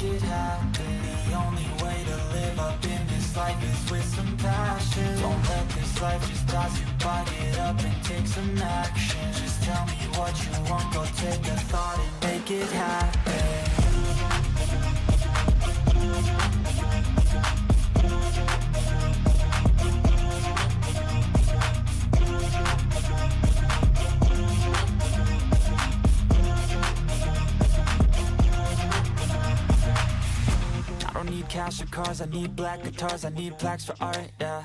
make it happen. The only way to live up in this life is with some passion. Don't let this life just pass you by, get up and take some action. Just tell me what you want, go take a thought and make it happen. I don't need cash or cars, I need black guitars, I need plaques for art, yeah.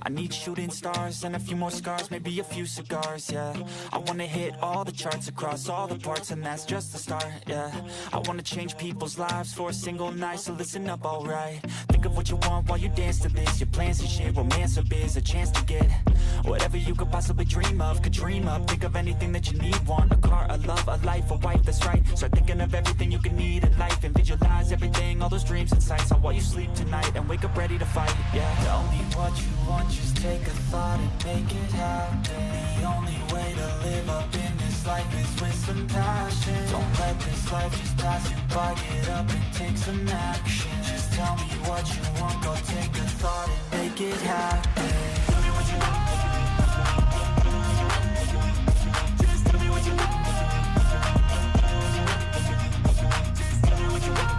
I need shooting stars and a few more scars, maybe a few cigars, yeah. I wanna hit all the charts across all the parts, and that's just the start, yeah. I wanna change people's lives for a single night, so listen up, alright. Think of what you want while you dance to this. Your plans and shit, romance or biz, a chance to get whatever you could possibly dream of, could dream up. Think of anything that you need, want a car, a love, a life, a wife, that's right. Start thinking of everything you could need in life, and visualize everything, all those dreams and sights, on while you sleep tonight, and wake up ready to fight, yeah. Tell me what you want, just take a thought and make it happen. The only way to live up in this life is with some passion. Don't let this life just pass you by, get up and take some action. Just tell me what you want, go take a thought and make it happen. Tell me what you want. Just tell me what you want. Just tell me what you want. Just tell me what you want.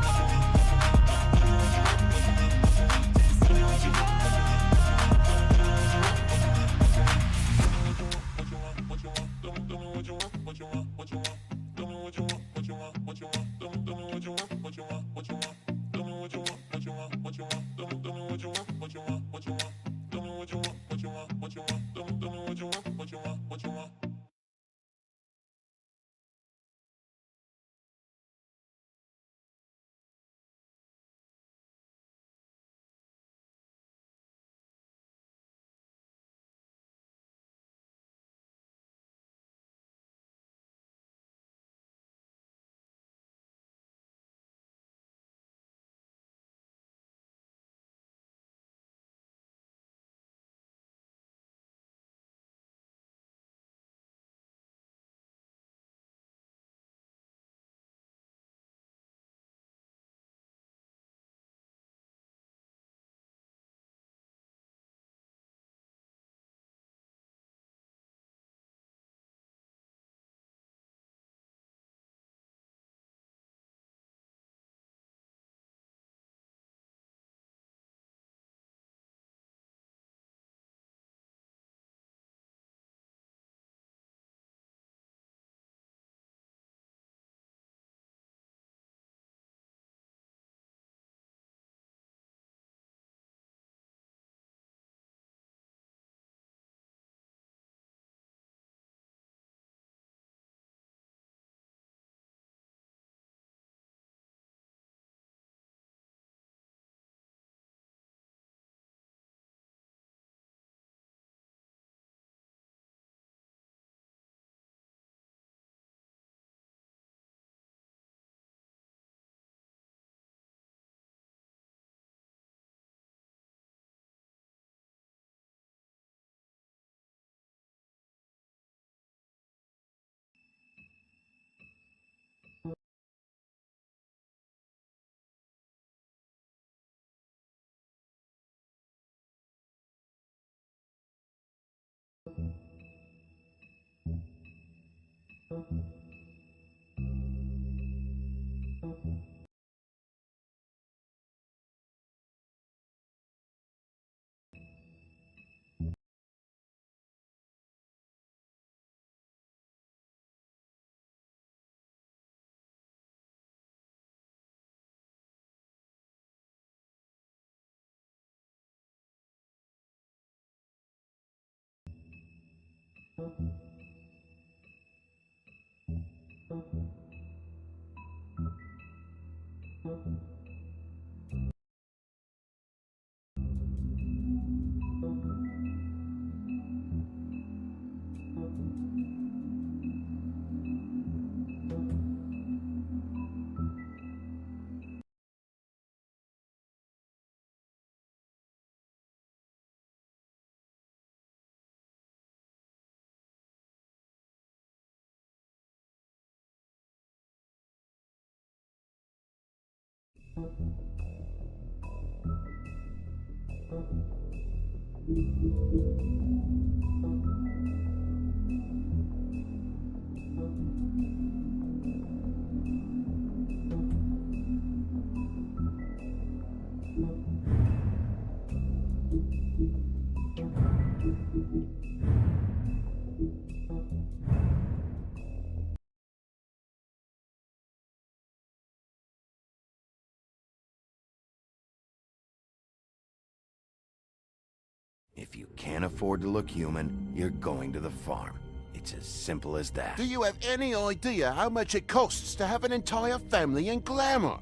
If you can't afford to look human, you're going to the farm. It's as simple as that. Do you have any idea how much it costs to have an entire family in glamour?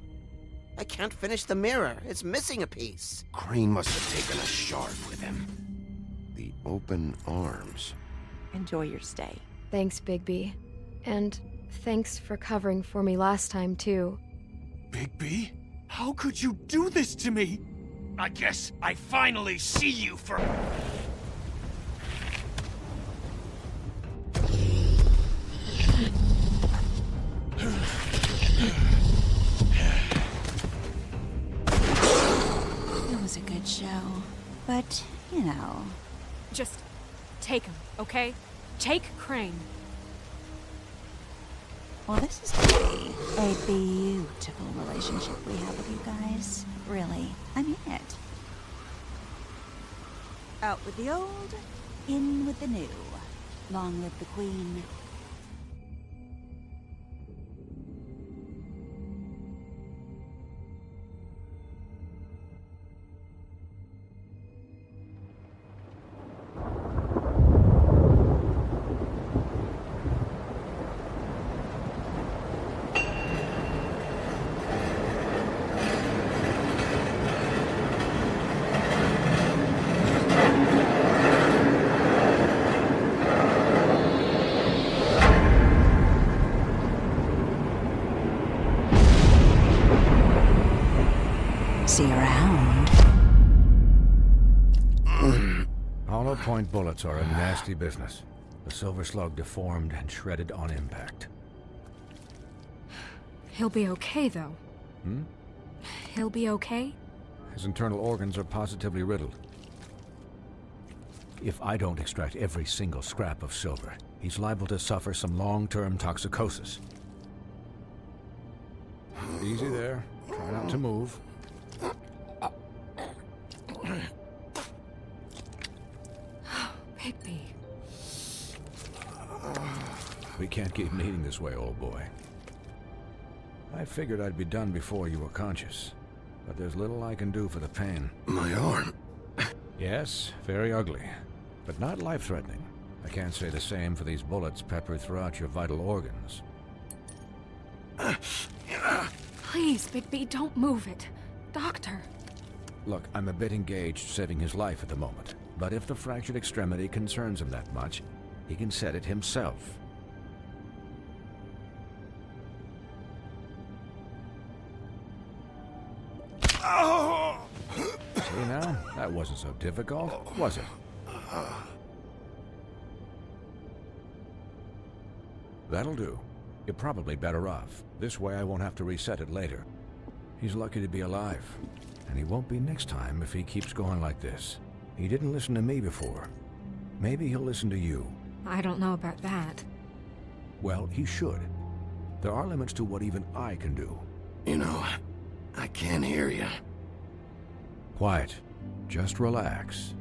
I can't finish the mirror. It's missing a piece. Crane must have taken a shard with him. The open arms. Enjoy your stay. Thanks, Bigby. And thanks for covering for me last time, too. Bigby? How could you do this to me? I guess I finally see you for... It was a good show, but, you know... Just take him, okay? Take Crane. Well, this is gonna be a beautiful relationship we have with you guys. Really, I mean it. Out with the old, in with the new. Long live the Queen. See you around. Hollow point bullets are a nasty business. The silver slug deformed and shredded on impact. He'll be okay, though. Hmm? He'll be okay? His internal organs are positively riddled. If I don't extract every single scrap of silver, he's liable to suffer some long-term toxicosis. Easy there. Try not to move. Bigby. We can't keep bleeding this way, old boy. I figured I'd be done before you were conscious, but there's little I can do for the pain. My arm. Yes, very ugly, but not life-threatening. I can't say the same for these bullets peppered throughout your vital organs. Please, Bigby, don't move it. Doctor. Look, I'm a bit engaged saving his life at the moment, but if the fractured extremity concerns him that much, he can set it himself. See now? That wasn't so difficult, was it? That'll do. You're probably better off. This way I won't have to reset it later. He's lucky to be alive. And he won't be next time if he keeps going like this. He didn't listen to me before. Maybe he'll listen to you. I don't know about that. Well, he should. There are limits to what even I can do. You know, I can't hear you. Quiet. Just relax.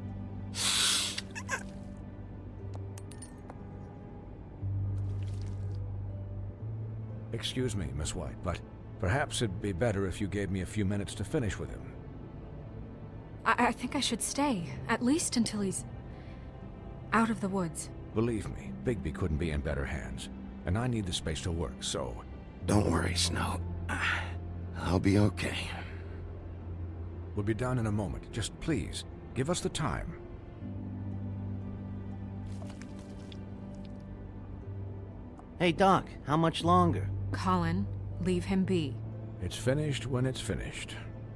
Excuse me, Miss White, but perhaps it'd be better if you gave me a few minutes to finish with him. I think I should stay, at least until he's out of the woods. Believe me, Bigby couldn't be in better hands, and I need the space to work, so... Don't worry, Snow. I'll be okay. We'll be down in a moment. Just please, give us the time. Hey, Doc, how much longer? Colin, leave him be. It's finished when it's finished.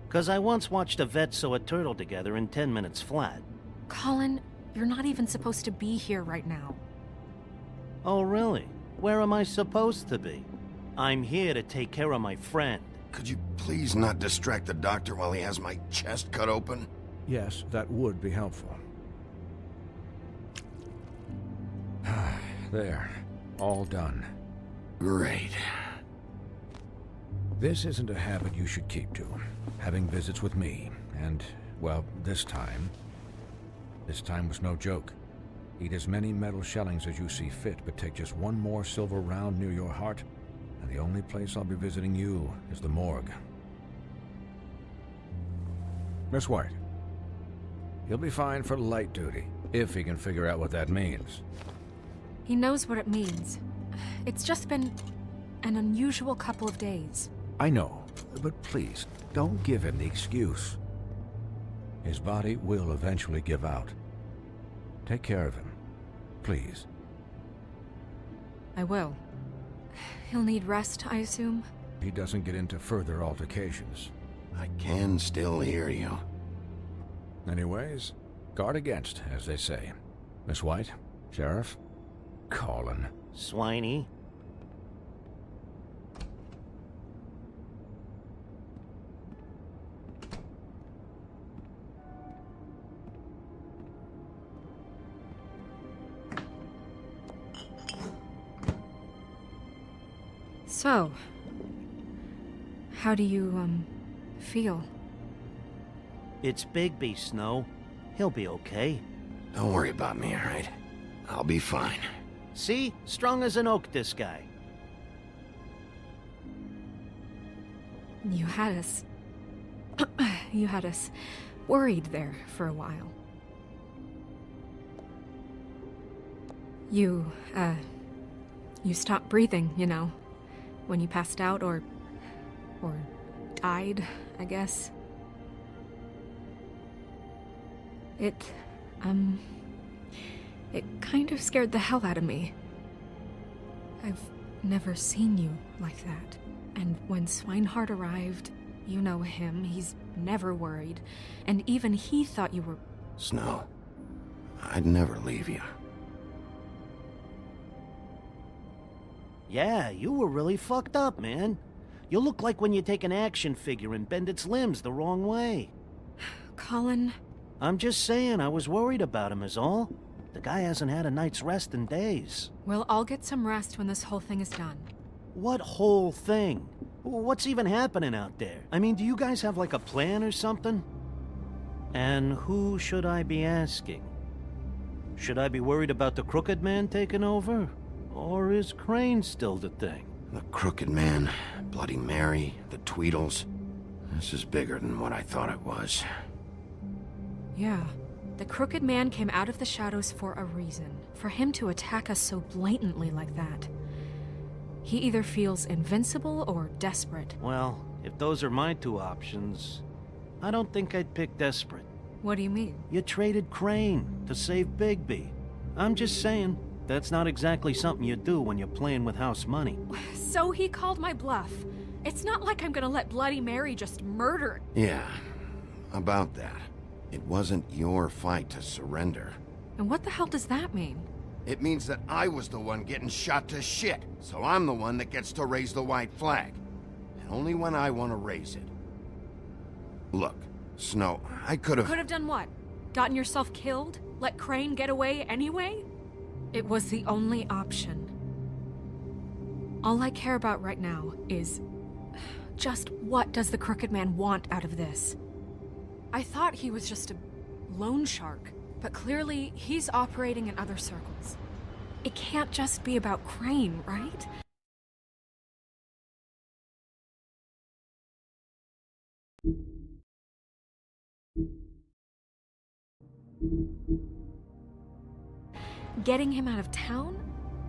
'Cause I once watched a vet sew a turtle together in 10 minutes flat. Colin, you're not even supposed to be here right now. Oh, really? Where am I supposed to be? I'm here to take care of my friend. Could you please not distract the doctor while he has my chest cut open? Yes, that would be helpful. There. All done. Great. This isn't a habit you should keep to. Having visits with me, and, well, this time was no joke. Eat as many metal shellings as you see fit, but take just one more silver round near your heart, and the only place I'll be visiting you is the morgue. Miss White. He'll be fine for light duty, if he can figure out what that means. He knows what it means. It's just been an unusual couple of days. I know, but please, don't give him the excuse. His body will eventually give out. Take care of him, please. I will. He'll need rest, I assume? He doesn't get into further altercations. I can still hear you. Anyways, guard against, as they say. Miss White, Sheriff, Colin. Swiney. So, how do you, feel? It's Bigby, Snow. He'll be okay. Don't worry about me, all right? I'll be fine. See? Strong as an oak, this guy. You had us... you had us worried there for a while. You stopped breathing, you know, when you passed out or died, I guess. It kind of scared the hell out of me. I've never seen you like that. And when Swinehart arrived, you know him, he's never worried. And even he thought you were... Snow, I'd never leave you. Yeah, you were really fucked up, man. You look like when you take an action figure and bend its limbs the wrong way. Colin... I'm just saying, I was worried about him is all. The guy hasn't had a night's rest in days. We'll all get some rest when this whole thing is done. What whole thing? What's even happening out there? I mean, do you guys have like a plan or something? And who should I be asking? Should I be worried about the Crooked Man taking over? Or is Crane still the thing? The Crooked Man, Bloody Mary, the Tweedles. This is bigger than what I thought it was. Yeah. The Crooked Man came out of the shadows for a reason. For him to attack us so blatantly like that. He either feels invincible or desperate. Well, if those are my two options, I don't think I'd pick desperate. What do you mean? You traded Crane to save Bigby. I'm just saying, that's not exactly something you do when you're playing with house money. So he called my bluff. It's not like I'm gonna let Bloody Mary just murder... Yeah, about that. It wasn't your fight to surrender. And what the hell does that mean? It means that I was the one getting shot to shit, so I'm the one that gets to raise the white flag. And only when I want to raise it. Look, Snow, I could have... Could have done what? Gotten yourself killed? Let Crane get away anyway? It was the only option. All I care about right now is... just what does the Crooked Man want out of this? I thought he was just a loan shark, but clearly he's operating in other circles. It can't just be about Crane, right? Getting him out of town?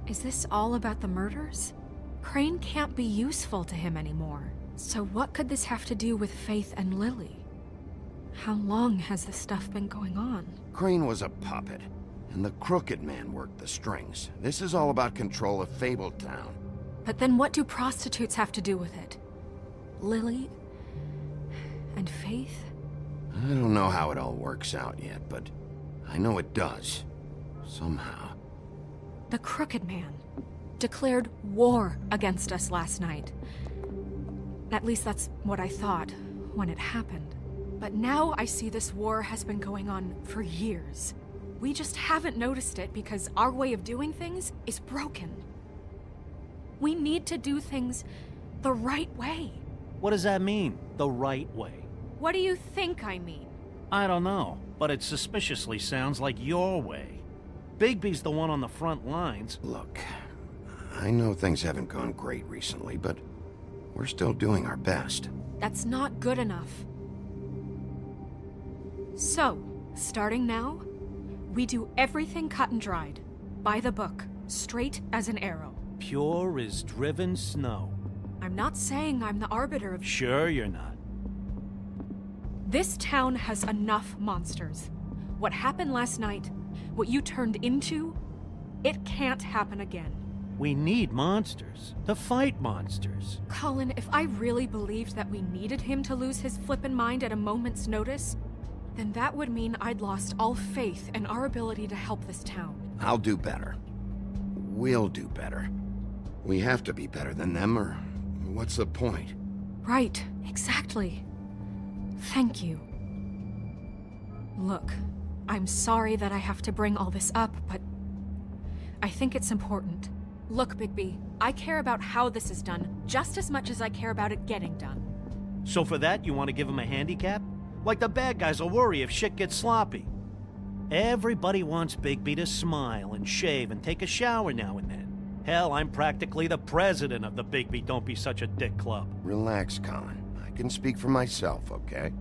Is this all about the murders? Crane can't be useful to him anymore. So what could this have to do with Faith and Lily? How long has this stuff been going on? Crane was a puppet, and the Crooked Man worked the strings. This is all about control of Fabletown. But then what do prostitutes have to do with it? Lily? And Faith? I don't know how it all works out yet, but I know it does. Somehow. The Crooked Man declared war against us last night. At least that's what I thought when it happened. But now I see this war has been going on for years. We just haven't noticed it because our way of doing things is broken. We need to do things the right way. What does that mean, the right way? What do you think I mean? I don't know, but it suspiciously sounds like your way. Bigby's the one on the front lines. Look, I know things haven't gone great recently, but we're still doing our best. That's not good enough. So, starting now, we do everything cut and dried. By the book, straight as an arrow. Pure as driven snow. I'm not saying I'm the arbiter of... Sure you're not. This town has enough monsters. What happened last night, what you turned into, it can't happen again. We need monsters. To fight monsters. Colin, if I really believed that we needed him to lose his flippin' mind at a moment's notice, then that would mean I'd lost all faith in our ability to help this town. I'll do better. We'll do better. We have to be better than them, or what's the point? Right, exactly. Thank you. Look, I'm sorry that I have to bring all this up, but I think it's important. Look, Bigby, I care about how this is done just as much as I care about it getting done. So for that, you want to give him a handicap? Like the bad guys will worry if shit gets sloppy. Everybody wants Bigby to smile and shave and take a shower now and then. Hell, I'm practically the president of the Bigby Don't Be Such a Dick Club. Relax, Colin. I can speak for myself, okay?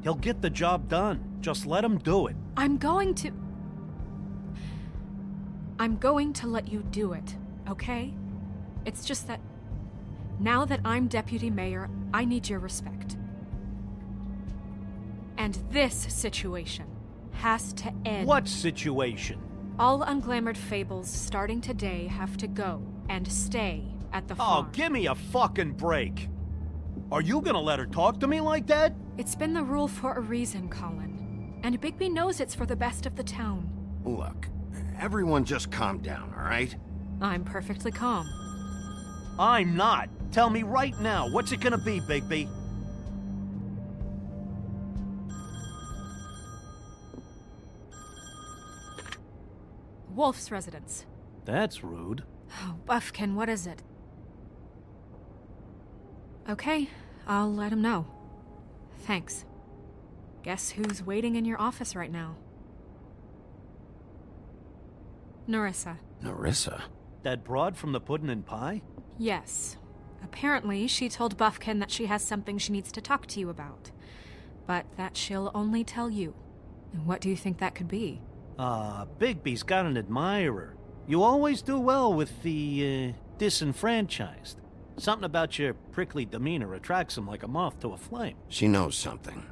He'll get the job done. Just let him do it. I'm going to let you do it, okay? It's just that now that I'm deputy mayor, I need your respect. And this situation has to end. What situation? All unglamored Fables starting today have to go and stay at the farm. Oh, give me a fucking break. Are you gonna let her talk to me like that? It's been the rule for a reason, Colin. And Bigby knows it's for the best of the town. Look, everyone just calm down, all right? I'm perfectly calm. I'm not. Tell me right now, what's it gonna be, Bigby? Wolf's residence. That's rude. Oh, Buffkin, what is it? Okay, I'll let him know. Thanks. Guess who's waiting in your office right now? Nerissa. Nerissa? That broad from the puddin' and pie? Yes. Apparently, she told Buffkin that she has something she needs to talk to you about. But that she'll only tell you. And what do you think that could be? Bigby's got an admirer. You always do well with the, disenfranchised. Something about your prickly demeanor attracts him like a moth to a flame. She knows something.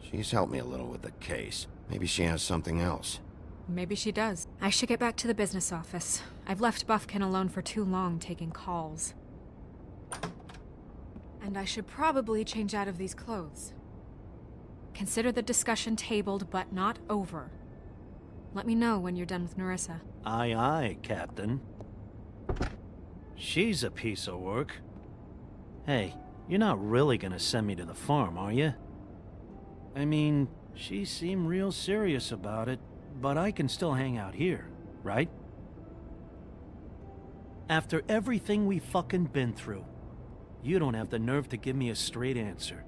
She's helped me a little with the case. Maybe she has something else. Maybe she does. I should get back to the business office. I've left Buffkin alone for too long taking calls. And I should probably change out of these clothes. Consider the discussion tabled, but not over. Let me know when you're done with Nerissa. Aye, aye, Captain. She's a piece of work. Hey, you're not really gonna send me to the farm, are you? I mean, she seemed real serious about it, but I can still hang out here, right? After everything we fucking been through, you don't have the nerve to give me a straight answer.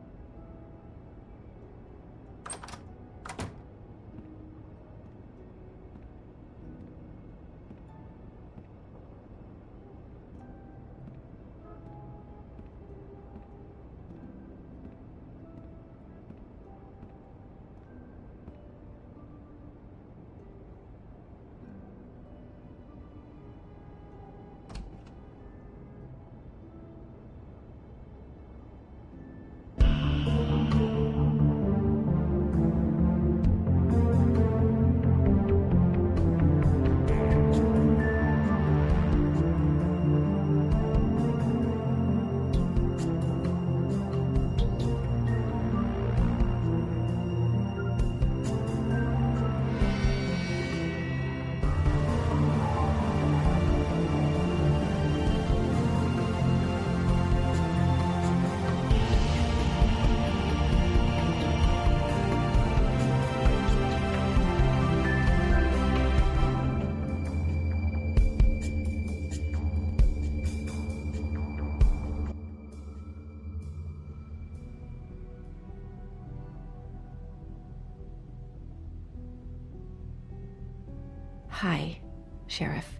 Hi, Sheriff.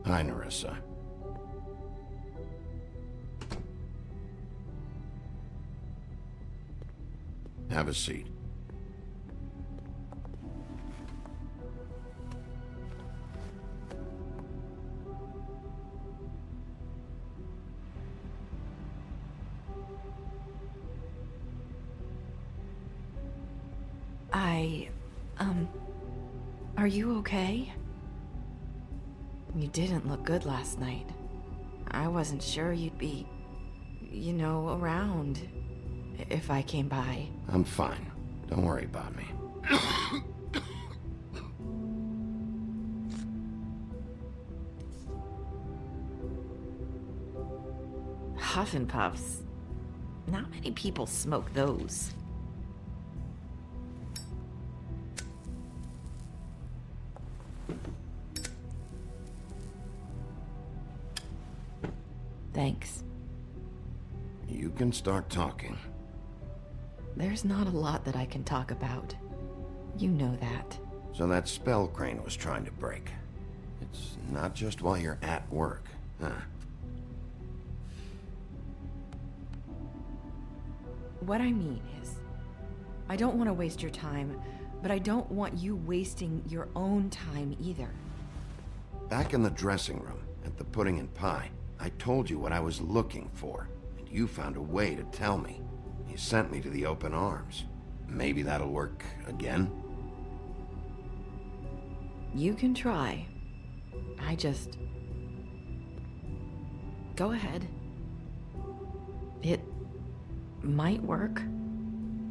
Hi, Nerissa. Have a seat. Are you okay? You didn't look good last night. I wasn't sure you'd be, around if I came by. I'm fine. Don't worry about me. Huff and Puffs. Not many people smoke those. Thanks. You can start talking. There's not a lot that I can talk about. You know that. So that spell Crane was trying to break. It's not just while you're at work, huh? What I mean is, I don't want to waste your time, but I don't want you wasting your own time either. Back in the dressing room, at the pudding and pie, I told you what I was looking for, and you found a way to tell me. You sent me to the open arms. Maybe that'll work again? You can try. Go ahead. It might work.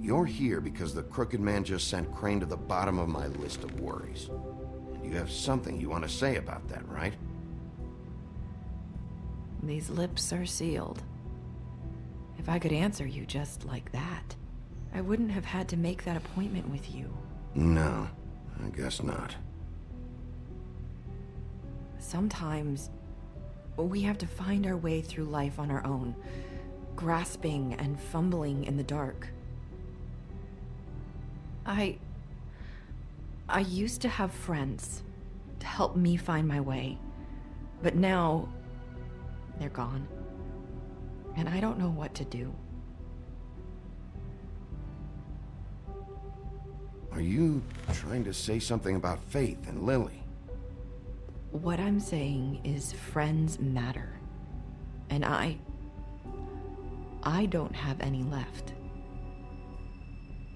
You're here because the Crooked Man just sent Crane to the bottom of my list of worries. And you have something you want to say about that, right? These lips are sealed. If I could answer you just like that, I wouldn't have had to make that appointment with you. No, I guess not. Sometimes, we have to find our way through life on our own, grasping and fumbling in the dark. I used to have friends to help me find my way, but now they're gone, and I don't know what to do. Are you trying to say something about Faith and Lily? What I'm saying is friends matter, and I don't have any left.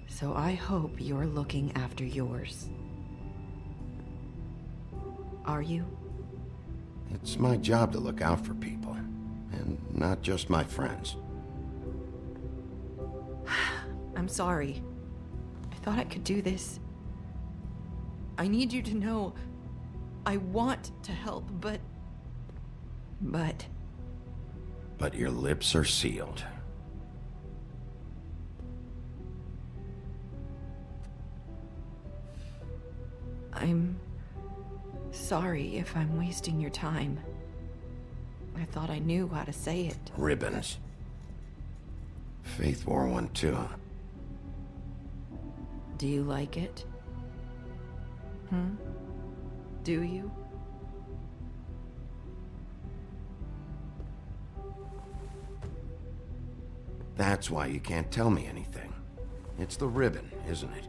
So I hope you're looking after yours. Are you? It's my job to look out for people, and not just my friends. I'm sorry. I thought I could do this. I need you to know I want to help, but... But your lips are sealed. I'm sorry if I'm wasting your time. I thought I knew how to say it. Ribbons. Faith wore one too. Do you like it? Do you? That's why you can't tell me anything. It's the ribbon, isn't it?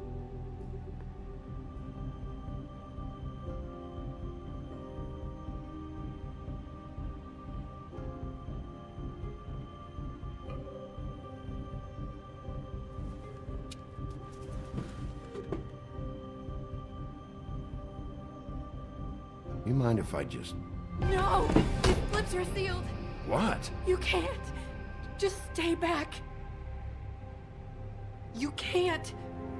You mind if I just... No! His lips are sealed! What? You can't! Just stay back! You can't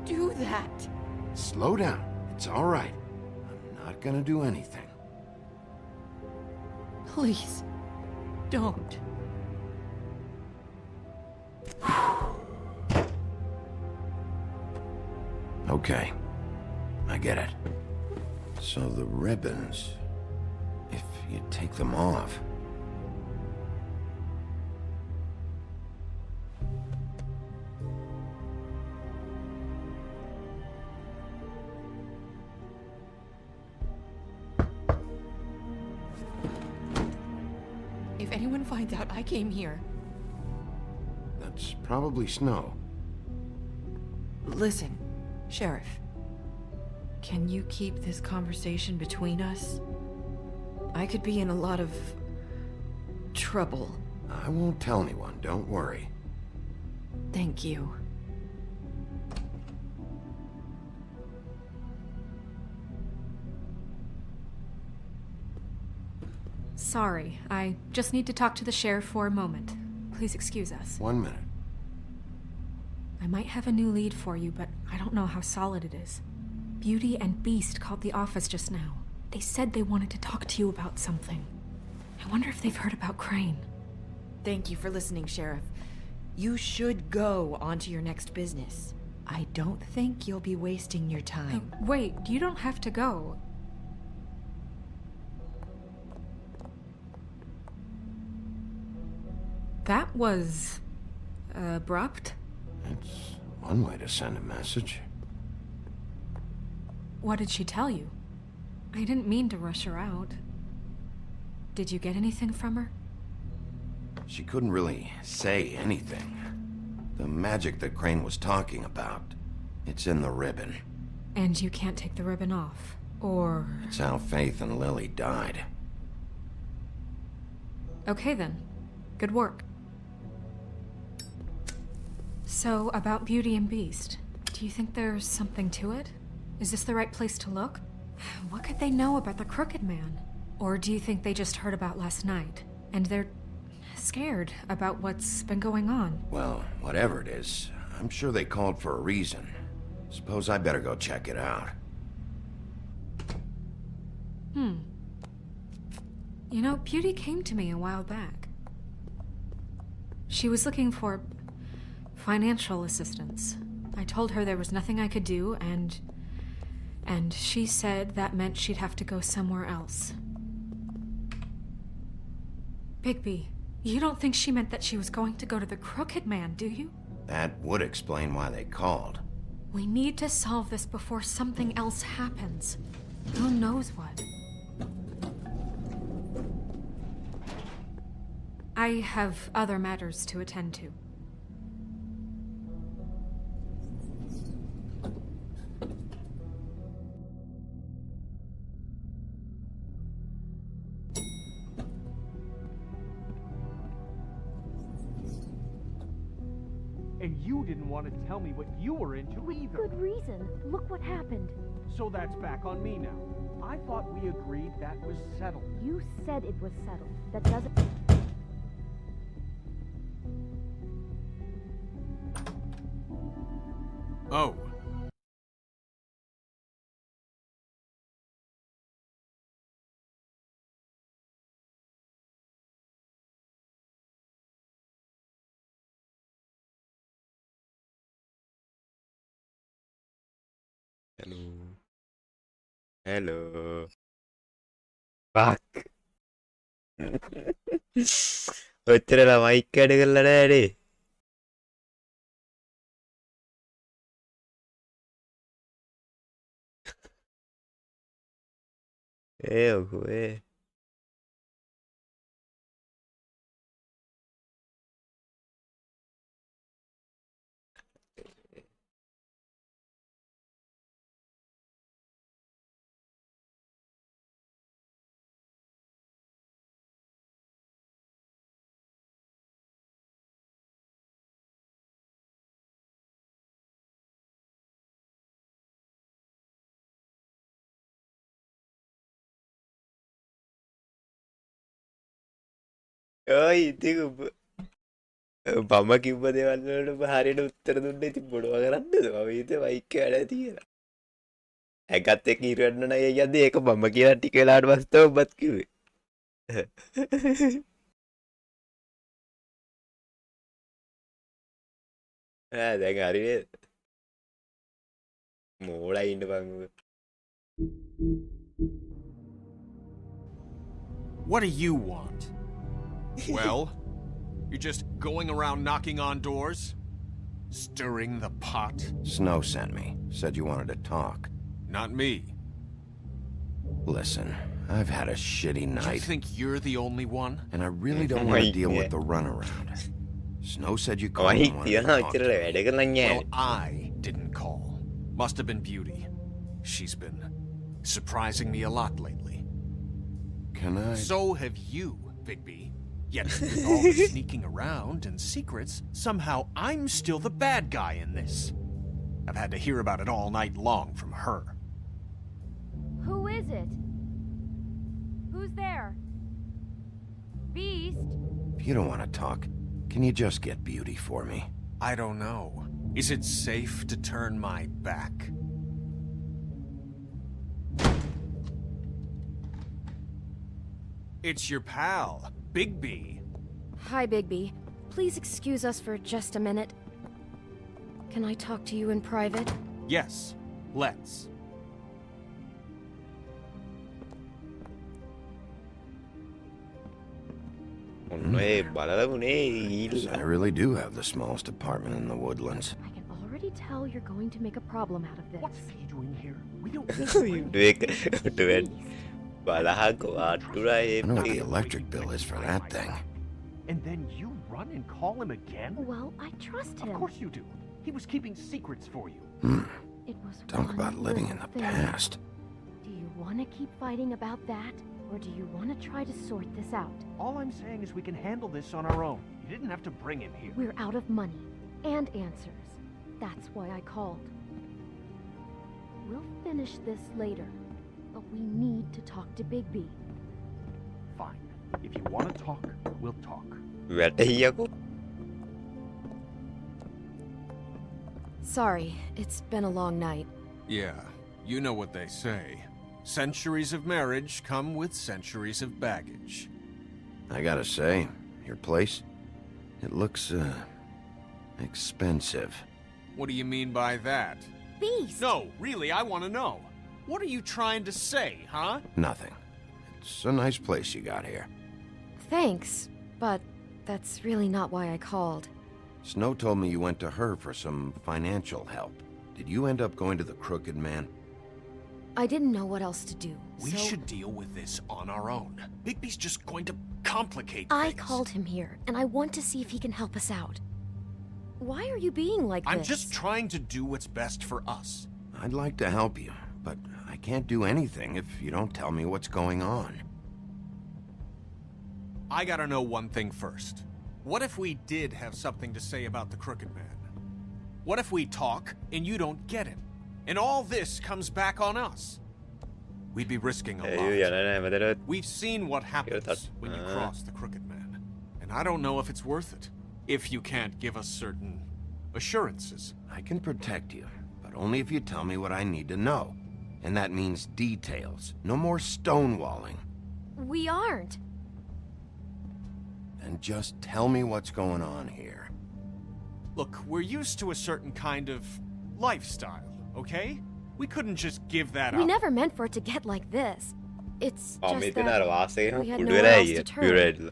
do that! Slow down. It's all right. I'm not gonna do anything. Please, don't. Okay. I get it. So the ribbons... if you take them off... anyone finds out I came here... That's probably Snow. Listen, Sheriff. Can you keep this conversation between us? I could be in a lot of... trouble. I won't tell anyone, don't worry. Thank you. Sorry, I just need to talk to the sheriff for a moment. Please excuse us. 1 minute. I might have a new lead for you, but I don't know how solid it is. Beauty and Beast called the office just now. They said they wanted to talk to you about something. I wonder if they've heard about Crane. Thank you for listening, Sheriff. You should go on to your next business. I don't think you'll be wasting your time. Wait, you don't have to go. That was... abrupt? It's one way to send a message. What did she tell you? I didn't mean to rush her out. Did you get anything from her? She couldn't really say anything. The magic that Crane was talking about, it's in the ribbon. And you can't take the ribbon off, or... It's how Faith and Lily died. Okay then. Good work. So, about Beauty and Beast, do you think there's something to it? Is this the right place to look? What could they know about the Crooked Man? Or do you think they just heard about last night, and they're scared about what's been going on? Well, whatever it is, I'm sure they called for a reason. Suppose I better go check it out. You know, Beauty came to me a while back. She was looking for financial assistance. I told her there was nothing I could do, and she said that meant she'd have to go somewhere else. Bigby, you don't think she meant that she was going to go to the Crooked Man, do you? That would explain why they called. We need to solve this before something else happens. Who knows what? I have other matters to attend to. And you didn't want to tell me what you were into either. Good reason. Look what happened. So that's back on me now. I thought we agreed that was settled. You said it was settled. That doesn't... Oh. Hello. Hello. Fuck. ඔච්චරලා mic add කරලා නෑනේ. ඔකුවේ. ඔයි ඉතින් බම කිව්ව දේවල් වලට හරියට උත්තර දුන්නේ ඉතින් මොනවා කරන්නද මම හිතේ මයික් එක වැඩ තියෙනවා ඇගත් එක ඉරන්න නෑ යද්දී ඒක බම කියලා ටික වෙලාවට පස්සේ ඔබත් කිව්වේ දැන් හරි නේද මෝඩයි ඉන්න බං What do you want? Well, you're just going around knocking on doors? Stirring the pot? Snow sent me. Said you wanted to talk. Not me. Listen, I've had a shitty night. You think you're the only one? And I really don't want to deal with the runaround. Snow said you called and wanted to talk to me. Well, I didn't call. Must have been Beauty. She's been surprising me a lot lately. Can I? So have you, Bigby. Yet, with all the sneaking around and secrets, somehow I'm still the bad guy in this. I've had to hear about it all night long from her. Who is it? Who's there? Beast? If you don't want to talk, can you just get Beauty for me? I don't know. Is it safe to turn my back? It's your pal, Bigby. Hi, Bigby. Please excuse us for just a minute. Can I talk to you in private? Yes, let's. I really do have the smallest apartment in the woodlands. I can already tell you're going to make a problem out of this. What's he doing here? We don't I know what the electric bill is for that thing. And then you run and call him again? Well, I trust him. Of course you do. He was keeping secrets for you. It was Talk about living in the past. Do you want to keep fighting about that? Or do you want to try to sort this out? All I'm saying is we can handle this on our own. You didn't have to bring him here. We're out of money and answers. That's why I called. We'll finish this later, but we need to talk to Bigby. Fine. If you want to talk, we'll talk. Sorry, it's been a long night. Yeah, you know what they say. Centuries of marriage come with centuries of baggage. I gotta say, your place, it looks, expensive. What do you mean by that? Beast! No, really, I want to know. What are you trying to say, huh? Nothing. It's a nice place you got here. Thanks, but that's really not why I called. Snow told me you went to her for some financial help. Did you end up going to the Crooked Man? I didn't know what else to do, We should deal with this on our own. Bigby's just going to complicate things. I called him here, and I want to see if he can help us out. Why are you being like this? I'm just trying to do what's best for us. I'd like to help you, but I can't do anything if you don't tell me what's going on. I gotta know one thing first. What if we did have something to say about the Crooked Man? What if we talk and you don't get him? And all this comes back on us? We'd be risking a lot. We've seen what happens when you cross the Crooked Man. And I don't know if it's worth it. If you can't give us certain assurances. I can protect you, but only if you tell me what I need to know. And that means details. No more stonewalling. We aren't. Then just tell me what's going on here. Look, we're used to a certain kind of lifestyle, okay? We couldn't just give that up. We never meant for it to get like this. It's just that we had no nowhere else to turn,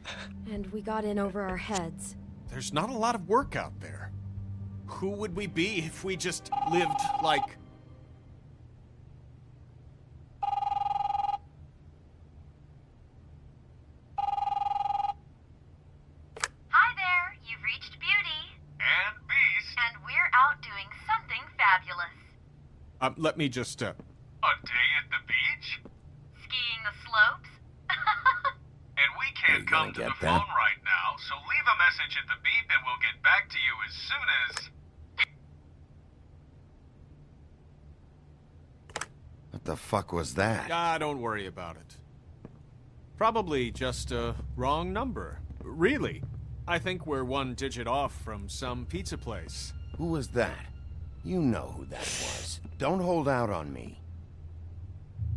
and we got in over our heads. There's not a lot of work out there. Who would we be if we just lived like... Hi there, you've reached Beauty. And Beast. And we're out doing something fabulous. Let me just, A day at the beach? Skiing the slopes? And we can't come to the phone right now, so leave a message at the beep and we'll get back to you as soon as... What the fuck was that? Don't worry about it. Probably just a wrong number. Really. I think we're one digit off from some pizza place. Who was that? You know who that was. Don't hold out on me.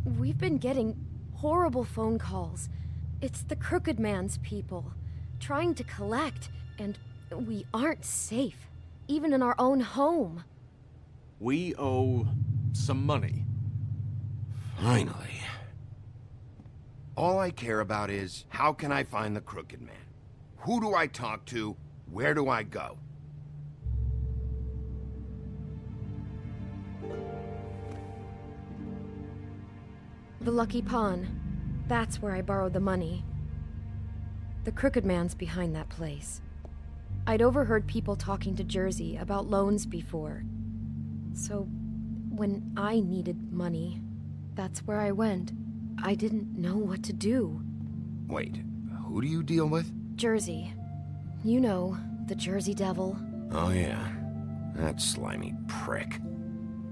We've been getting horrible phone calls. It's the Crooked Man's people, trying to collect, and we aren't safe, even in our own home. We owe some money. Finally. All I care about is, how can I find the Crooked Man? Who do I talk to? Where do I go? The Lucky Pawn. That's where I borrowed the money. The Crooked Man's behind that place. I'd overheard people talking to Jersey about loans before. So, when I needed money, that's where I went. I didn't know what to do. Wait, who do you deal with? Jersey. You know, the Jersey Devil. Oh yeah, that slimy prick.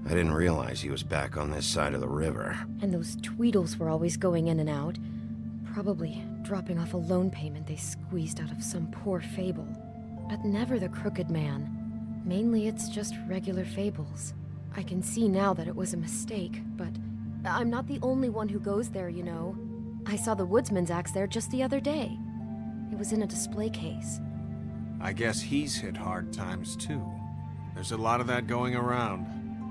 I didn't realize he was back on this side of the river. And those Tweedles were always going in and out. Probably dropping off a loan payment they squeezed out of some poor Fable. But never the Crooked Man. Mainly it's just regular Fables. I can see now that it was a mistake, but I'm not the only one who goes there, you know. I saw the Woodsman's axe there just the other day. It was in a display case. I guess he's hit hard times too. There's a lot of that going around.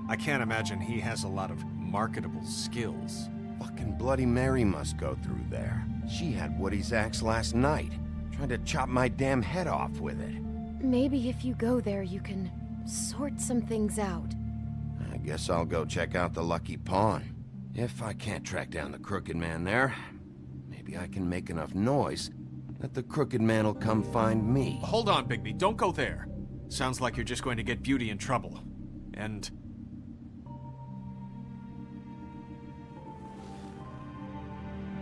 I can't imagine he has a lot of marketable skills. Fucking Bloody Mary must go through there. She had Woody's axe last night, trying to chop my damn head off with it. Maybe if you go there, you can sort some things out. I guess I'll go check out the Lucky Pawn. If I can't track down the Crooked Man there, maybe I can make enough noise that the Crooked Man will come find me. Hold on, Bigby. Don't go there. Sounds like you're just going to get Beauty in trouble. And...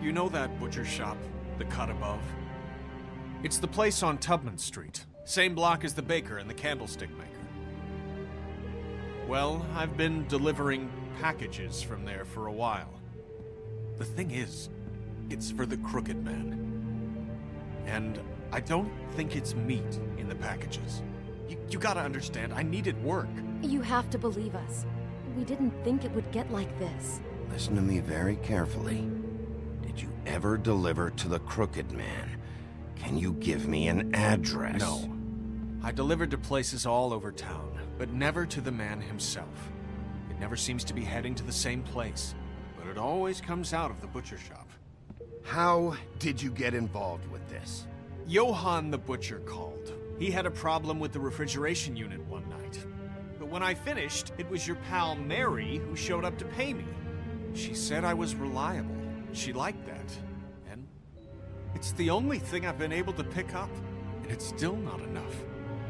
you know that butcher shop, the cut above? It's the place on Tubman Street. Same block as the baker and the candlestick maker. Well, I've been delivering packages from there for a while. The thing is, it's for the Crooked Man. And I don't think it's meat in the packages. You gotta understand, I needed work. You have to believe us. We didn't think it would get like this. Listen to me very carefully. Did you ever deliver to the Crooked Man? Can you give me an address? No. I delivered to places all over town, but never to the man himself. It never seems to be heading to the same place, but it always comes out of the butcher shop. How did you get involved with this? Johann the butcher called. He had a problem with the refrigeration unit one night. But when I finished, it was your pal Mary who showed up to pay me. She said I was reliable. She liked that. And it's the only thing I've been able to pick up. And it's still not enough.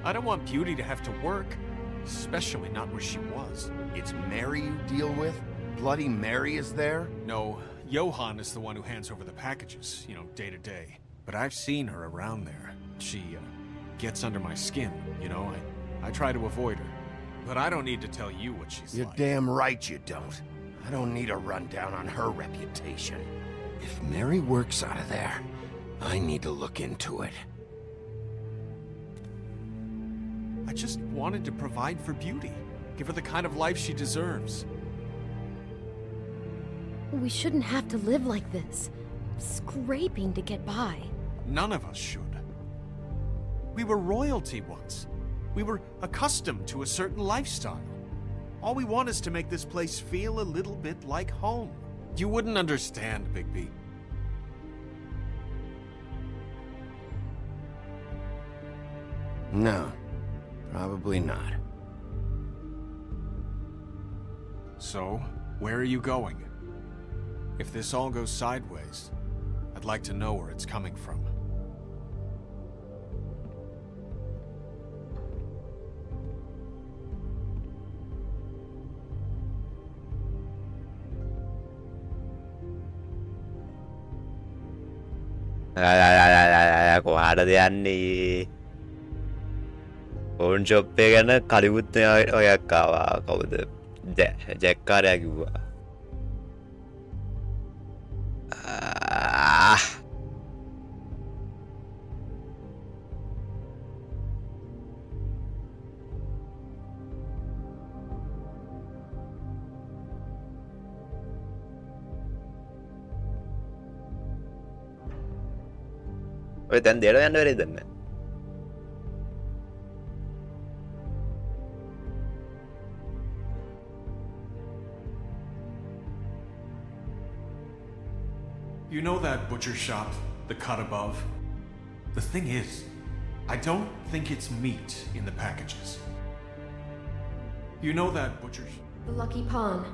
I don't want Beauty to have to work, especially not where she was. It's Mary you deal with? Bloody Mary is there? No, Johann is the one who hands over the packages, you know, day to day. But I've seen her around there. She, gets under my skin, you know? I try to avoid her. But I don't need to tell you what she's You're like. damn right you don't. I don't need a rundown on her reputation. If Mary works out of there, I need to look into it. I just wanted to provide for Beauty. Give her the kind of life she deserves. We shouldn't have to live like this. Scraping to get by. None of us should. We were royalty once. We were accustomed to a certain lifestyle. All we want is to make this place feel a little bit like home. You wouldn't understand, Bigby. No, probably not. So, where are you going? If this all goes sideways, I'd like to know where it's coming from. කොහාටද යන්නේ? Phone shop එක ගැන කලිමුත් ඔයක් ආවා. කවුද? Jack කාරයා කිව්වා. ඔය දැන් දෙයට යන්න වෙරේ දන්නේ. You know that butcher shop, the cut above? The thing is, I don't think it's meat in the packages. You know that butcher's... The Lucky Pawn.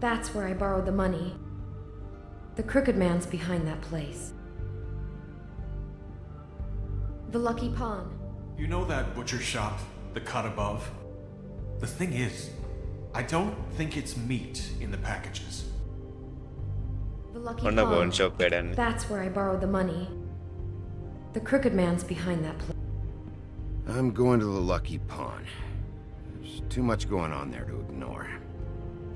That's where I borrowed the money. The crooked man's behind that place. The Lucky Pawn. You know that butcher shop, the cut above? The thing is, I don't think it's meat in the packages. The Lucky Pawn. That's where I borrowed the money. The crooked man's behind that place. I'm going to the Lucky Pawn. There's too much going on there to ignore.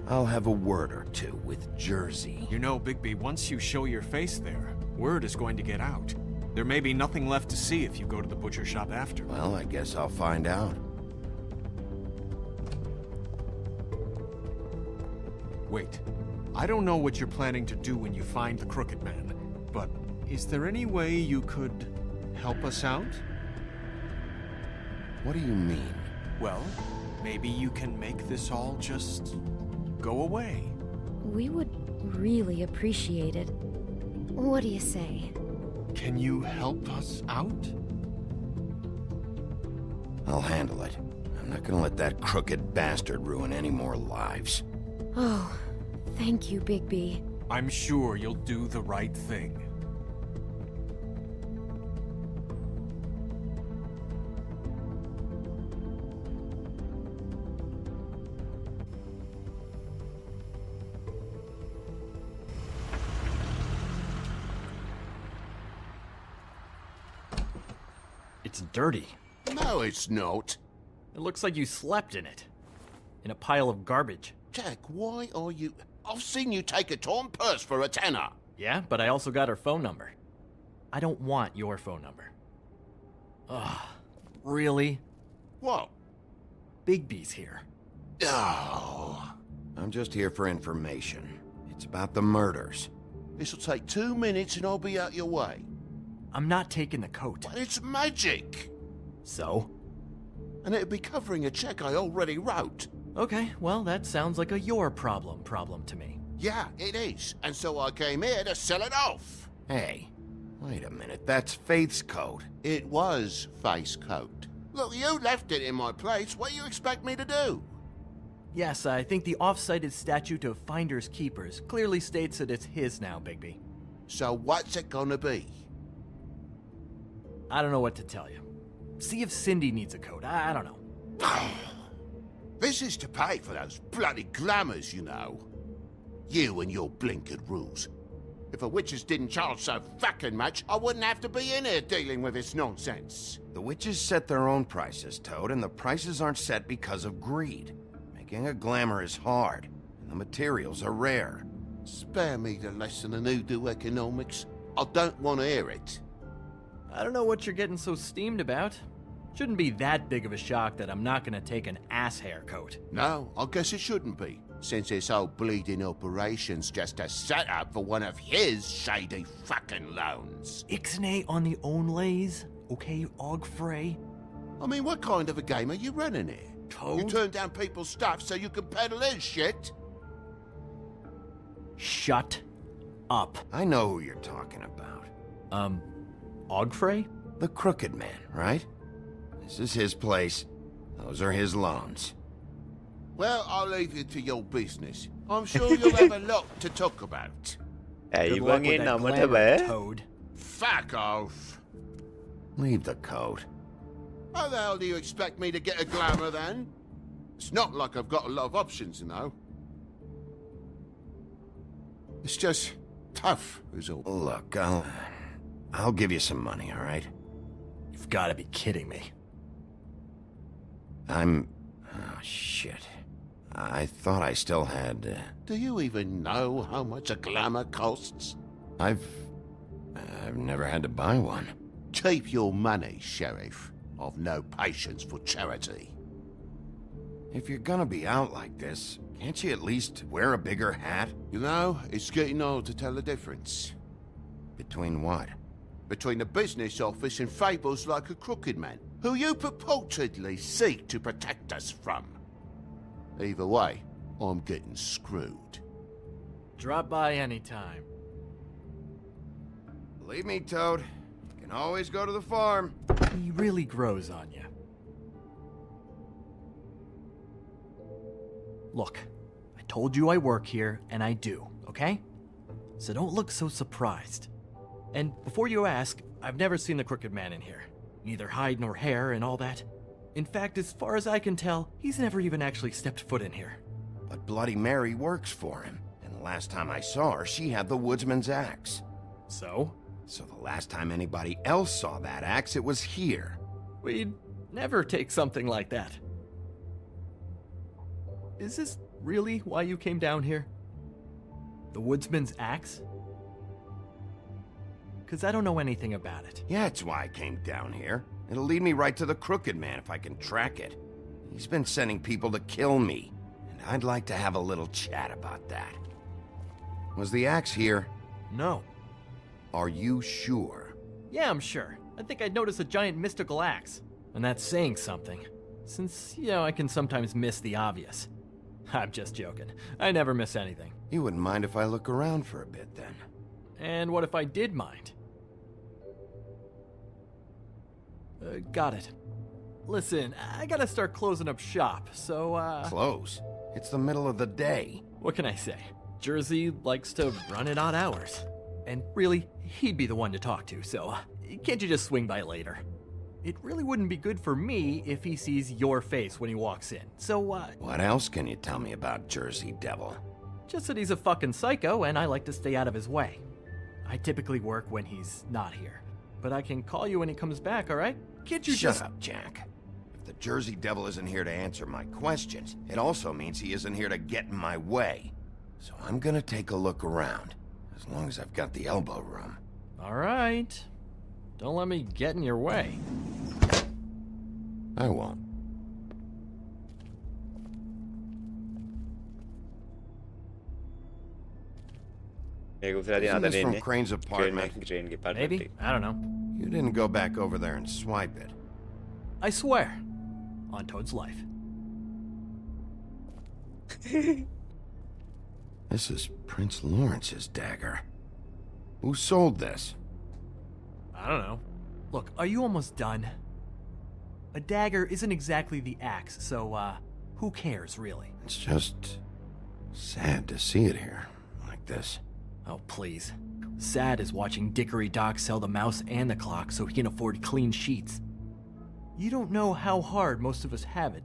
I'll have a word or two with Jersey. You know, Bigby, once you show your face there, word is going to get out. There may be nothing left to see if you go to the butcher shop after. Well, I guess I'll find out. Wait. I don't know what you're planning to do when you find the crooked man, but is there any way you could help us out? What do you mean? Well, maybe you can make this all just go away. We would really appreciate it. What do you say? Can you help us out? I'll handle it. I'm not gonna let that crooked bastard ruin any more lives. Oh, thank you, Bigby. I'm sure you'll do the right thing. It's dirty. No, it's not. It looks like you slept in it. In a pile of garbage. Jack, why are you... I've seen you take a torn purse for a tenner. Yeah, but I also got her phone number. I don't want your phone number. Ugh. Really? What? Bigby's here. Oh. I'm just here for information. It's about the murders. This'll take 2 minutes and I'll be out your way. I'm not taking the coat. But it's magic. So? And it'd be covering a check I already wrote. Okay, well, that sounds like a your problem to me. Yeah, it is. And so I came here to sell it off. Hey, wait a minute. That's Faith's coat. It was Faith's coat. Look, you left it in my place. What do you expect me to do? Yes, I think the off-cited statute of Finders Keepers clearly states that it's his now, Bigby. So what's it gonna be? I don't know what to tell you. See if Cindy needs a coat. I don't know. This is to pay for those bloody glamours, you know. You and your blinkered rules. If the witches didn't charge so fucking much, I wouldn't have to be in here dealing with this nonsense. The witches set their own prices, Toad, and the prices aren't set because of greed. Making a glamour is hard, and the materials are rare. Spare me the lesson in hoodoo economics. I don't want to hear it. I don't know what you're getting so steamed about. Shouldn't be that big of a shock that I'm not gonna take an ass hair coat. No, I guess it shouldn't be, since this whole bleeding operation's just a setup for one of his shady fucking loans. Ixnay on the onlays, okay, Ogfrey? I mean, what kind of a game are you running here? Toad? You turn down people's stuff so you can peddle his shit? Shut up. I know who you're talking about. Ogfrey? The crooked man, right? This is his place. Those are his loans. Well, I'll leave you to your business. I'm sure you'll have a lot to talk about. Good luck with that glamour, Toad. Fuck off. Leave the coat. How the hell do you expect me to get a glamour then? It's not like I've got a lot of options, you know. It's just tough, is all. Look, I'll give you some money, all right? You've got to be kidding me. Oh, shit. I thought I still had... Do you even know how much a glamour costs? I've never had to buy one. Keep your money, Sheriff. I've no patience for charity. If you're gonna be out like this, can't you at least wear a bigger hat? You know, it's getting old to tell the difference. Between what? Between the business office and fables like a crooked man, who you purportedly seek to protect us from. Either way, I'm getting screwed. Drop by anytime. Believe me, Toad. You can always go to the farm. He really grows on you. Look, I told you I work here, and I do, okay? so don't look so surprised. And before you ask, I've never seen the Crooked Man in here. Neither hide nor hair and all that. In fact, as far as I can tell, he's never even actually stepped foot in here. But Bloody Mary works for him, and the last time I saw her, she had the woodsman's axe. So? So the last time anybody else saw that axe, it was here. We'd never take something like that. Is this really why you came down here? The woodsman's axe? Because I don't know anything about it. Yeah, it's why I came down here. It'll lead me right to the Crooked Man if I can track it. He's been sending people to kill me, and I'd like to have a little chat about that. Was the axe here? No. Are you sure? Yeah, I'm sure. I think I'd noticed a giant mystical axe. And that's saying something. Since, I can sometimes miss the obvious. I'm just joking. I never miss anything. You wouldn't mind if I look around for a bit, then? And what if I did mind? Got it. Listen, I gotta start closing up shop, so, Close? It's the middle of the day. What can I say? Jersey likes to run at odd hours. And really, he'd be the one to talk to, so can't you just swing by later? It really wouldn't be good for me if he sees your face when he walks in, so, What else can you tell me about Jersey Devil? Just that he's a fucking psycho and I like to stay out of his way. I typically work when he's not here, but I can call you when he comes back, alright? Can't you Shut up, Jack. If the Jersey Devil isn't here to answer my questions, it also means he isn't here to get in my way. So I'm gonna take a look around, as long as I've got the elbow room. Alright. Don't let me get in your way. I won't. Isn't this from Crane's apartment? Maybe? I don't know. You didn't go back over there and swipe it. I swear. On Toad's life. This is Prince Lawrence's dagger. Who sold this? I don't know. Look, are you almost done? A dagger isn't exactly the axe, so, who cares, really? It's just sad to see it here, like this. Oh, please. Sad is watching Dickory Doc sell the mouse and the clock so he can afford clean sheets. You don't know how hard most of us have it,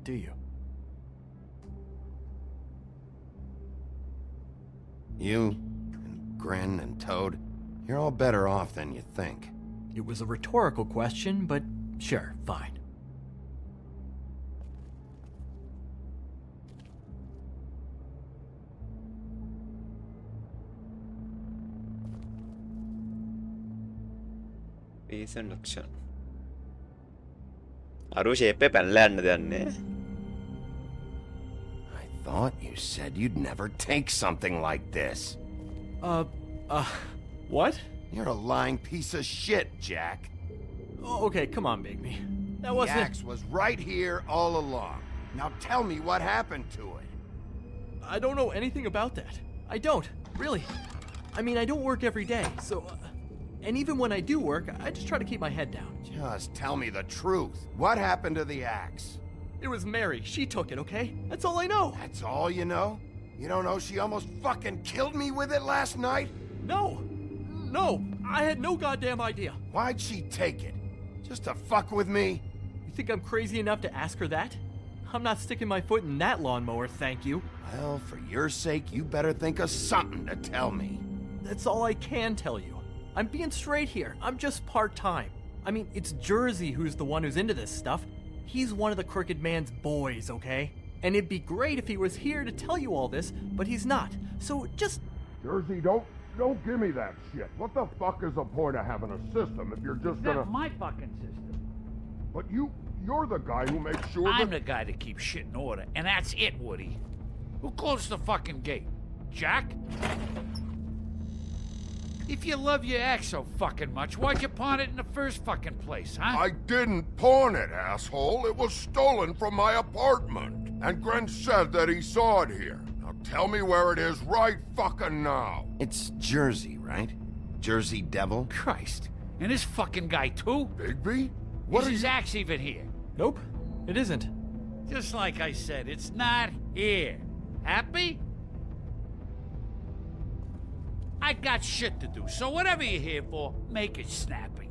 do you? You, and Gren, and Toad, you're all better off than you think. It was a rhetorical question, but sure, fine. I thought you said you'd never take something like this. What? You're a lying piece of shit, Jack. Oh, okay, come on, Bigby. That wasn't... The axe was right here all along. Now tell me what happened to it. I don't know anything about that. I don't, really. I mean, I don't work every day, so... and even when I do work, I just try to keep my head down. Just tell me the truth. What happened to the axe? It was Mary. She took it, okay? That's all I know. That's all you know? You don't know she almost fucking killed me with it last night? No! No! I had no goddamn idea. Why'd she take it? Just to fuck with me? You think I'm crazy enough to ask her that? I'm not sticking my foot in that lawnmower, thank you. Well, for your sake, you better think of something to tell me. That's all I can tell you. I'm being straight here. I'm just part-time. I mean, it's Jersey who's the one who's into this stuff. He's one of the Crooked Man's boys, okay? And it'd be great if he was here to tell you all this, but he's not. So just... Jersey, don't give me that shit. What the fuck is the point of having a system if you're just gonna... That's my fucking system. But you're the guy who makes sure I'm the guy that keeps shit in order, and that's it, Woody. Who closed the fucking gate? Jack? If you love your axe so fucking much, why'd you pawn it in the first fucking place, huh? I didn't pawn it, asshole. It was stolen from my apartment. And Gren said that he saw it here. Now tell me where it is right fucking now. It's Jersey, right? Jersey Devil? Christ. And this fucking guy, too? Bigby? Is his axe even here? Nope, it isn't. Just like I said, it's not here. Happy? I got shit to do, so whatever you're here for, make it snappy.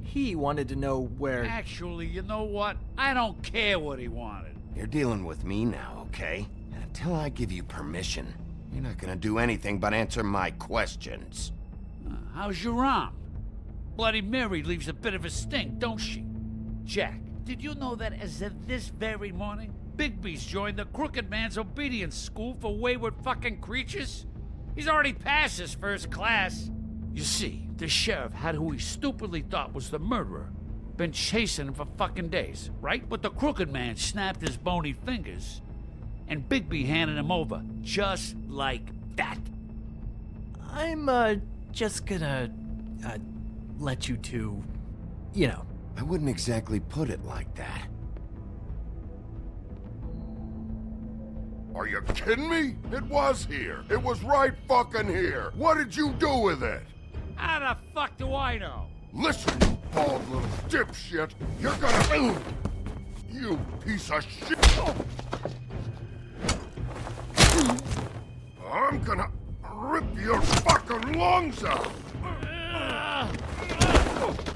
He wanted to know where... Actually, you know what? I don't care what he wanted. You're dealing with me now, okay? And until I give you permission, you're not gonna do anything but answer my questions. How's your arm? Bloody Mary leaves a bit of a stink, don't she? Jack, did you know that as of this very morning, Bigby's joined the Crooked Man's Obedience School for Wayward Fucking Creatures? He's already passed his first class. You see, the sheriff had who he stupidly thought was the murderer. Been chasing him for fucking days, right? But the Crooked Man snapped his bony fingers, and Bigby handed him over, just like that. I'm, just gonna, let you two, you know. I wouldn't exactly put it like that. Are you kidding me? It was here. It was right fucking here. What did you do with it? How the fuck do I know? Listen, you bald little dipshit. You're gonna... You piece of shit. I'm gonna rip your fucking lungs out.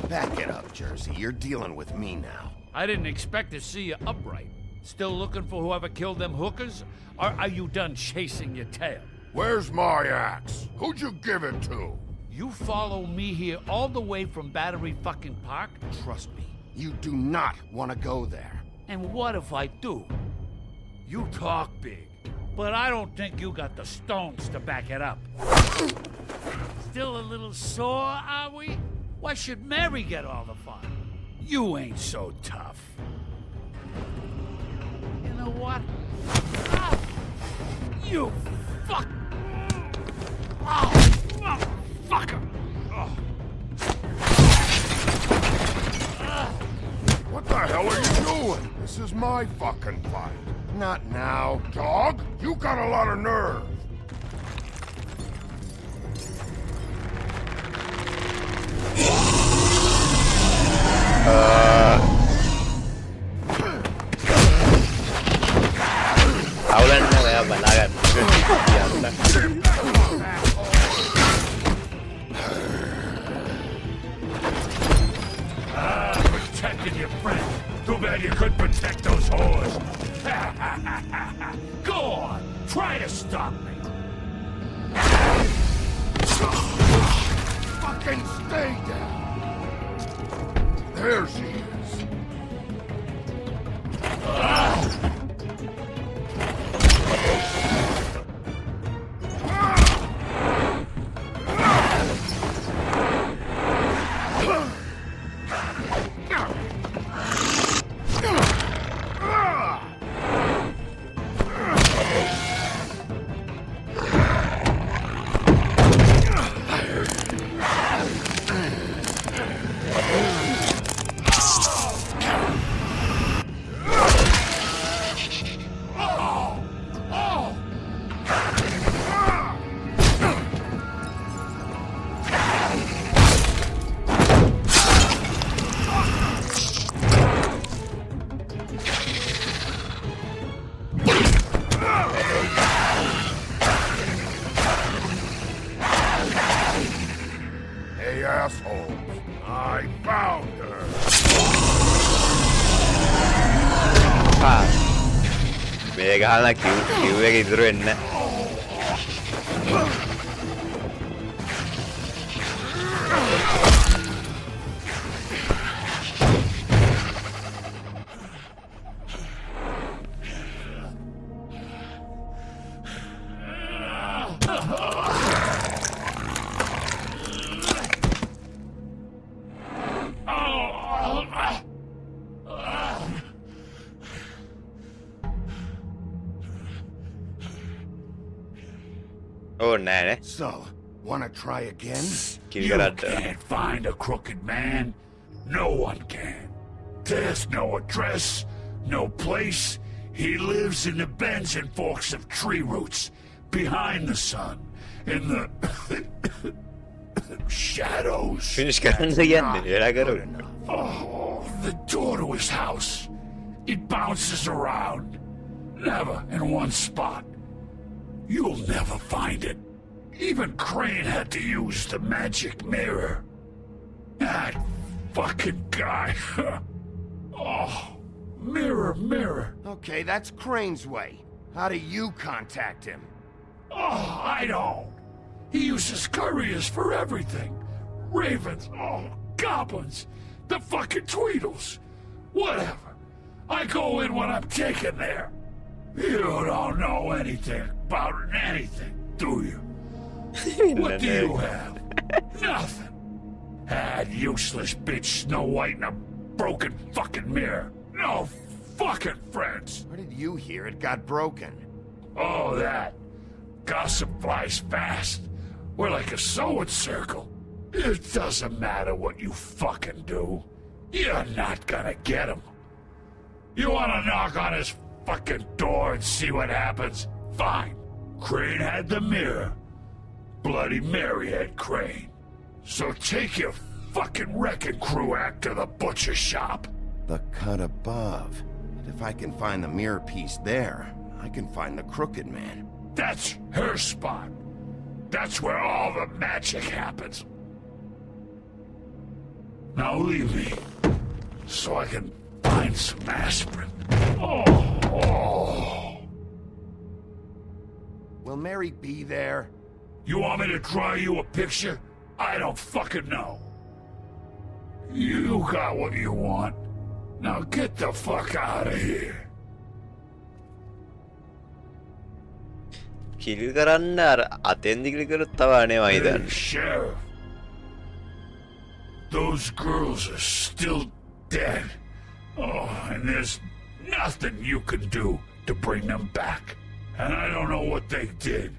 Back it up, Jersey. You're dealing with me now. I didn't expect to see you upright. Still looking for whoever killed them hookers? Or are you done chasing your tail? Where's my axe? Who'd you give it to? You follow me here all the way from Battery fucking Park? Trust me, you do not want to go there. And what if I do? You talk big, but I don't think you got the stones to back it up. Still a little sore, are we? Why should Mary get all the fun? You ain't so tough. You know what? Ah! You fuck! Oh, fucker! Oh. What the hell are you doing? This is my fucking fight. Not now. Dog, you got a lot of nerve. Awalnya kayak balagan. Protecting your friend. Too bad you couldn't protect those whores. Go on, try to stop me. Fucking stay down. There she is. Kalah kiwe gitu enak. Oh, nah. So, wanna try again? You can't find a crooked man. No one can. There's no address, no place. He lives in the bends and forks of tree roots, behind the sun, in the shadows. Oh, the door to his house. It bounces around, never in one spot. You'll never find it. Even Crane had to use the magic mirror. That fucking guy. Oh, mirror, mirror. Okay, that's Crane's way. How do you contact him? Oh, I don't. He uses couriers for everything. Ravens, oh, goblins, the fucking Tweedles. Whatever. I go in when I'm taken there. You don't know anything about anything, do you? What do you have? Nothing. That useless bitch Snow White and a broken fucking mirror. No fucking friends. Where did you hear it got broken? Oh, that. Gossip flies fast. We're like a sewing circle. It doesn't matter what you fucking do. You're not gonna get him. You wanna knock on his fucking door and see what happens? Fine. Crane had the mirror. Bloody Mary had Crane. So take your fucking wrecking crew act to the butcher shop. The cut above. But if I can find the mirror piece there, I can find the Crooked Man. That's her spot. That's where all the magic happens. Now leave me, so I can find some aspirin. Oh. Will Mary be there? You want me to draw you a picture? I don't fucking know. You got what you want. Now get the fuck out of here. කිල් කරන්න අතෙන්දි කිල් කරොත් තව අනේ Hey, Sheriff. Those girls are still dead. Oh, and there's nothing you can do to bring them back. And I don't know what they did,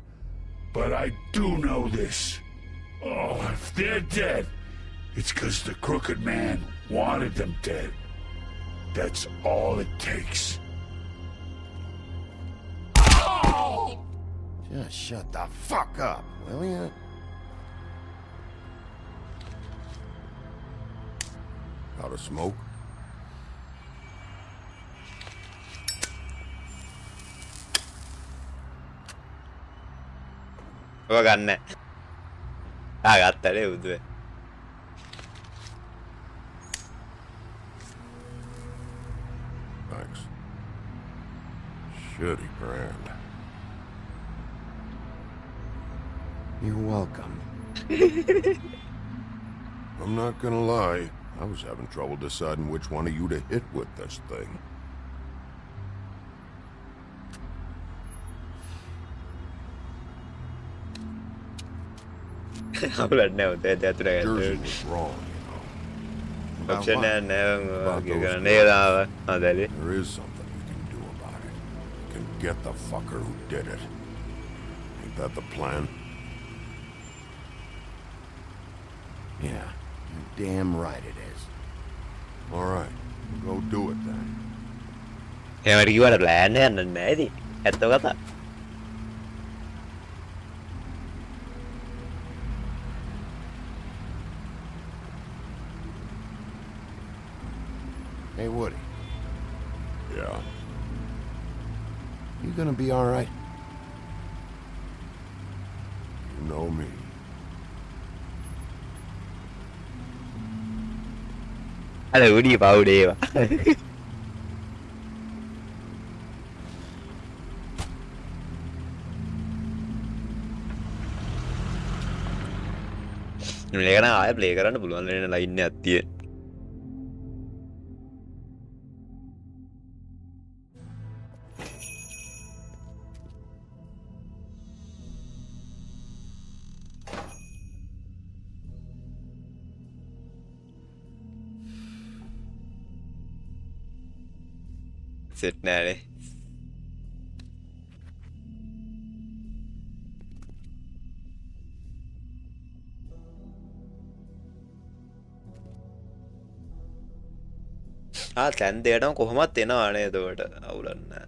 but I do know this. Oh, if they're dead, it's because the Crooked Man wanted them dead. That's all it takes. Oh! Just shut the fuck up, will ya? Out of smoke? ඔය ගන්න. ගත්තනේ උදුවේ. Thanks. Shitty brand. You're welcome. I'm not gonna lie. I was having trouble deciding which one of you to hit with this thing. Jersey was wrong, About Option what? about There is something you can do about it. You can get the fucker who did it. Ain't that the plan? Yeah, you're damn right it is. All right, go do it then. ඒවට කිව්වට plan එකක් නැහැ ඉතින්. ඇත්ත කතා. Hey, Woody. Yeah. You gonna be all right? You know me. අර උඩි පවුඩේවා. මේක නම් ආයෙ ප්ලේ කරන්න පුළුවන් වෙන ලයින් එකක් තියෙන. සෙට් නෑනේ. තැන් දෙයටම කොහොමත් එනවානේ එතකොට අවුලක් නෑ.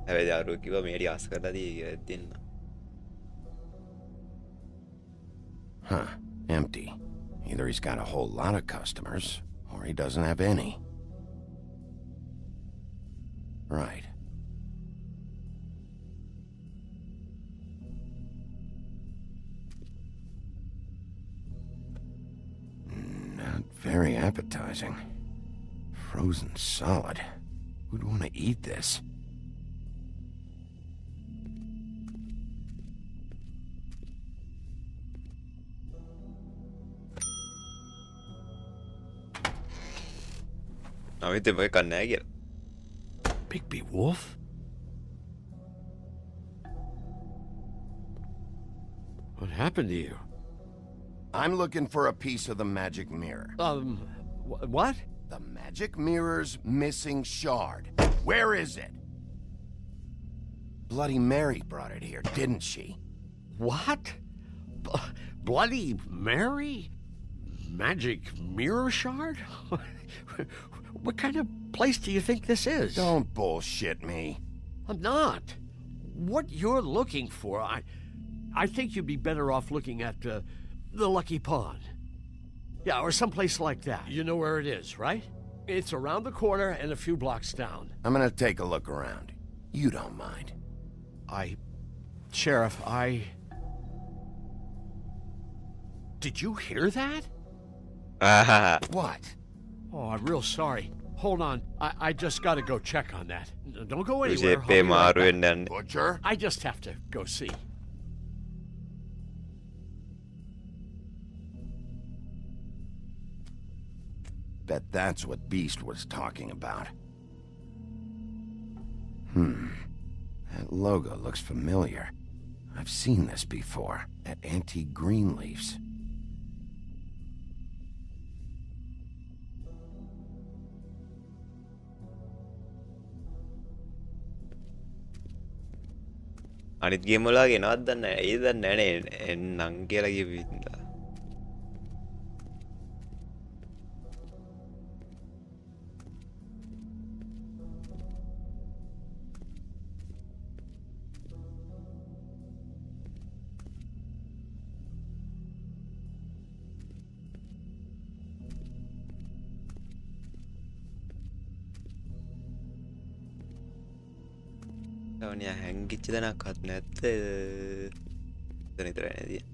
හැබැයි යාළුවෝ කිව්වා මේටි ආස් කරලා දෙන්න. Huh, empty. Either he's got a whole lot of customers, or he doesn't have any. Right. very appetizing. Frozen solid. Who'd want to eat this? Bigby Wolf? What happened to you? I'm looking for a piece of the magic mirror. What? The magic mirror's missing shard. Where is it? Bloody Mary brought it here, didn't she? What? Bloody Mary? Magic mirror shard? What kind of place do you think this is? Don't bullshit me. I'm not. What you're looking for, I think you'd be better off looking at the Lucky Pond. Yeah, or someplace like that. You know where it is, right? It's around the corner and a few blocks down. I'm gonna take a look around. You don't mind. Sheriff, Did you hear that? What? Oh, I'm real sorry. Hold on. I just gotta go check on that. Don't go anywhere. I'll be right back. Butcher? I just have to go see. Bet that's what Beast was talking about. That logo looks familiar. I've seen this before, at Antique Greenleaf's. අනිත් game වල ගෙනවත් දන්නේ නැහැ. ඒ දන්නේ නැහැ නේ නං කියලා කිව්වින්දා. Soalnya හැංගිච්ච දනක්වත් නැත්ද? එතන විතරයි නේද?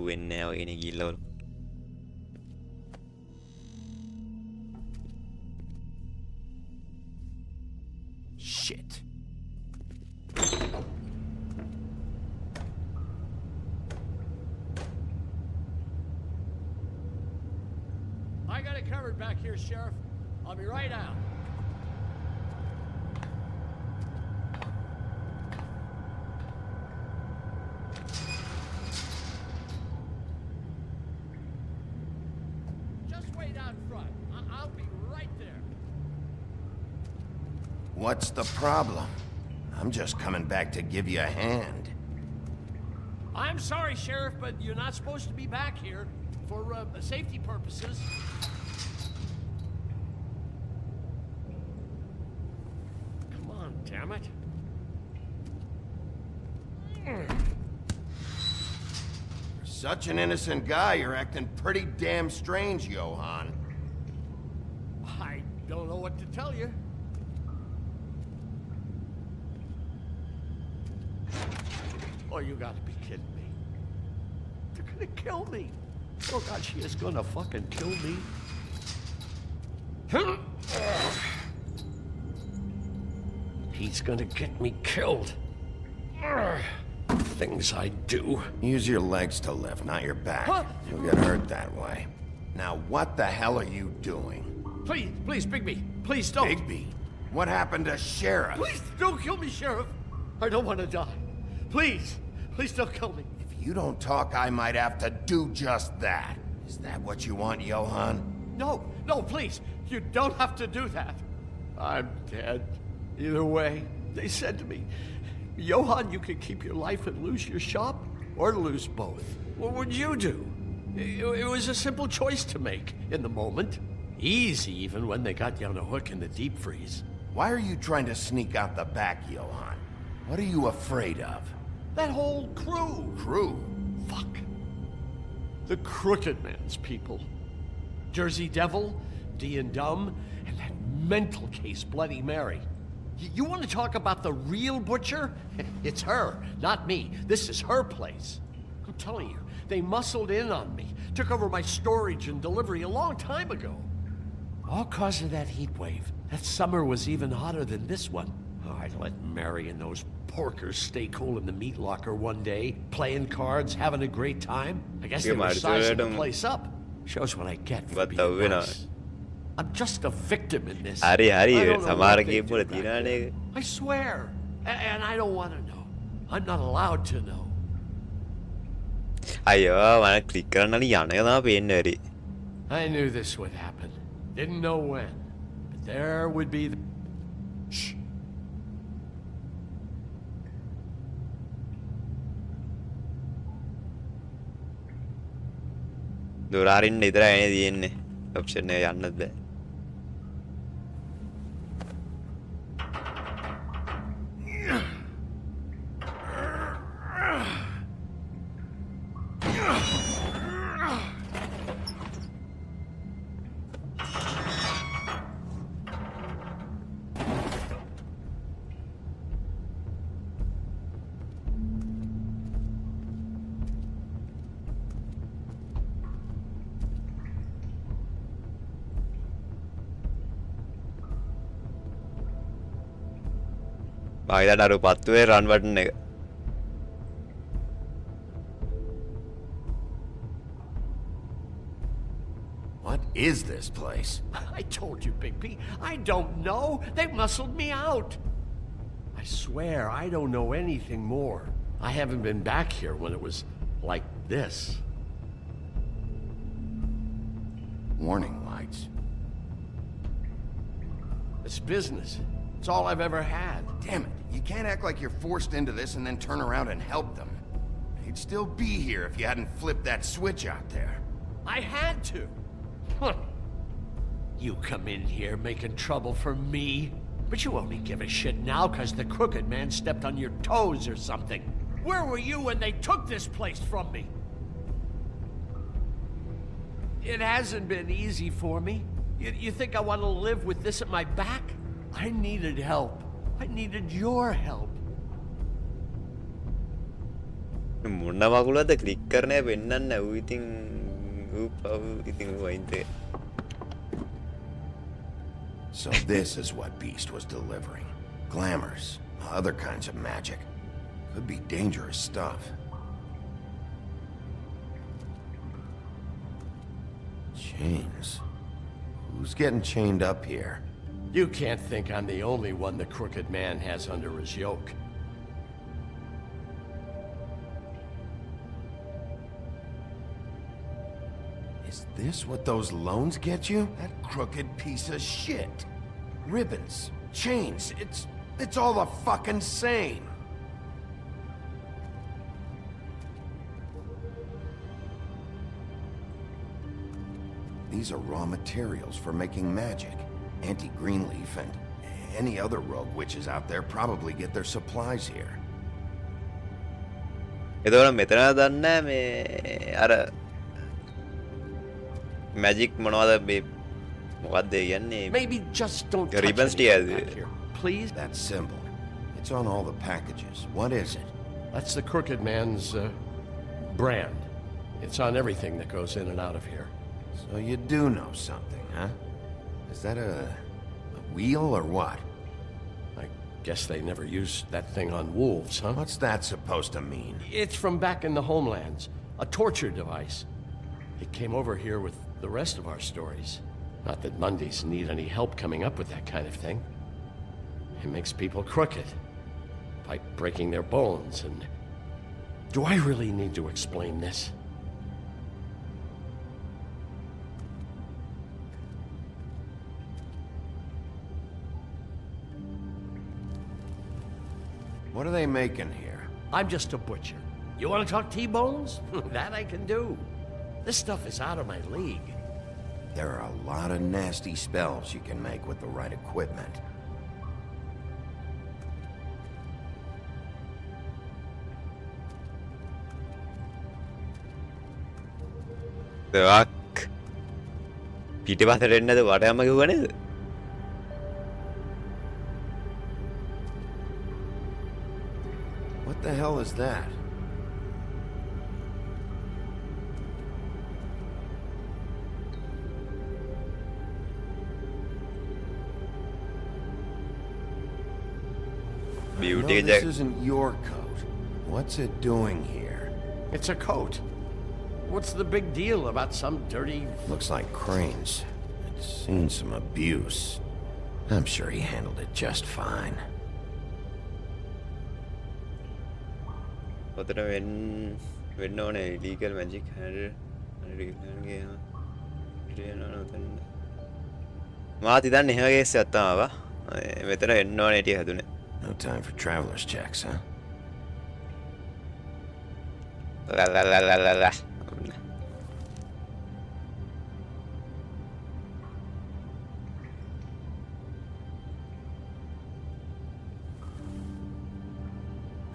වෙන්නේ නැහැ ඔයනේ ගිල්ලවල. Shit. I got it covered back here, Sheriff. I'll be right out. What's the problem? I'm just coming back to give you a hand. I'm sorry, Sheriff, but you're not supposed to be back here for safety purposes. Come on, damn it. For such an innocent guy, you're acting pretty damn strange, Johann. I don't know what to tell you. Oh, you gotta be kidding me. They're gonna kill me. Oh, God, she is gonna fucking kill me. He's gonna get me killed. Things I do. Use your legs to lift, not your back. Huh? You'll get hurt that way. Now, what the hell are you doing? Please, Bigby. Please don't. Bigby? What happened to Sheriff? Please don't kill me, Sheriff. I don't want to die. Please don't kill me. If you don't talk, I might have to do just that. Is that what you want, Johann? No, please. You don't have to do that. I'm dead. Either way, they said to me, Johann, you could keep your life and lose your shop, or lose both. What would you do? It was a simple choice to make in the moment. Easy, even when they got you on a hook in the deep freeze. Why are you trying to sneak out the back, Johann? What are you afraid of? That whole crew. Crew? Fuck. The Crooked Man's people. Jersey Devil, D and Dumb, and that mental case Bloody Mary. You want to talk about the real butcher? It's her, not me. This is her place. I'm telling you, they muscled in on me, took over my storage and delivery a long time ago. All cause of that heat wave. That summer was even hotter than this one. Oh, I let Mary and those porkers stay cool in the meat locker one day, playing cards, having a great time. I guess they were sizing the place up. Shows what I get for being nice. I'm just a victim in this. I swear. And I don't want to know. I'm not allowed to know. I knew this would happen. Didn't know when. But there would be the... Shh. Durarin idara ini option yannad be. Run button. What is this place? I told you, Bigby. I don't know. They muscled me out. I swear, I don't know anything more. I haven't been back here when it was like this. Warning lights. It's business. It's all I've ever had. Damn it. You can't act like you're forced into this and then turn around and help them. You'd still be here if you hadn't flipped that switch out there. I had to. Huh. You come in here making trouble for me, but you only give a shit now because the Crooked Man stepped on your toes or something. Where were you when they took this place from me? It hasn't been easy for me. You think I want to live with this at my back? I needed help. I needed your help. So this is what Beast was delivering. Glamours, other kinds of magic. Could be dangerous stuff. Chains. Who's getting chained up here? You can't think I'm the only one the Crooked Man has under his yoke. Is this what those loans get you? That crooked piece of shit. Ribbons, chains, it's all the fucking same. These are raw materials for making magic. Auntie Greenleaf and any other rogue witches out there probably get their supplies here. Magic Maybe just don't touch ribbons anything back here, please. That symbol. It's on all the packages. What is it? That's the Crooked Man's brand. It's on everything that goes in and out of here. So you do know something, huh? Is that a wheel or what? I guess they never used that thing on wolves, huh? What's that supposed to mean? It's from back in the homelands. A torture device. It came over here with the rest of our stories. Not that Mondays need any help coming up with that kind of thing. It makes people crooked. By breaking their bones and... Do I really need to explain this? What are they making here? I'm just a butcher. You want to talk T-bones? That I can do. This stuff is out of my league. There are a lot of nasty spells you can make with the right equipment. දෙවක් පිටිපස්සට එන්නද වටයම කිව්ව නේද? What the hell is that? No, this isn't your coat. What's it doing here? It's a coat. What's the big deal about some dirty... Looks like Crane's. It's seen some abuse. I'm sure he handled it just fine. ඔතන වෙන්න ඕනේ illegal magic handle මාත් ඉතින් එහෙම case එකක් තමයි ආවා. මෙතන එන්න ඕනේ ටික හැදුනේ. No time for traveler's checks, huh? La.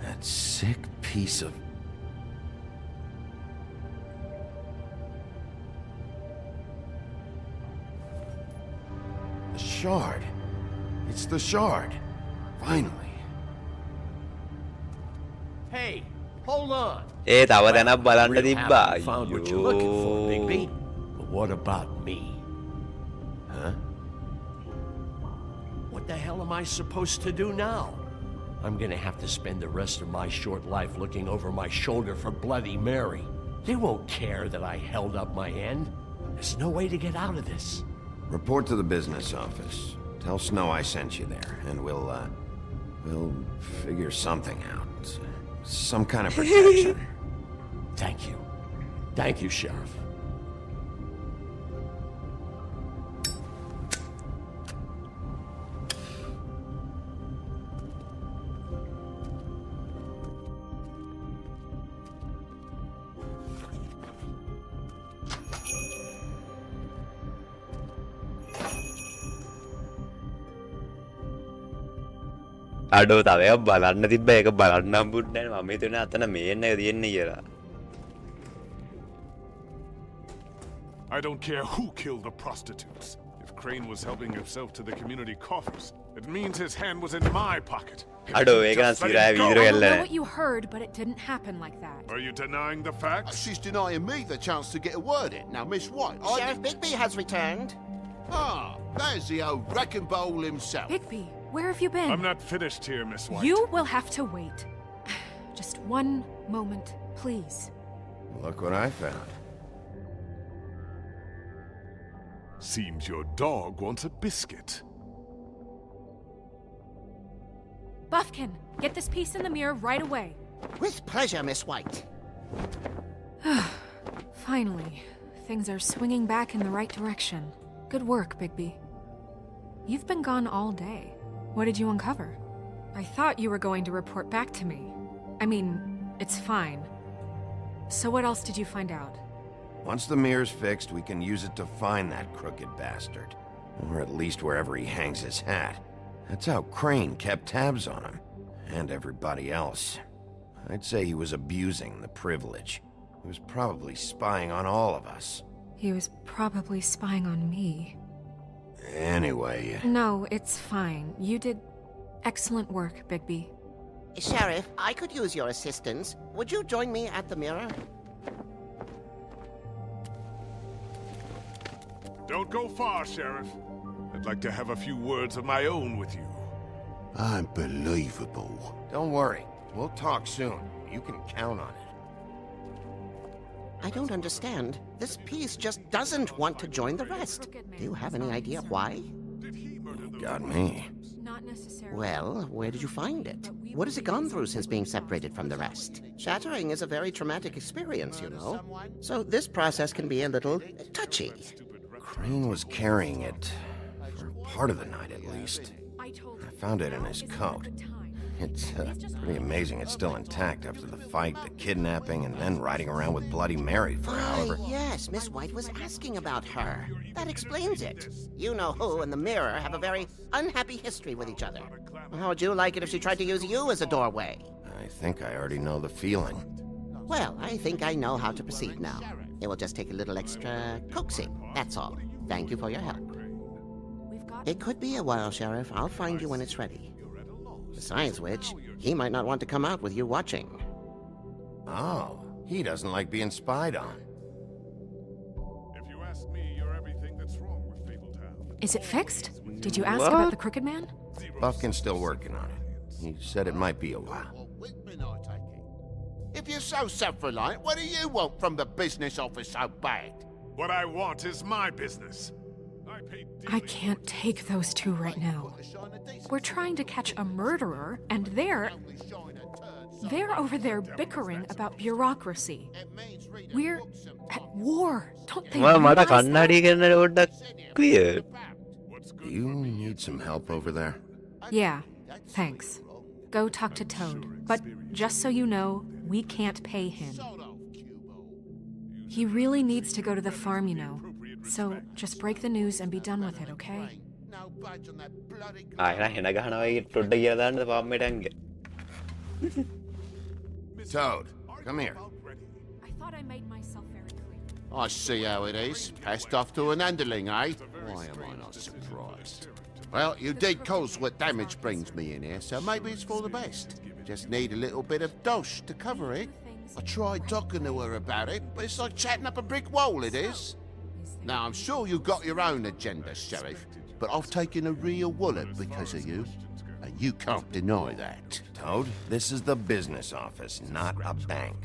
That sick piece of... The shard. It's the shard. Finally. Hey, hold on. ඒ තව දැනක් බලන්න Really තිබ්බා. haven't found what you're looking for, Bigby. But what about me? Huh? What the hell am I supposed to do now? I'm gonna have to spend the rest of my short life looking over my shoulder for Bloody Mary. They won't care that I held up my end. There's no way to get out of this. Report to the business office. Tell Snow I sent you there, and we'll figure something out. Some kind of protection. Thank you. Thank you, Sheriff. අඩෝ තව එකක් බලන්න තිබ්බ ඒක බලන්න හම්බුන්නේ නැහැ මම හිතුවේ අතන මේන්න එක තියෙන්නේ කියලා. I don't care who killed the prostitutes. If Crane was helping himself to the community coffers, it means his hand was in my pocket. අඩෝ ඒක නම් සිරාය වීදිරෝ I ගැල්ල know නැහැ. what you heard, but it didn't happen like that. Are you denying the facts? She's denying me the chance to get a word in. Now, Miss White, Sheriff Bigby has returned. Ah, there's the old wrecking bowl himself. Bigby, where have you been? I'm not finished here, Miss White. You will have to wait. Just one moment, please. Look what I found. Seems your dog wants a biscuit. Buffkin, get this piece in the mirror right away. With pleasure, Miss White. Finally, things are swinging back in the right direction. Good work, Bigby. You've been gone all day. What did you uncover? I thought you were going to report back to me. I mean, it's fine. So what else did you find out? Once the mirror's fixed, we can use it to find that crooked bastard. Or at least wherever he hangs his hat. That's how Crane kept tabs on him. And everybody else. I'd say he was abusing the privilege. He was probably spying on all of us. He was probably spying on me. Anyway... No, it's fine. You did excellent work, Bigby. Sheriff, I could use your assistance. Would you join me at the mirror? Don't go far, Sheriff. I'd like to have a few words of my own with you. Unbelievable. Don't worry. We'll talk soon. You can count on it. I don't understand. This piece just doesn't want to join the rest. Do you have any idea why? Got me. Not necessarily. Well, where did you find it? What has it gone through since being separated from the rest? Shattering is a very traumatic experience, you know. So this process can be a little touchy. Crane was carrying it for part of the night at least. I found it in his coat. It's pretty amazing it's still intact after the fight, the kidnapping, and then riding around with Bloody Mary for however... Yes, Miss White was asking about her. That explains it. You know who and the Mirror have a very unhappy history with each other. How would you like it if she tried to use you as a doorway? I think I already know the feeling. Well, I think I know how to proceed now. It will just take a little extra coaxing, that's all. Thank you for your help. It could be a while, Sheriff. I'll find you when it's ready. Besides which, he might not want to come out with you watching. Oh, he doesn't like being spied on. If you ask me, you're everything that's wrong with Fabletown. Is it fixed? Did you ask about the Crooked Man? Buffkin's still working on it. He said it might be a while. If you're so self-reliant, what do you want from the business office so bad? What I want is my business. I can't take those two right now. We're trying to catch a murderer, and they're over there bickering about bureaucracy. We're at war. Don't they realize that? Do you need some help over there? Yeah, thanks. Go talk to Toad. But just so you know, we can't pay him. He really needs to go to the farm, you know. So just break the news and be done with it, okay? Toad, come here. I thought I made myself very clear. I see how it is. Passed off to an underling, eh? Why am I not surprised? Well, you did cause what damage brings me in here, so maybe it's for the best. Just need a little bit of dosh to cover it. I tried talking to her about it, but it's like chatting up a brick wall, it is. Now, I'm sure you've got your own agenda, Sheriff, but I've taken a real wallop because of you, and you can't deny that. Toad, this is the business office, not a bank.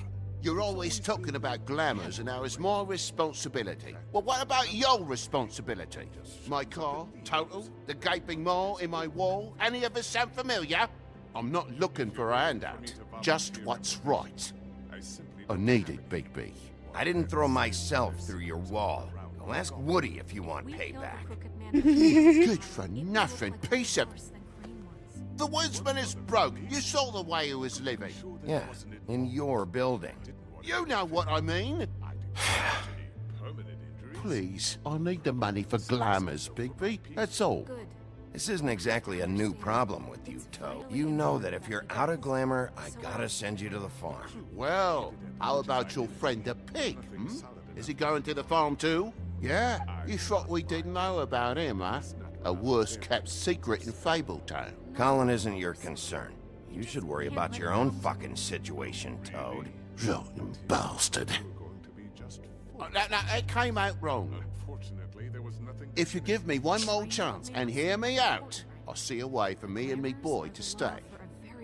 You're always talking about glamours and how it's my responsibility. Well, what about your responsibility? My car, total, the gaping maw in my wall, any of us sound familiar? I'm not looking for a handout, just what's right. I need it, Bigby. I didn't throw myself through your wall. Go ask Woody if you want payback. Good for nothing piece of... The woodsman is broke. You saw the way he was living. Yeah, in your building. You know what I mean. Please, I need the money for glamours, Bigby. That's all. This isn't exactly a new problem with you, Toad. You know that if you're out of glamour, I gotta send you to the farm. Well, how about your friend the pig, Is he going to the farm too? Yeah? You thought we didn't know about him, huh? A worst-kept secret in Fabletown. Colin isn't your concern. You should worry about your own fucking situation, Toad. Rotten bastard. Now, it came out wrong. If you give me one more chance and hear me out, I'll see a way for me and me boy to stay.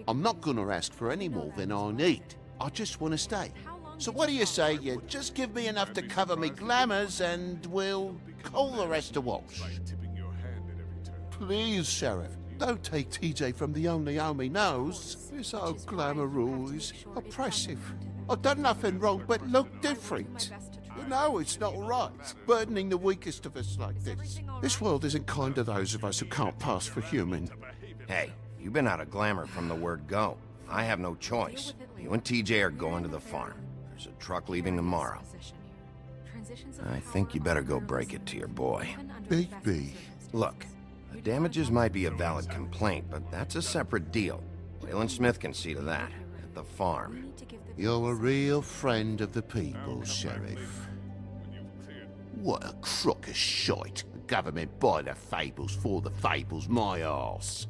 I'm not gonna ask for any more than I need. I just want to stay. So what do you say you just give me enough to cover me glamours and we'll call the rest a wash? Please, Sheriff, don't take TJ from the only home he knows. This old glamour rule is oppressive. I've done nothing wrong but look different. You know it's not right, burdening the weakest of us like this. This world isn't kind to those of us who can't pass for human. Hey, you've been out of glamour from the word go. I have no choice. You and TJ are going to the farm. There's a truck leaving tomorrow. I think you better go break it to your boy. Bigby. Look, the damages might be a valid complaint, but that's a separate deal. Waylon Smith can see to that, at the farm. You're a real friend of the people, Sheriff. What a crock of shite. The government buy the Fables for the Fables, my arse.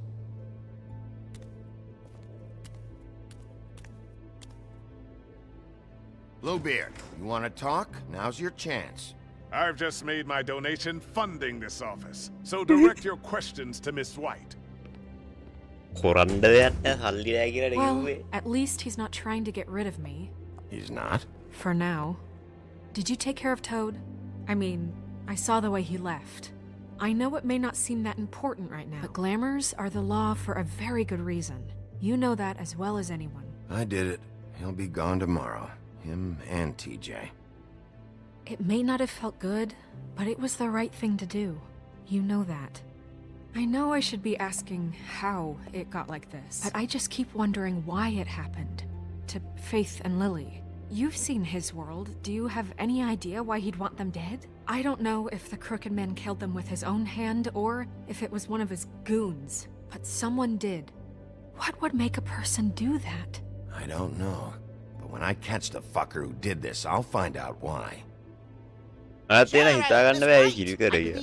Bluebeard, you want to talk? Now's your chance. I've just made my donation funding this office, so direct your questions to Miss White. Well, at least he's not trying to get rid of me. He's not? For now. Did you take care of Toad? I mean, I saw the way he left. I know it may not seem that important right now, but glamours are the law for a very good reason. You know that as well as anyone. I did it. He'll be gone tomorrow. Him and TJ. It may not have felt good, but it was the right thing to do. You know that. I know I should be asking how it got like this, but I just keep wondering why it happened. To Faith and Lily. You've seen his world. Do you have any idea why he'd want them dead? I don't know if the Crooked Man killed them with his own hand or if it was one of his goons, but someone did. What would make a person do that? I don't know. But when I catch the fucker who did this, I'll find out why. Artinya kita akan baik juga ya.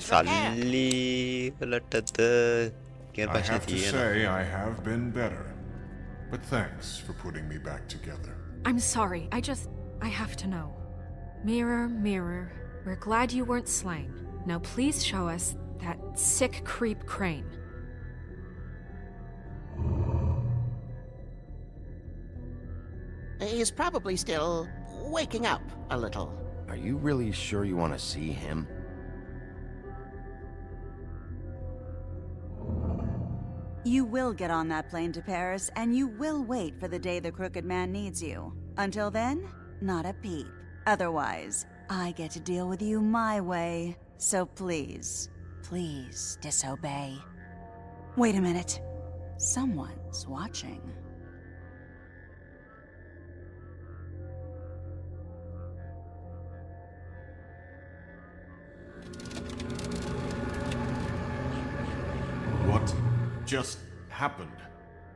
Sali pelatata. I have to say I have been better. But thanks for putting me back together. I'm sorry, I have to know. Mirror, mirror, we're glad you weren't slain. Now please show us that sick creep Crane. He's probably still waking up a little. Are you really sure you want to see him? You will get on that plane to Paris, and you will wait for the day the Crooked Man needs you. Until then, not a peep. Otherwise, I get to deal with you my way. So please, please disobey. Wait a minute. Someone's watching. What just happened?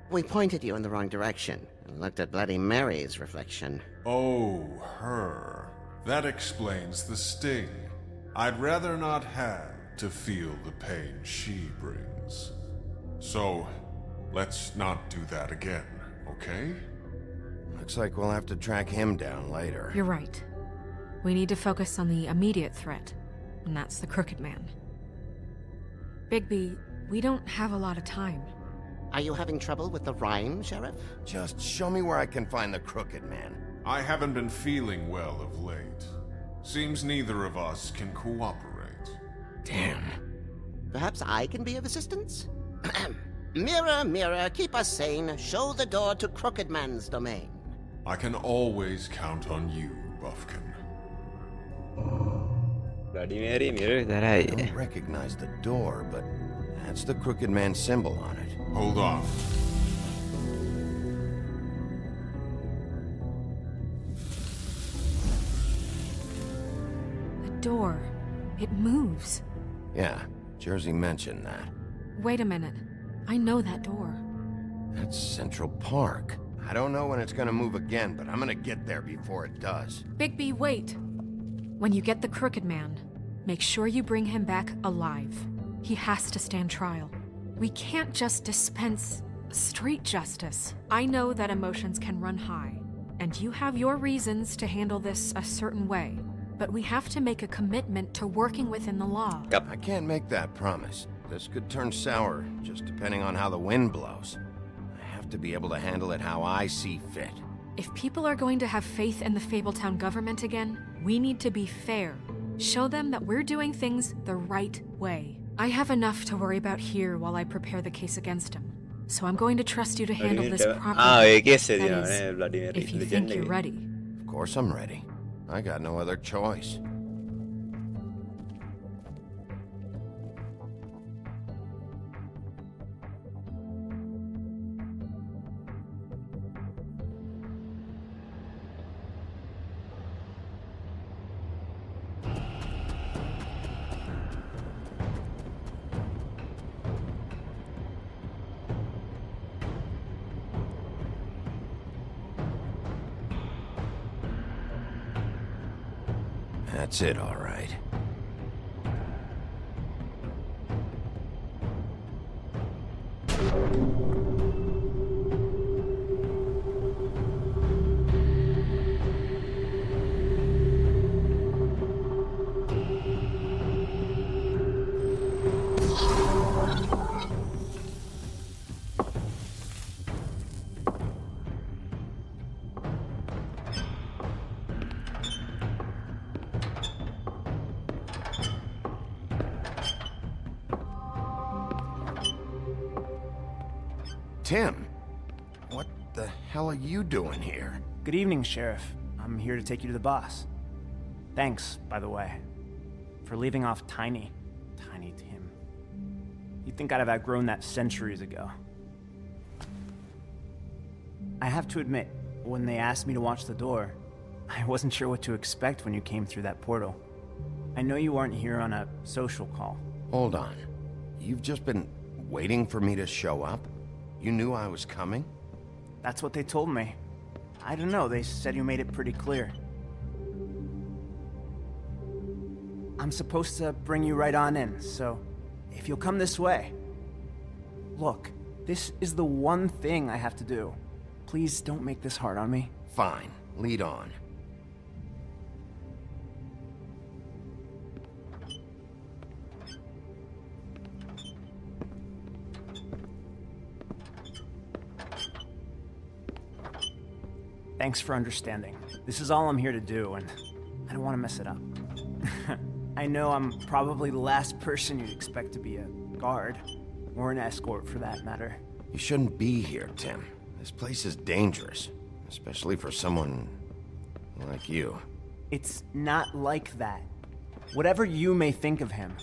We pointed you in the wrong direction and looked at Bloody Mary's reflection. Oh, her. That explains the sting. I'd rather not have to feel the pain she brings. So, let's not do that again, okay? Looks like we'll have to track him down later. You're right. We need to focus on the immediate threat, and that's the Crooked Man. Bigby, we don't have a lot of time. Are you having trouble with the rhyme, Sheriff? Just show me where I can find the Crooked Man. I haven't been feeling well of late. Seems neither of us can cooperate. Damn. Perhaps I can be of assistance? Mirror, mirror, keep us sane. Show the door to Crooked Man's domain. I can always count on you, Buffkin. Bloody Mary, mirror, I don't recognize the door, but that's the Crooked Man symbol on it. Hold on. The door. It moves. Yeah, Jersey mentioned that. Wait a minute. I know that door. That's Central Park. I don't know when it's gonna move again, but I'm gonna get there before it does. Bigby, wait. When you get the Crooked Man, make sure you bring him back alive. He has to stand trial. We can't just dispense street justice. I know that emotions can run high, and you have your reasons to handle this a certain way, but we have to make a commitment to working within the law. I can't make that promise. This could turn sour, just depending on how the wind blows. I have to be able to handle it how I see fit. If people are going to have faith in the Fabletown government again, we need to be fair. Show them that we're doing things the right way. I have enough to worry about here while I prepare the case against him. So I'm going to trust you to handle this properly. That is, if you think you're ready. Of course I'm ready. I got no other choice. That's it, all right. Tim, what the hell are you doing here? Good evening, Sheriff. I'm here to take you to the boss. Thanks, by the way, for leaving off Tiny Tim. You'd think I'd have outgrown that centuries ago. I have to admit, when they asked me to watch the door, I wasn't sure what to expect when you came through that portal. I know you aren't here on a social call. Hold on. You've just been waiting for me to show up? You knew I was coming? That's what they told me. I don't know, they said you made it pretty clear. I'm supposed to bring you right on in, so if you'll come this way. Look, this is the one thing I have to do. Please don't make this hard on me. Fine, lead on. Thanks for understanding. This is all I'm here to do, and I don't want to mess it up. I know I'm probably the last person you'd expect to be a guard, or an escort for that matter. You shouldn't be here, Tim. This place is dangerous, especially for someone like you. It's not like that. Whatever you may think of him,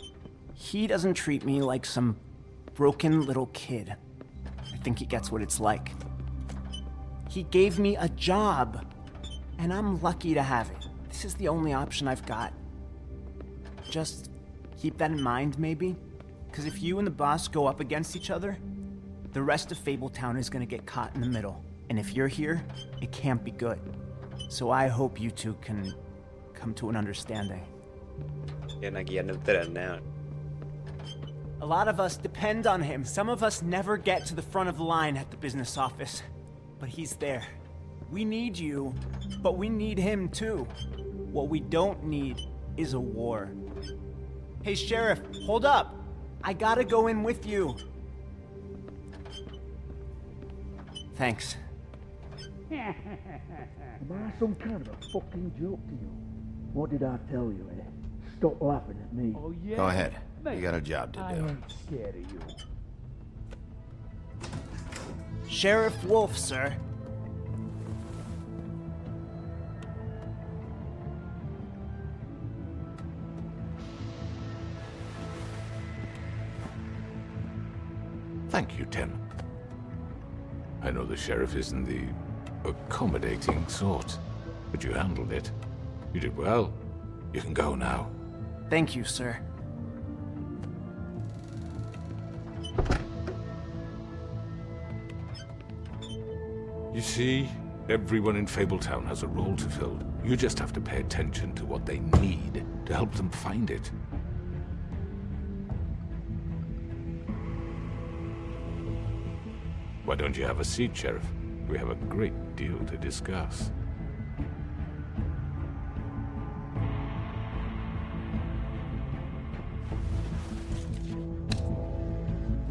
he doesn't treat me like some broken little kid. I think he gets what it's like. He gave me a job, and I'm lucky to have it. This is the only option I've got. Just keep that in mind, maybe? Because if you and the boss go up against each other, the rest of Fabletown is gonna get caught in the middle. And if you're here, it can't be good. So I hope you two can come to an understanding. A lot of us depend on him. Some of us never get to the front of the line at the business office. But he's there. We need you, but we need him too. What we don't need is a war. Hey, Sheriff, hold up. I gotta go in with you. Thanks. Am I some kind of a fucking joke to you? What did I tell you, eh? Stop laughing at me. Oh, yeah? Go ahead. You got a job to I do. ain't scared of you. Sheriff Wolf, sir. Thank you, Tim. I know the sheriff isn't the accommodating sort, but you handled it. You did well. You can go now. Thank you, sir. You see, everyone in Fabletown has a role to fill. You just have to pay attention to what they need to help them find it. Why don't you have a seat, Sheriff? We have a great deal to discuss.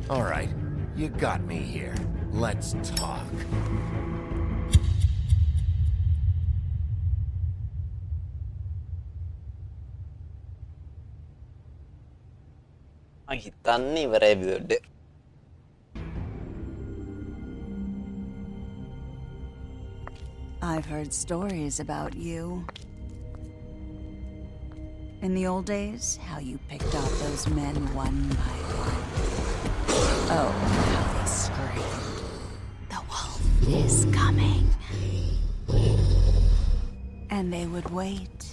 All right, you got me here. Let's talk. හිතන්නේ ඉවරයි episode එක. I've heard stories about you. In the old days, how you picked off those men one by one. Oh, how they screamed. The wolf is coming. And they would wait,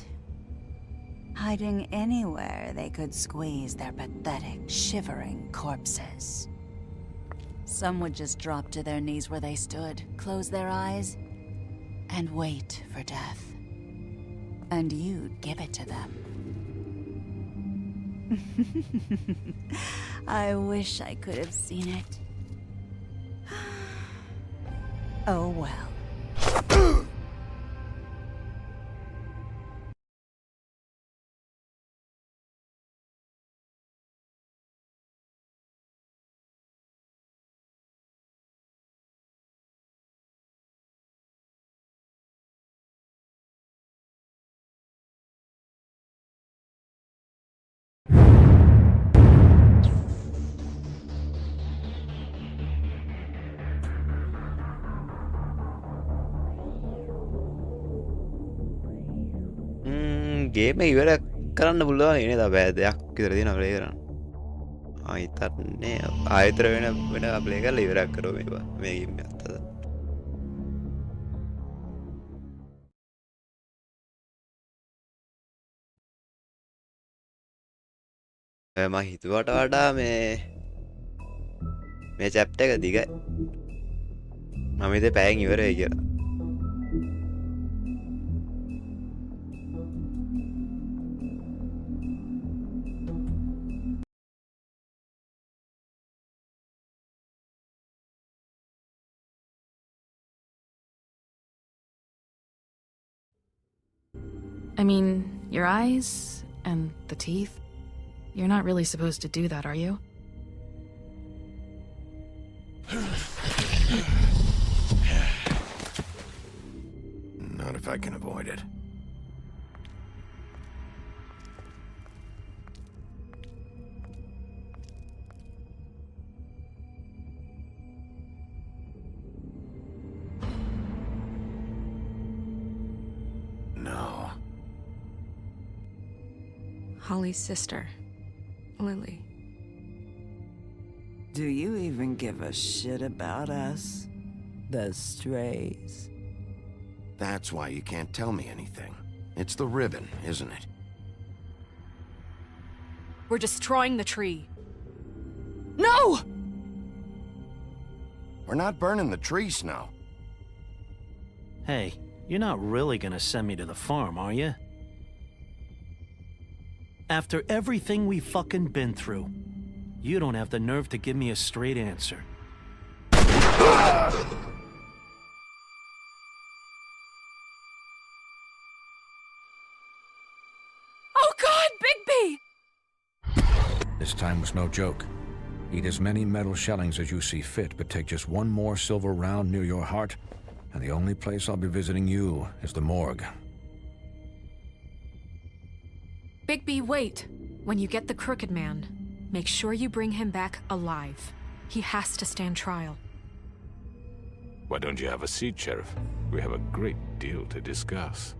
hiding anywhere they could squeeze their pathetic, shivering corpses. Some would just drop to their knees where they stood, close their eyes, and wait for death. And you'd give it to them. I wish I could have seen it. Oh well. ගේම ඉවර කරන්න පුළුවන් නේ. තව බෑ දෙයක් විතර තියෙනවා play කරන්න. හිතන්නේ ආයතර වෙන අප්ලේ කරලා ඉවරක් කරෝ මේවා මේ ගේම් එක අතද මම හිතුවට වඩා මේ චැප්ටර් එක දිගයි මම හිතේ පැයෙන් ඉවරයි කියලා I mean, your eyes and the teeth. You're not really supposed to do that, are you? Not if I can avoid it. No. Holly's sister, Lily. Do you even give a shit about us? The strays. That's why you can't tell me anything. It's the ribbon, isn't it? We're destroying the tree. No! We're not burning the tree, Snow. Hey, you're not really gonna send me to the farm, are you? After everything we've fucking been through, you don't have the nerve to give me a straight answer. Oh God, Bigby! This time was no joke. Eat as many metal shellings as you see fit, but take just one more silver round near your heart, and the only place I'll be visiting you is the morgue. Bigby, wait. When you get the Crooked Man, make sure you bring him back alive. He has to stand trial. Why don't you have a seat, Sheriff? We have a great deal to discuss.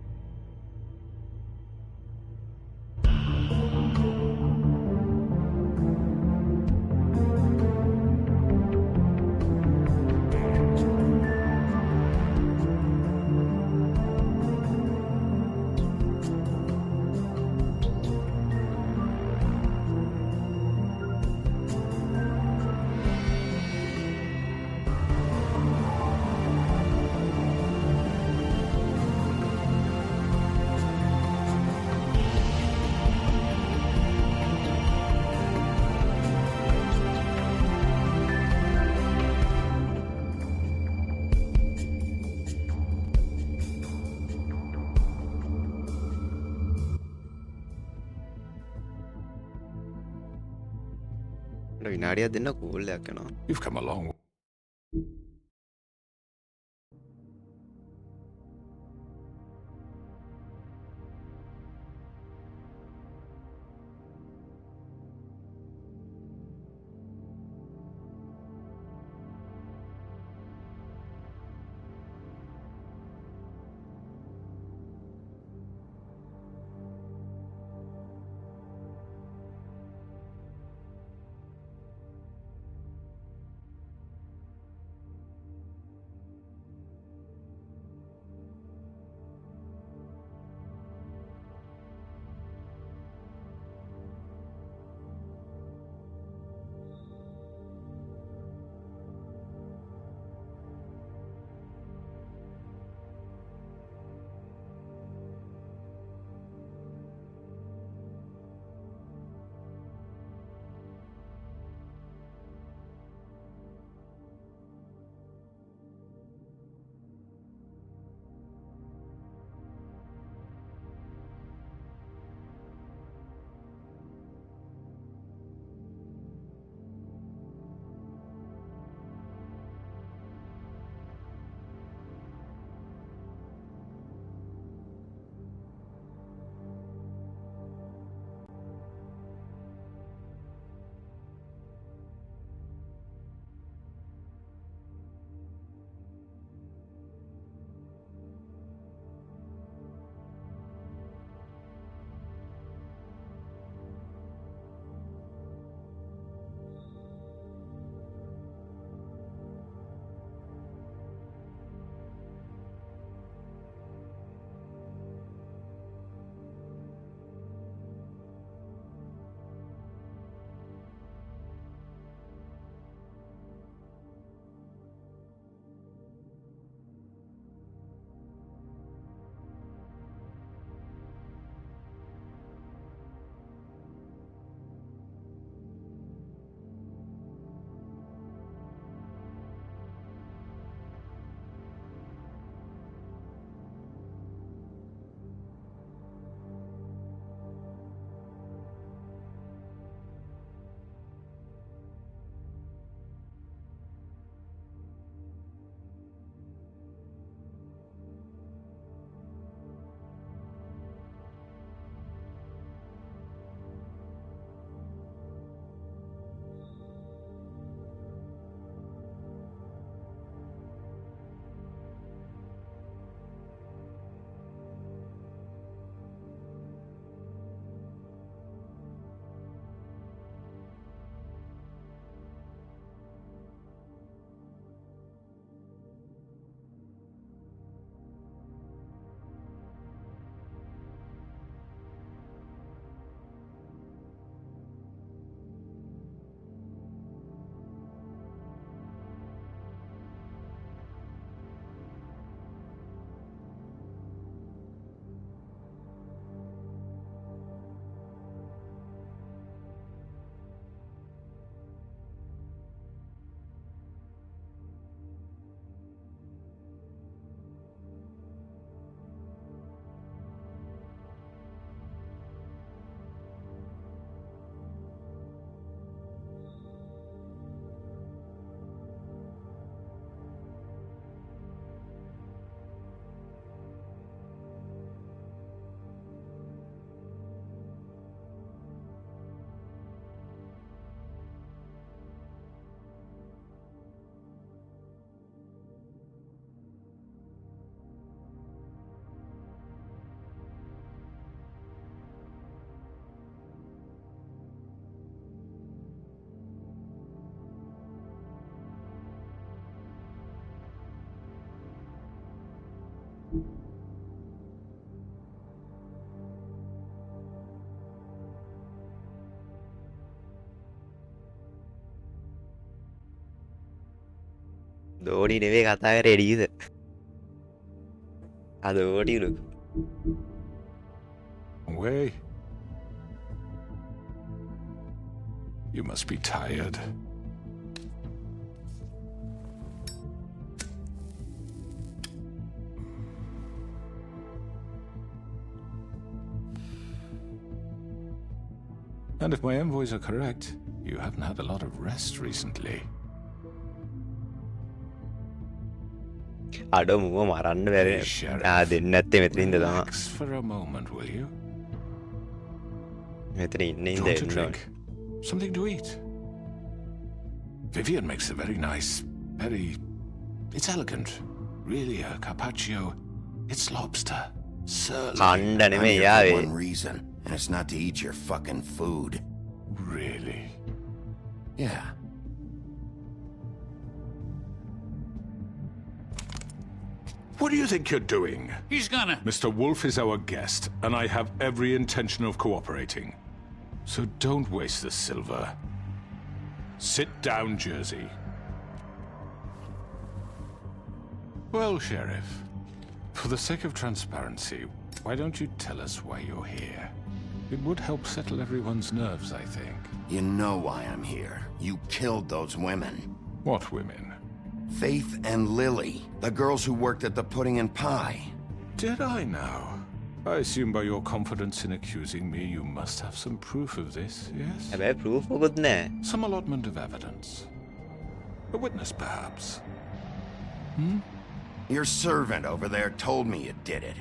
විනාඩියක් දෙන්න call එකක් යනවා. You've come a long way. Dhoni നെവേ കത്താക ready ചെയ്ത് അതോടി എടുക്കും. Way. You must be tired. And if my envoys are correct, you haven't had a lot of rest recently. අඩ මුව මරන්න බැරි දෙන්න ඇත්තේ මෙතන ඉඳ තමා. Relax for a moment, will you? මෙතන ඉන්න ඉඳ Want a එන්න. drink? Something to eat? Vivian makes a very nice, it's elegant. Really, a carpaccio. It's lobster. Sirloin. කණ්ඩ I'm නෙමෙයි here for යාවේ. one reason, and it's not to eat your fucking food. Really? Yeah. What do you think you're doing? He's gonna... Mr. Wolf is our guest, and I have every intention of cooperating. So don't waste the silver. Sit down, Jersey. Well, Sheriff, for the sake of transparency, why don't you tell us why you're here? It would help settle everyone's nerves, I think. You know why I'm here. You killed those women. What women? Faith and Lily, the girls who worked at the Pudding and Pie. Did I now? I assume by your confidence in accusing me, you must have some proof of this, yes? හැබැයි proof මොකුත් නැහැ. Some allotment of evidence. A witness, perhaps. Hmm? Your servant over there told me you did it.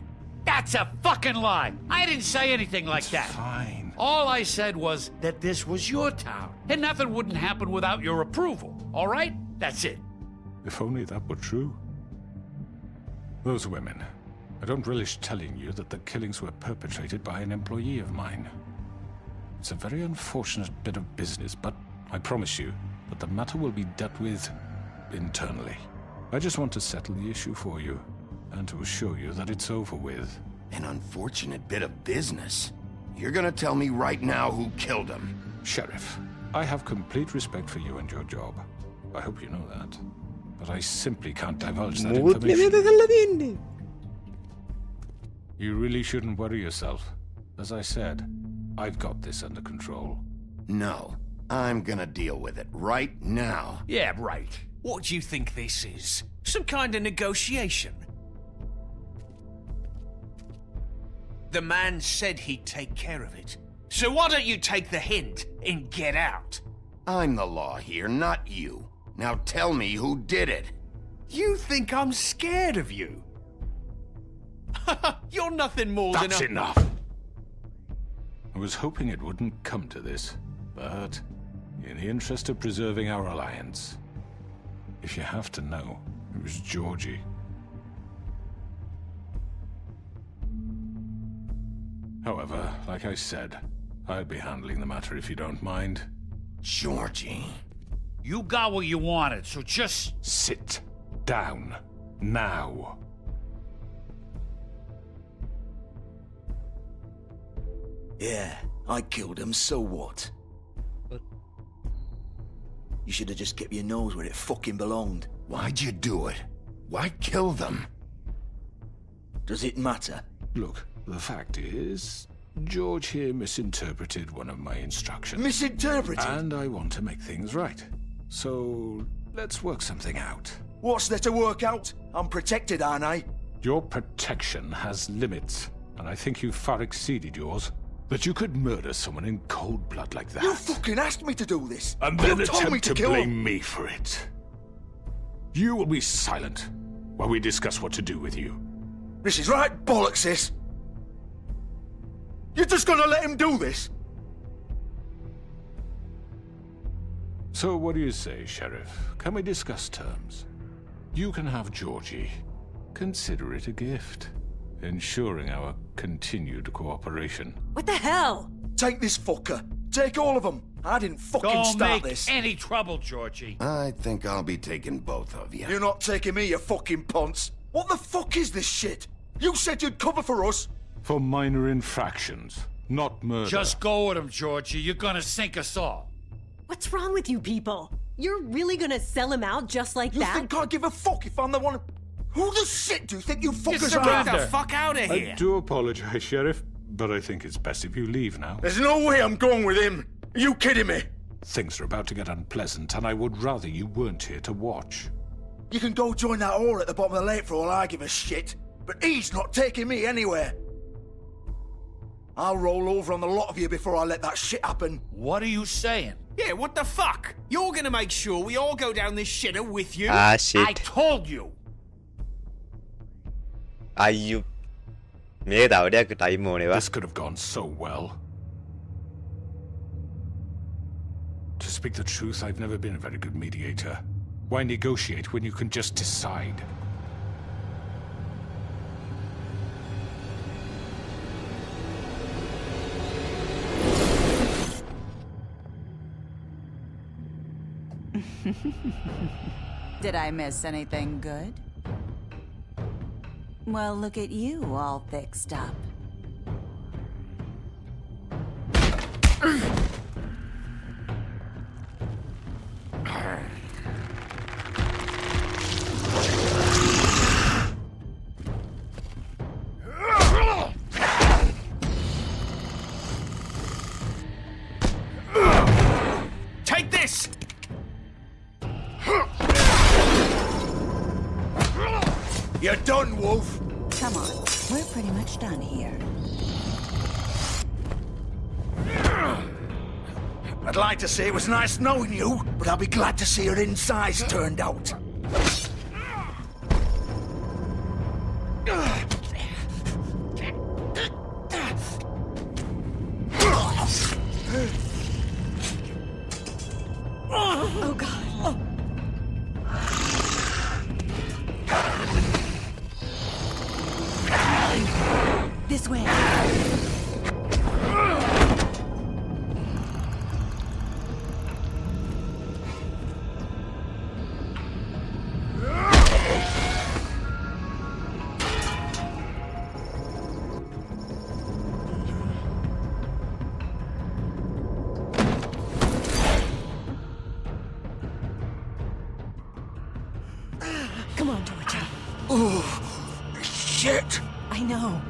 That's a fucking lie. I didn't say anything like that. Fine. All I said was that this was your town, and nothing wouldn't happen without your approval. All right? That's it. If only that were true. Those women. I don't relish telling you that the killings were perpetrated by an employee of mine. It's a very unfortunate bit of business, but I promise you that the matter will be dealt with internally. I just want to settle the issue for you, and to assure you that it's over with. An unfortunate bit of business? You're gonna tell me right now who killed him? Sheriff, I have complete respect for you and your job. I hope you know that. But I simply can't divulge that information. You really shouldn't worry yourself. As I said, I've got this under control. No, I'm gonna deal with it right now. Yeah, right. What do you think this is? Some kind of negotiation? The man said he'd take care of it. So why don't you take the hint and get out? I'm the law here, not you. Now tell me who did it. You think I'm scared of you? You're nothing more than That's a... enough! I was hoping it wouldn't come to this, but in the interest of preserving our alliance, if you have to know, it was Georgie. However, like I said, I'll be handling the matter if you don't mind. Georgie. You got what you wanted, so just... Sit down. Now. Yeah, I killed him, so what? You should have just kept your nose where it fucking belonged. Why'd you do it? Why kill them? Does it matter? Look, the fact is, George here misinterpreted one of my instructions. Misinterpreted? And I want to make things right. So, let's work something out. What's there to work out? I'm protected, aren't I? Your protection has limits, and I think you've far exceeded yours. That you could murder someone in cold blood like that. You fucking asked me to do this! And then You told me attempt to kill blame him. me for it. You will be silent while we discuss what to do with you. This is right bollocks, this! You're just gonna let him do this? So what do you say, Sheriff? Can we discuss terms? You can have Georgie. Consider it a gift, ensuring our continued cooperation. What the hell? Take this fucker. Take all of them. I didn't fucking Don't start make this. any trouble, Georgie. I think I'll be taking both of you. You're not taking me, you fucking ponce. What the fuck is this shit? You said you'd cover for us. For minor infractions, not murder. Just go with him, Georgie. You're gonna sink us all. What's wrong with you people? You're really gonna sell him out just like that? You think I give a fuck if I'm the one? Who the shit do you think you fuckers are? Get the fuck out of here! I do apologize, Sheriff, but I think it's best if you leave now. There's no way I'm going with him. Are you kidding me? Things are about to get unpleasant, and I would rather you weren't here to watch. You can go join that whore at the bottom of the lake for all I give a shit, but he's not taking me anywhere. I'll roll over on the lot of you before I let that shit happen. What are you saying? Yeah, what the fuck? You're gonna make sure we all go down this shitter with you? Ah, shit. I told you. Ayu. මේක තව ඩයක් time ඕනේ වා. This could have gone so well. To speak the truth, I've never been a very good mediator. Why negotiate when you can just decide? Did I miss anything good? Well, look at you, all fixed up. Take this! You're done, Wolf. Come on, we're pretty much done here. I'd like to say it was nice knowing you, but I'll be glad to see your insides turned out. Oh, God. This way. Come on, Georgia. Oh, shit. I know.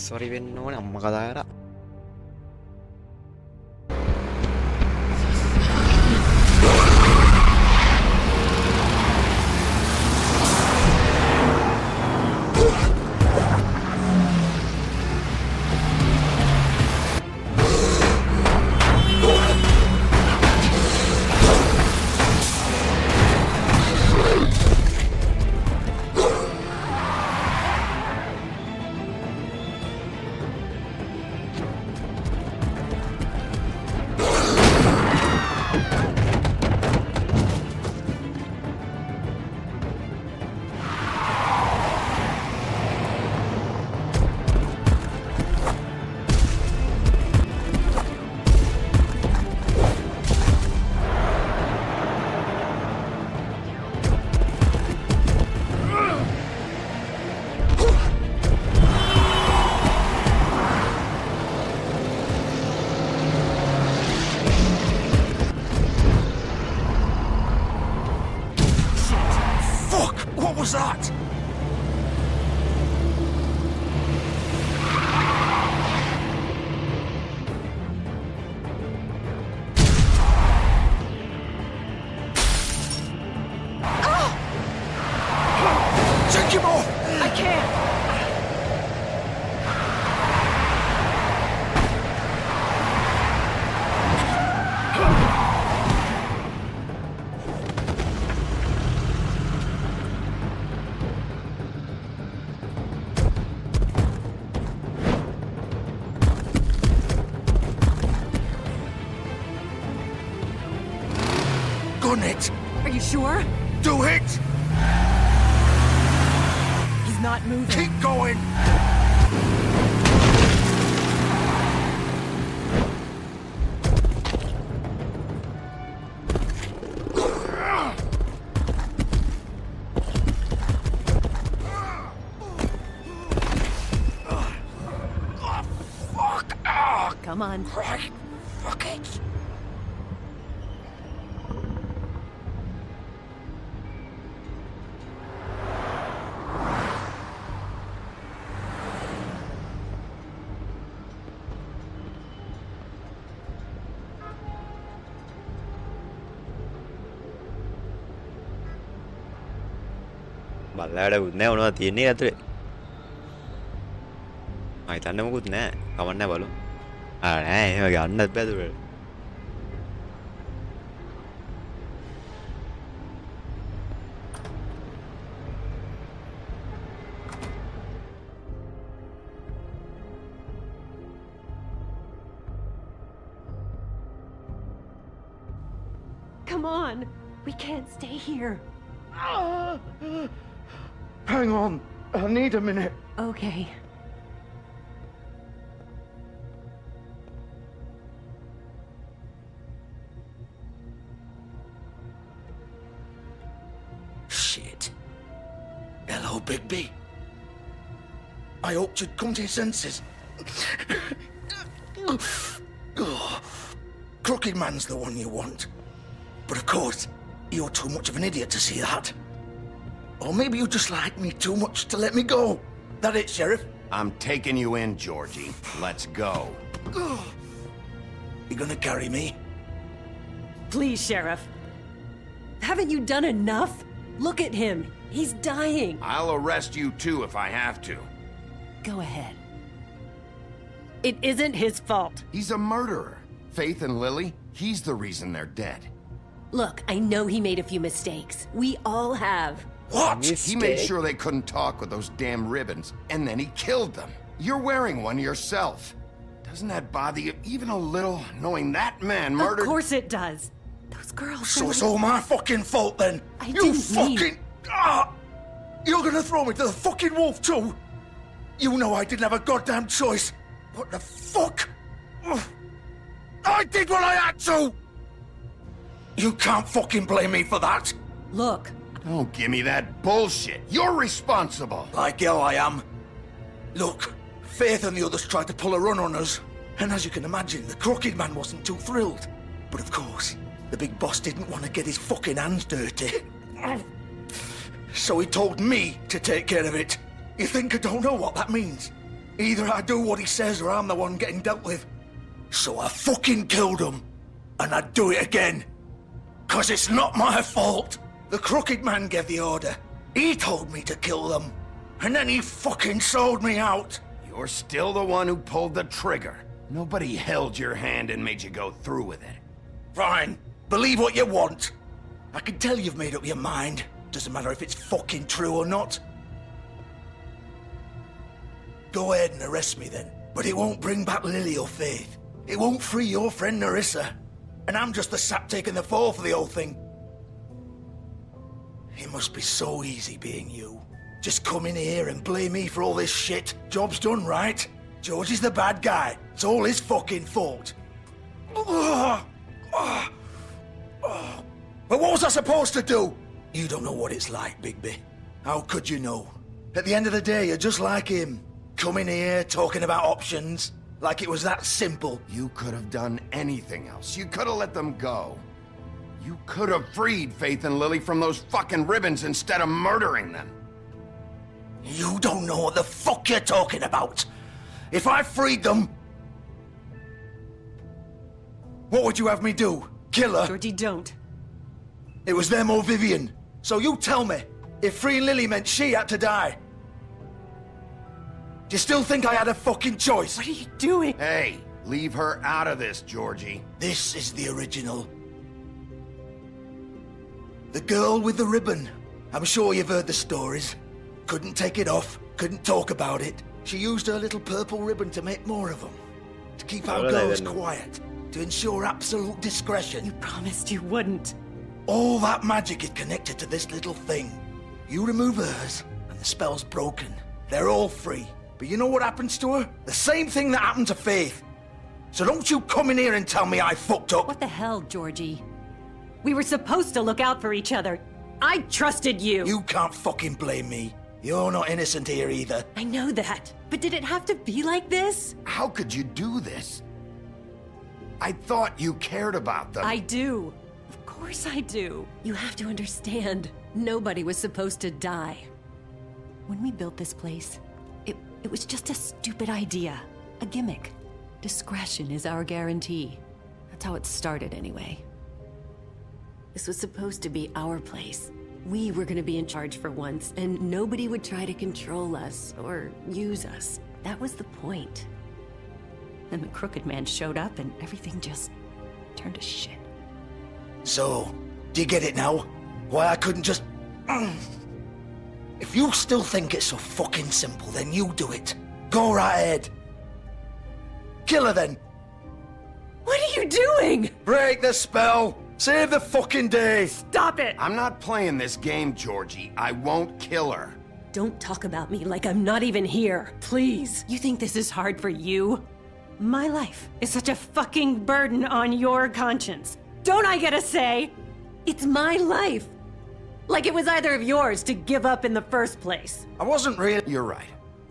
Sorry වෙන්න ඕනේ අම්මා කතා කරා. gun it. Are you sure? Do it. He's not moving. Keep going. Come on. Right. Fuck it. බල්ලාට උත්නෑ මොනවා තියෙන්නේ ඇතුලේ මම හිතන්නේ මොකුත් නෑ කවන්න නෑ බලමු නෑ එහෙම ගන්නත් බෑ දුර Come on. We can't stay here. Hang on. I need a minute. Okay. Shit. Hello, Bigby. I hoped you'd come to your senses. Crooked Man's the one you want. But of course, you're too much of an idiot to see that. Or maybe you just like me too much to let me go. That it, Sheriff? I'm taking you in, Georgie. Let's go. You gonna carry me? Please, Sheriff. Haven't you done enough? Look at him. He's dying. I'll arrest you too if I have to. Go ahead. It isn't his fault. He's a murderer. Faith and Lily, he's the reason they're dead. Look, I know he made a few mistakes. We all have. What? He made sure they couldn't talk with those damn ribbons, and then he killed them. You're wearing one yourself. Doesn't that bother you even a little, knowing that man murdered— Of course it does. Those girls— So it's all my fucking fault then? I You didn't fucking— mean— You're gonna throw me to the fucking wolf too? You know I didn't have a goddamn choice. What the fuck? I did what I had to! You can't fucking blame me for that. Look. Don't give me that bullshit. You're responsible. Like hell I am. Look, Faith and the others tried to pull a run on us. And as you can imagine, the Crooked Man wasn't too thrilled. But of course, the big boss didn't want to get his fucking hands dirty. So he told me to take care of it. You think I don't know what that means? Either I do what he says or I'm the one getting dealt with. So I fucking killed him. And I'd do it again. 'Cause it's not my fault. The Crooked Man gave the order. He told me to kill them. And then he fucking sold me out. You're still the one who pulled the trigger. Nobody held your hand and made you go through with it. Fine. Believe what you want. I can tell you've made up your mind. Doesn't matter if it's fucking true or not. Go ahead and arrest me then. But it won't bring back Lily or Faith. It won't free your friend Nerissa. And I'm just the sap taking the fall for the whole thing. It must be so easy being you. Just come in here and blame me for all this shit. Job's done, right? George is the bad guy. It's all his fucking fault. But what was I supposed to do? You don't know what it's like, Bigby. How could you know? At the end of the day, you're just like him. Coming here, talking about options. Like it was that simple. You could have done anything else. You could have let them go. You could have freed Faith and Lily from those fucking ribbons instead of murdering them. You don't know what the fuck you're talking about. If I freed them... What would you have me do? Kill her? Georgie, don't. It was them or Vivian. So you tell me, if freeing Lily meant she had to die. Do you still think I had a fucking choice? What are you doing? Hey, leave her out of this, Georgie. This is the original. The girl with the ribbon. I'm sure you've heard the stories. Couldn't take it off, couldn't talk about it. She used her little purple ribbon to make more of them. To keep our girls quiet. To ensure absolute discretion. You promised you wouldn't. All that magic is connected to this little thing. You remove hers, and the spell's broken. They're all free. But you know what happens to her? The same thing that happened to Faith. So don't you come in here and tell me I fucked up. What the hell, Georgie? We were supposed to look out for each other. I trusted you. You can't fucking blame me. You're not innocent here either. I know that. But did it have to be like this? How could you do this? I thought you cared about them. I do. Of course I do. You have to understand. Nobody was supposed to die. When we built this place, it was just a stupid idea. A gimmick. Discretion is our guarantee. That's how it started anyway. This was supposed to be our place. We were gonna be in charge for once, and nobody would try to control us or use us. That was the point. Then the Crooked Man showed up and everything just turned to shit. So, do you get it now? Why I couldn't just... If you still think it's so fucking simple, then you do it. Go right ahead. Kill her then. What are you doing? Break the spell. Save the fucking day. Stop it. I'm not playing this game, Georgie. I won't kill her. Don't talk about me like I'm not even here. Please. You think this is hard for you? My life is such a fucking burden on your conscience. Don't I get a say? It's my life. Like it was either of yours to give up in the first place. I wasn't really... You're right.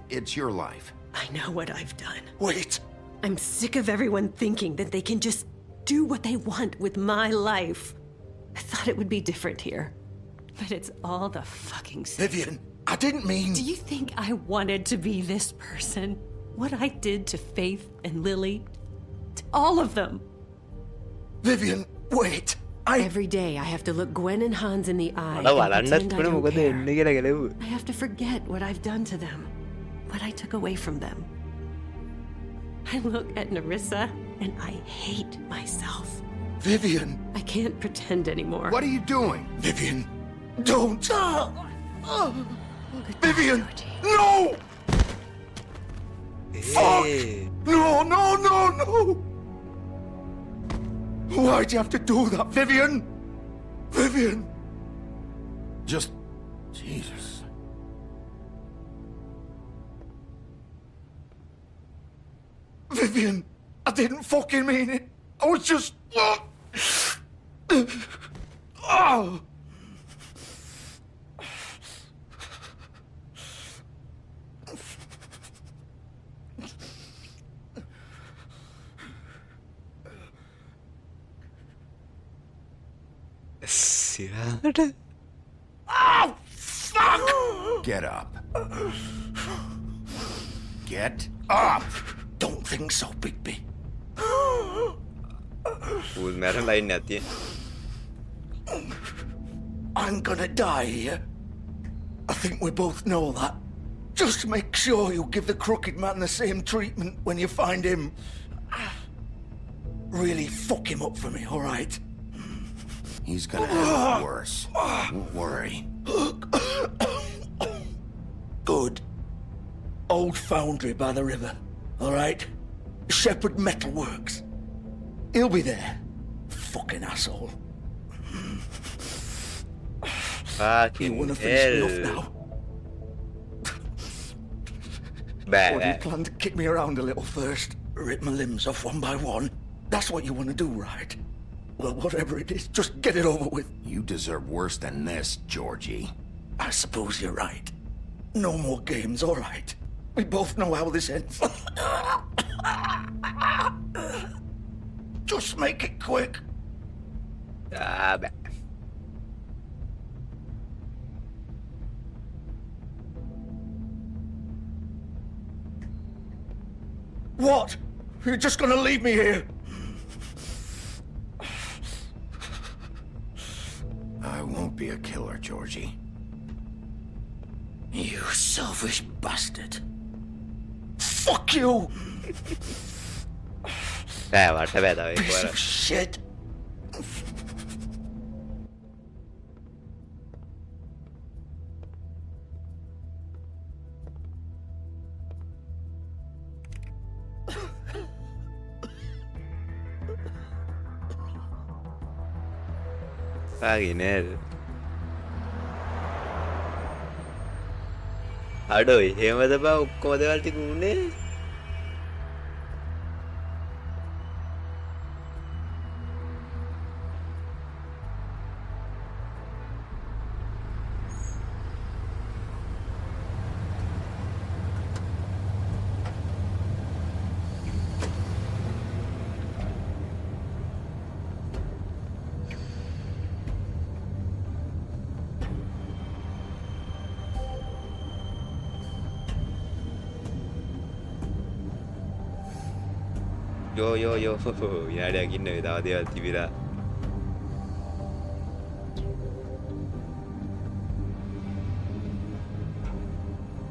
It's your life. I know what I've done. Wait. I'm sick of everyone thinking that they can just do what they want with my life. I thought it would be different here. But it's all the fucking same. Vivian, I didn't mean... Do you think I wanted to be this person? What I did to Faith and Lily? To all of them? Vivian, wait. Every day I have to look Gwen and Hans in the eye Ada and pretend I don't care. walanda I have to forget what I've done to them. What I took away from them. I look at Nerissa and I hate myself. Vivian. I can't pretend anymore. What are you doing? Vivian, don't. Vivian, no! Fuck! No, no, no, no! Why'd you have to do that, Vivian? Vivian! Just... Jesus. Vivian, I didn't fucking mean it. I was just... Oh! Oh, fuck! Get up. Get up! Don't think so, Bigby. Merah lain hati. I'm gonna die here. I think we both know that. Just make sure you give the Crooked Man the same treatment when you find him. Really fuck him up for me, all right? He's gonna have it worse. Don't worry. Good. Old foundry by the river, all right? Shepherd Metalworks. He'll be there. Fucking asshole. You wanna finish me off now? Or do you plan to kick me around a little first? Rip my limbs off one by one? That's what you want to do, right? Well, whatever it is, just get it over with. You deserve worse than this, Georgie. I suppose you're right. No more games, all right. We both know how this ends. Just make it quick. What? You're just gonna leave me here? I won't be a killer, Georgie. You selfish bastard. Fuck you! Piece of shit. Paginer. Aduh, hemat apa? Kau ada arti gune? Yo, ini ada gini nih, tahu dia TV lah.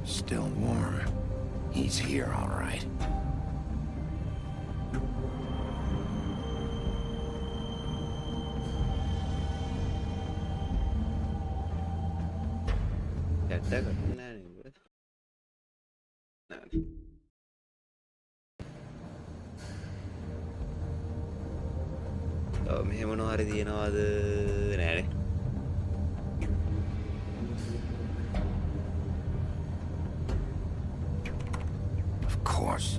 Still warm. He's here, all right. මෙහෙම මොනවා හරි තියනවාද නෑනේ Of course.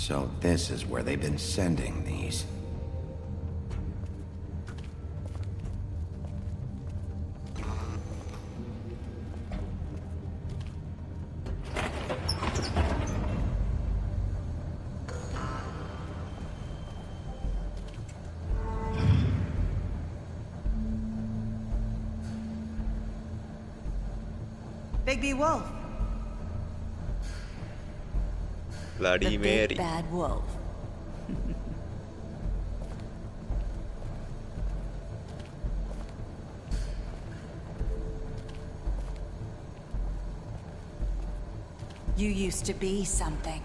So this is where they've been sending these. Bigby Wolf. Bloody Mary. Big bad wolf. You used to be something.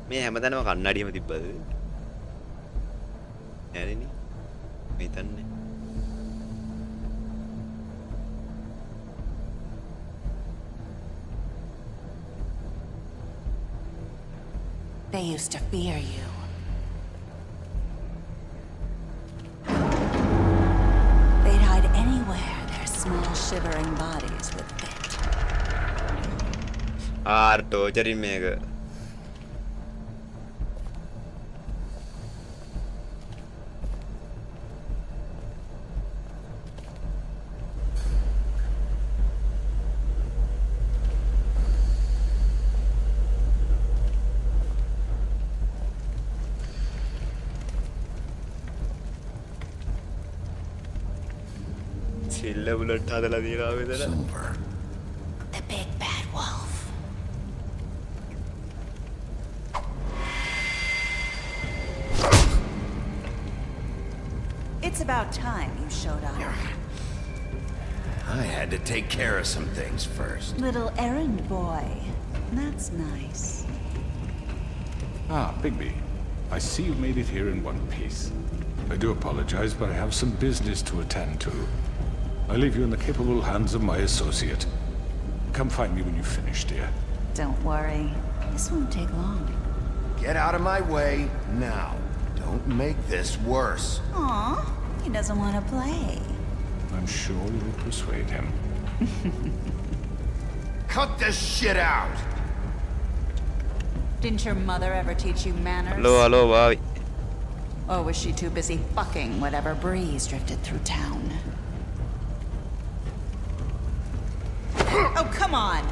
මේ හැමතැනම කන්නඩියම තිබ්බද? නෑනේ. මේ හිතන්නේ. They used to fear you. They'd hide anywhere their small shivering bodies would fit. torturing මේක. Silver. The big bad wolf. It's about time you showed up. I had to take care of some things first. Little errand boy. That's nice. Ah, Bigby. I see you made it here in one piece. I do apologize, but I have some business to attend to. I leave you in the capable hands of my associate. Come find me when you've finished, dear. Don't worry. This won't take long. Get out of my way now. Don't make this worse. Aw, he doesn't want to play. I'm sure you'll persuade him. Cut this shit out! Didn't your mother ever teach you manners? Hello, Bobby. Or was she too busy fucking whatever breeze drifted through town? Oh, come on.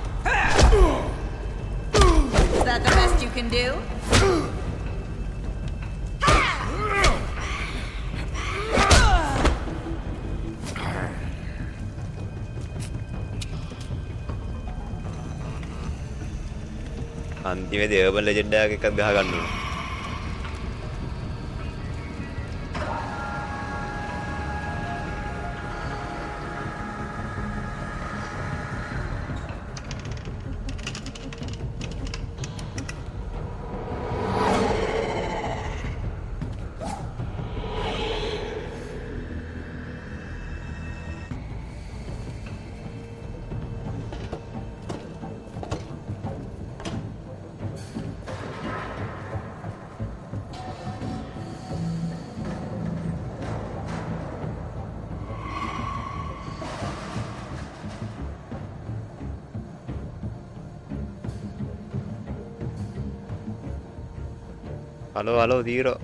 Is that the best you can do? අන්තිමේදී urban legend එකක් ගහ ගන්න ඕන. Halo Diro.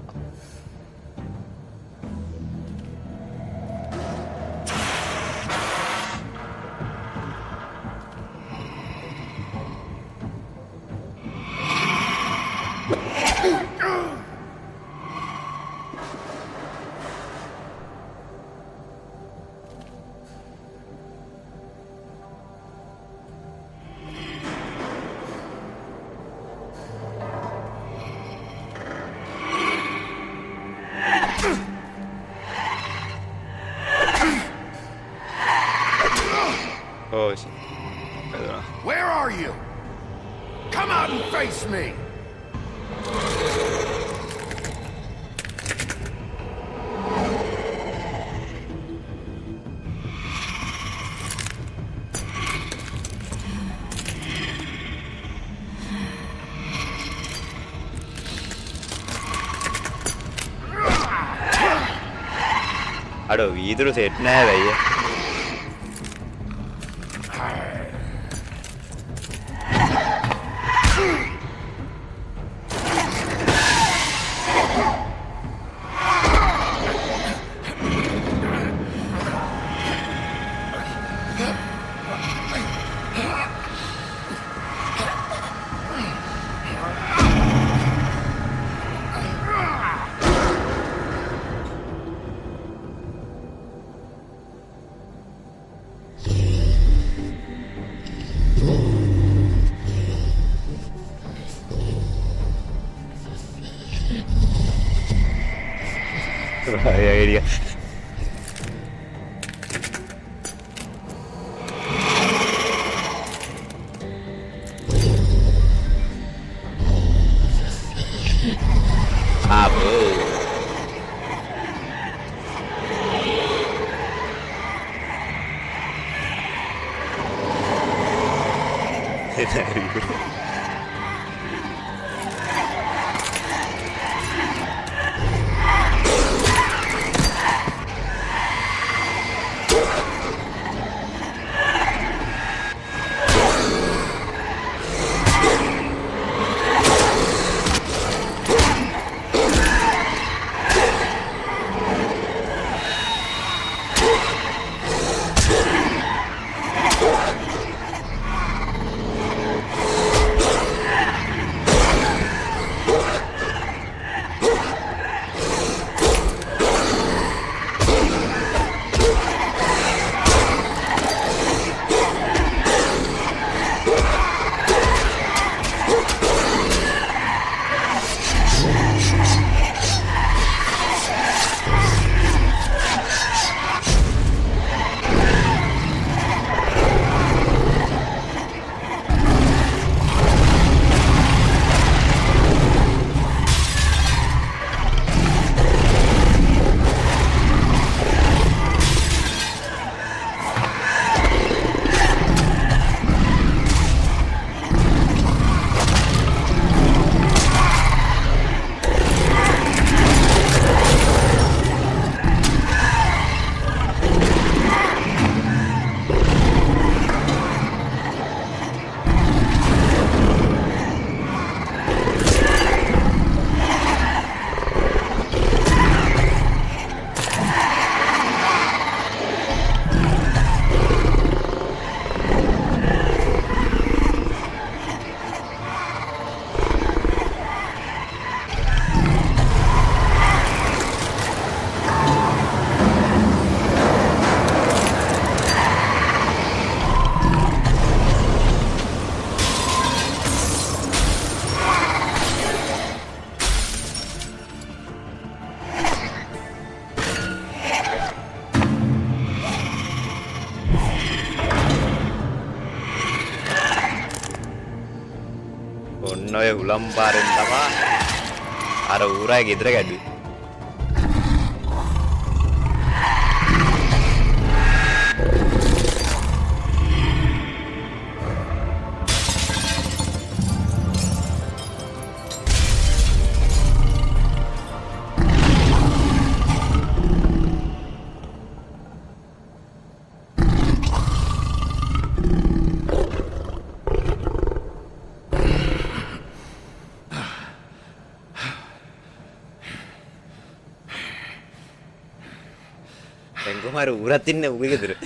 Oh, shit. Where are you? Come out and face me! අඩෝ වීදුරු set නෑ වෙයි. Idea. ඔන්න ඔය හුලම් පාරෙන් තමා අර ඌරා ගෙදර ගැඩුවේ. Mar urat inne uge gedera.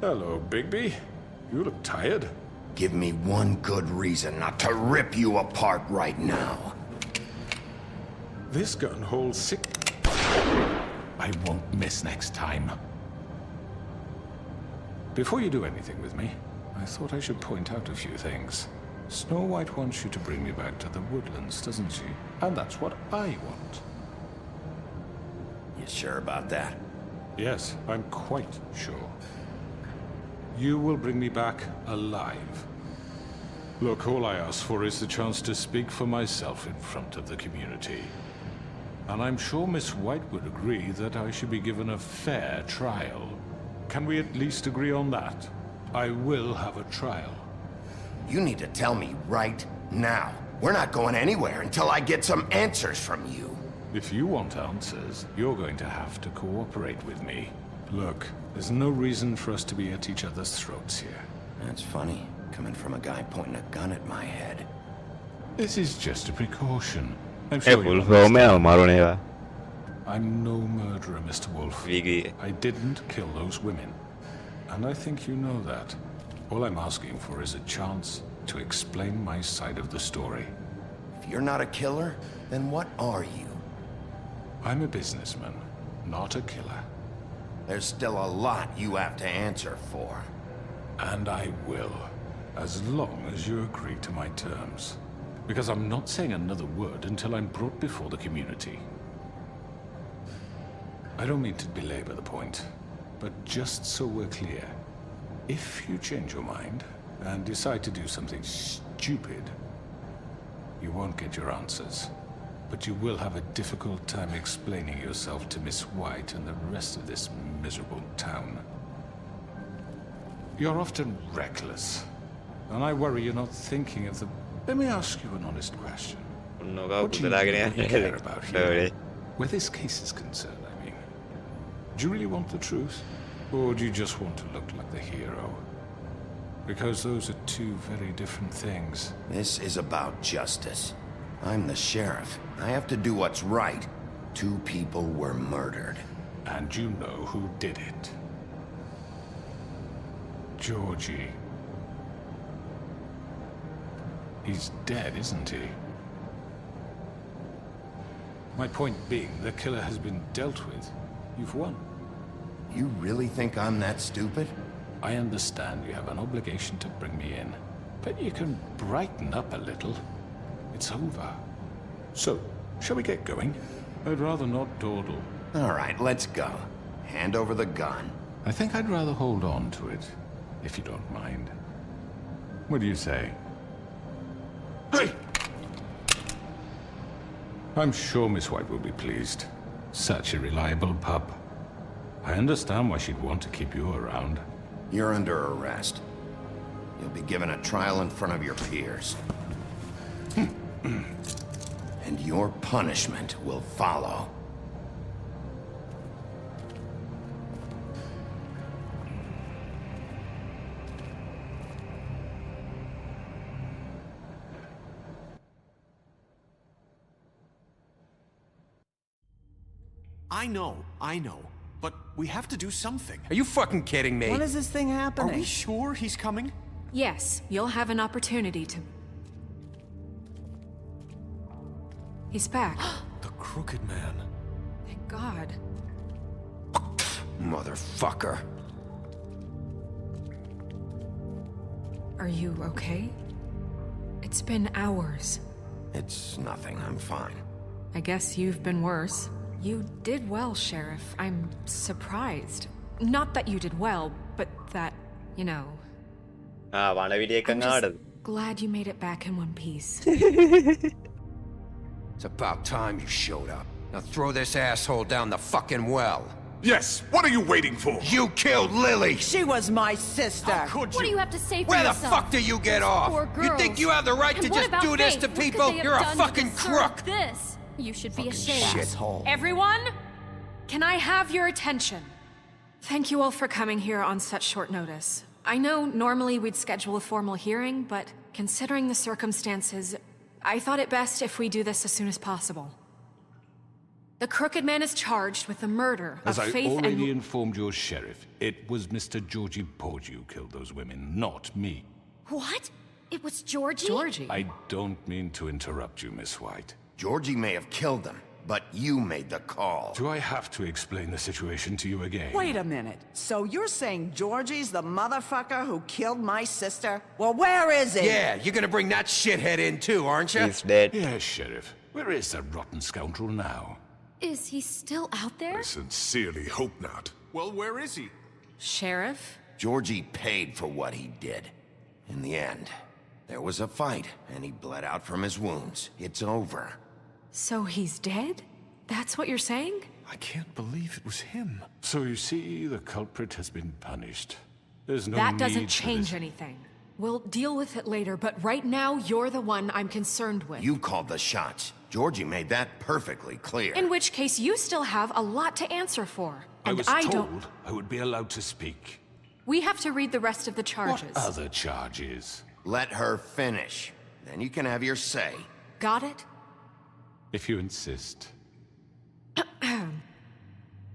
Hello, Bigby. You look tired. Give me one good reason not to rip you apart right now. This gun holds 6. I won't miss next time. Before you do anything with me, I thought I should point out a few things. Snow White wants you to bring me back to the woodlands, doesn't she? And that's what I want. You sure about that? Yes, I'm quite sure. You will bring me back alive. Look, all I ask for is the chance to speak for myself in front of the community. And I'm sure Miss White would agree that I should be given a fair trial. Can we at least agree on that? I will have a trial. You need to tell me right now. We're not going anywhere until I get some answers from you. If you want answers, you're going to have to cooperate with me. Look, there's no reason for us to be at each other's throats here. That's funny, coming from a guy pointing a gun at my head. This is just a precaution. I'm sure I'm no murderer, Mr. Wolf. I didn't kill those women. And I think you know that. All I'm asking for is a chance to explain my side of the story. If you're not a killer, then what are you? I'm a businessman, not a killer. There's still a lot you have to answer for. And I will, as long as you agree to my terms. Because I'm not saying another word until I'm brought before the community. I don't mean to belabor the point, but just so we're clear, if you change your mind and decide to do something stupid, you won't get your answers. But you will have a difficult time explaining yourself to Miss White and the rest of this miserable town. You're often reckless, and I worry you're not thinking of the... Let me ask you an honest question. What do you really care about here? Where this case is concerned, I mean. Do you really want the truth? Or do you just want to look like the hero? Because those are two very different things. This is about justice. I'm the sheriff. I have to do what's right. 2 people were murdered. And you know who did it. Georgie. He's dead, isn't he? My point being, the killer has been dealt with. You've won. You really think I'm that stupid? I understand you have an obligation to bring me in, but you can brighten up a little. It's over. So, shall we get going? I'd rather not dawdle. All right, let's go. Hand over the gun. I think I'd rather hold on to it, if you don't mind. What do you say? Hey! I'm sure Miss White will be pleased. Such a reliable pup. I understand why she'd want to keep you around. You're under arrest. You'll be given a trial in front of your peers. And your punishment will follow. I know. But we have to do something. Are you fucking kidding me? When is this thing happening? Are we sure he's coming? Yes, you'll have an opportunity to... He's back. The Crooked Man. Thank God. Motherfucker. Are you okay? It's been hours. It's nothing, I'm fine. I guess you've been worse. You did well, Sheriff. I'm surprised. Not that you did well, but that, you know... I'm just glad you made it back in one piece. It's about time you showed up. Now throw this asshole down the fucking well. Yes, what are you waiting for? You killed Lily! She was my sister. What do you have to say for Where the yourself? fuck do you get off? Poor You girls. think you have the right And to what just about do this Faith? to What could people? they have You're a done to fucking deserve crook! This. You should be ashamed. Shithole. Everyone, can I have your attention? Thank you all for coming here on such short notice. I know normally we'd schedule a formal hearing, but considering the circumstances, I thought it best if we do this as soon as possible. The Crooked Man is charged with the murder As of I Faith already and... informed your sheriff, it was Mr. Georgie Porgy who killed those women, not me. What? It was Georgie? Georgie? I don't mean to interrupt you, Miss White. Georgie may have killed them, but you made the call. Do I have to explain the situation to you again? Wait a minute. So you're saying Georgie's the motherfucker who killed my sister? Well, where is he? Yeah, you're gonna bring that shithead in too, aren't you? He's dead. Yes, Sheriff. Where is that rotten scoundrel now? Is he still out there? I sincerely hope not. Well, where is he? Sheriff? Georgie paid for what he did. In the end, there was a fight, and he bled out from his wounds. It's over. So he's dead? That's what you're saying? I can't believe it was him. So you see, the culprit has been punished. There's no That need doesn't for change this. anything. We'll deal with it later, but right now, you're the one I'm concerned with. You called the shots. Georgie made that perfectly clear. In which case, you still have a lot to answer for. I And was I told don't... I would be allowed to speak. We have to read the rest of the charges. What other charges? Let her finish. Then you can have your say. Got it? If you insist.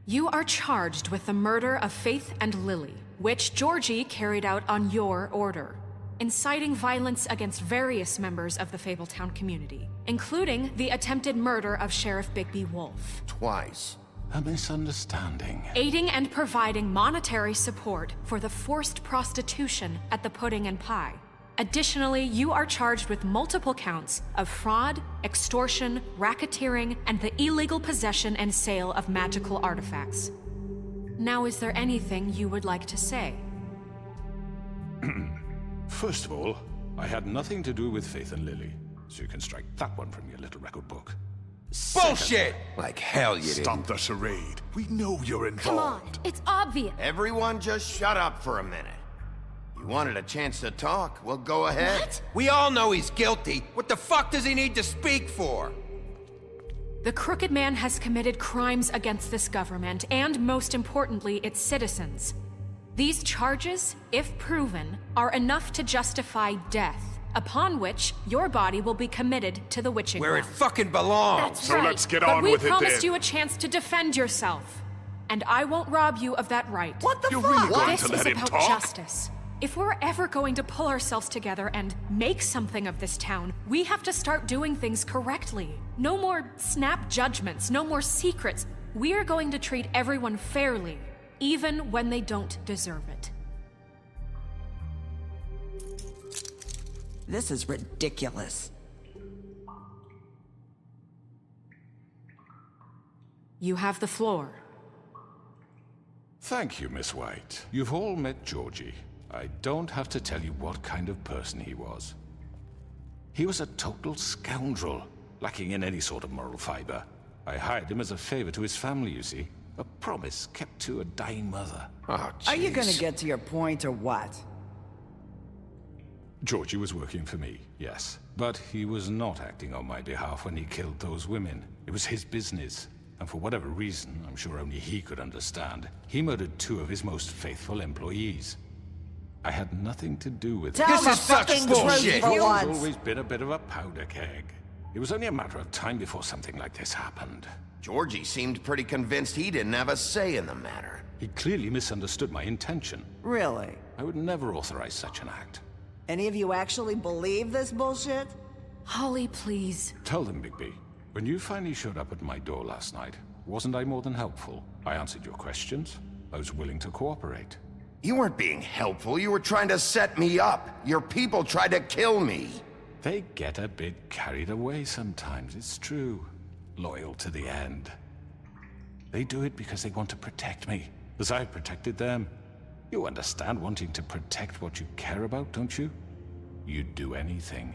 You are charged with the murder of Faith and Lily, which Georgie carried out on your order, inciting violence against various members of the Fabletown community, including the attempted murder of Sheriff Bigby Wolf. Twice. A misunderstanding. Aiding and providing monetary support for the forced prostitution at the Pudding and Pie. Additionally, you are charged with multiple counts of fraud, extortion, racketeering, and the illegal possession and sale of magical artifacts. Now, is there anything you would like to say? First of all, I had nothing to do with Faith and Lily, so you can strike that one from your little record book. Bullshit! Like hell you Stop didn't. the charade. We know you're involved. Come on, it's obvious. Everyone just shut up for a minute. You wanted a chance to talk? Well, go ahead. What? We all know he's guilty. What the fuck does he need to speak for? The Crooked Man has committed crimes against this government and, most importantly, its citizens. These charges, if proven, are enough to justify death, upon which your body will be committed to the witching Where it well. fucking belongs. That's So right. let's get but on we with it promised then. you a chance to defend yourself, and I won't rob you of that right. What the You're fuck? really going This to is let him about talk? justice. If we're ever going to pull ourselves together and make something of this town, we have to start doing things correctly. No more snap judgments, no more secrets. We are going to treat everyone fairly, even when they don't deserve it. This is ridiculous. You have the floor. Thank you, Miss White. You've all met Georgie. I don't have to tell you what kind of person he was. He was a total scoundrel, lacking in any sort of moral fiber. I hired him as a favor to his family, you see. A promise kept to a dying mother. Oh, Are you gonna jeez. get to your point or what? Georgie was working for me, yes. But he was not acting on my behalf when he killed those women. It was his business. And for whatever reason, I'm sure only he could understand, he murdered 2 of his most faithful employees. I had nothing to do with it. Tell the fucking truth He's for once. always been a bit of a powder keg. It was only a matter of time before something like this happened. Georgie seemed pretty convinced he didn't have a say in the matter. He clearly misunderstood my intention. Really? I would never authorize such an act. Any of you actually believe this bullshit? Holly, please. Tell them, Bigby. When you finally showed up at my door last night, wasn't I more than helpful? I answered your questions. I was willing to cooperate. You weren't being helpful. You were trying to set me up. Your people tried to kill me. They get a bit carried away sometimes, it's true. Loyal to the end. They do it because they want to protect me, as I protected them. You understand wanting to protect what you care about, don't you? You'd do anything.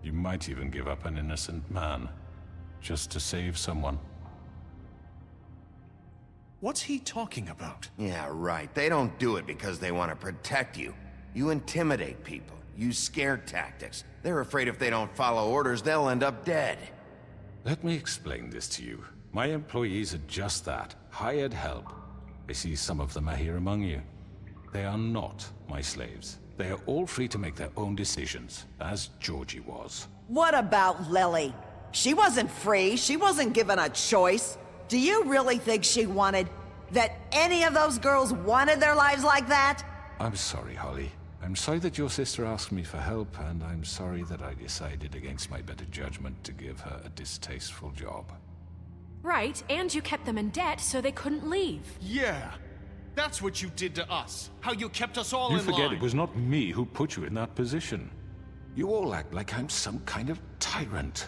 You might even give up an innocent man, just to save someone. What's he talking about? Yeah, right. They don't do it because they want to protect you. You intimidate people, use scare tactics. They're afraid if they don't follow orders, they'll end up dead. Let me explain this to you. My employees are just that, hired help. I see some of them are here among you. They are not my slaves. They are all free to make their own decisions, as Georgie was. What about Lily? She wasn't free. She wasn't given a choice. Do you really think she wanted... that any of those girls wanted their lives like that? I'm sorry, Holly. I'm sorry that your sister asked me for help, and I'm sorry that I decided against my better judgment to give her a distasteful job. Right, and you kept them in debt so they couldn't leave. Yeah, that's what you did to us. How you kept us all in line. You forget it was not me who put you in that position. You all act like I'm some kind of tyrant.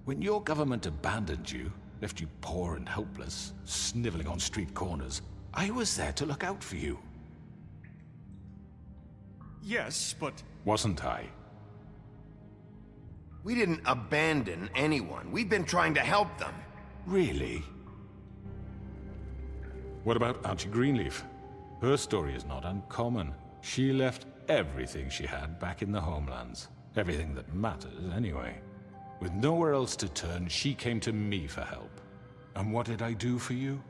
When your government abandoned you, left you poor and helpless, sniveling on street corners, I was there to look out for you. Yes, but... Wasn't I? We didn't abandon anyone. We've been trying to help them. Really? What about Auntie Greenleaf? Her story is not uncommon. She left everything she had back in the homelands. Everything that matters, anyway. With nowhere else to turn, she came to me for help. And what did I do for you?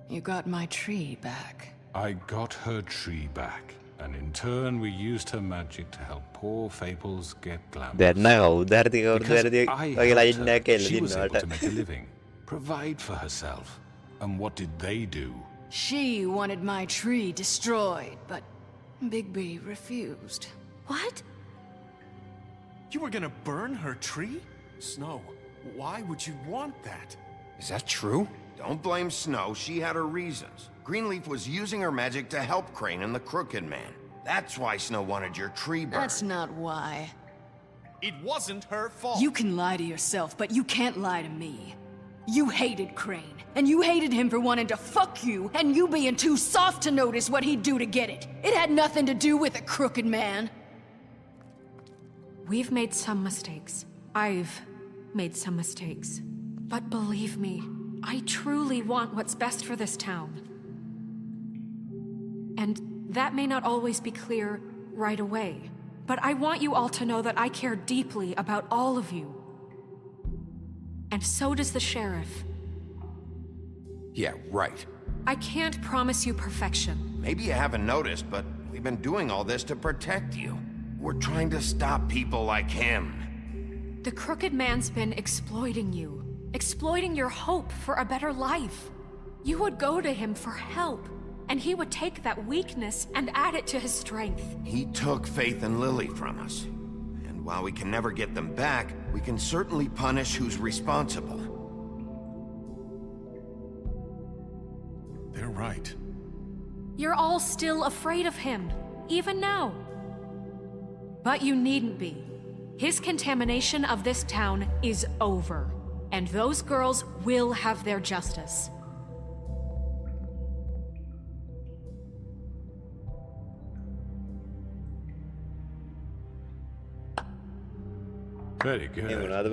You got my tree back. I got her tree back. And in turn, we used her magic to help poor Fables get glamour. Because I helped her, she was able to make a living, provide for herself. And what did they do? She wanted my tree destroyed, but Bigby refused. What? You were gonna burn her tree? Snow, why would you want that? Is that true? Don't blame Snow. She had her reasons. Greenleaf was using her magic to help Crane and the Crooked Man. That's why Snow wanted your tree burned. That's not why. It wasn't her fault. You can lie to yourself, but you can't lie to me. You hated Crane, and you hated him for wanting to fuck you, and you being too soft to notice what he'd do to get it. It had nothing to do with the Crooked Man. We've made some mistakes. I've made some mistakes. But believe me, I truly want what's best for this town. And that may not always be clear right away, but I want you all to know that I care deeply about all of you. And so does the sheriff. Yeah, right. I can't promise you perfection. Maybe you haven't noticed, but we've been doing all this to protect you. We're trying to stop people like him. The Crooked Man's been exploiting you. Exploiting your hope for a better life. You would go to him for help, and he would take that weakness and add it to his strength. He took Faith and Lily from us. And while we can never get them back, we can certainly punish who's responsible. They're right. You're all still afraid of him, even now. But you needn't be. His contamination of this town is over, and those girls will have their justice. Very good. അത്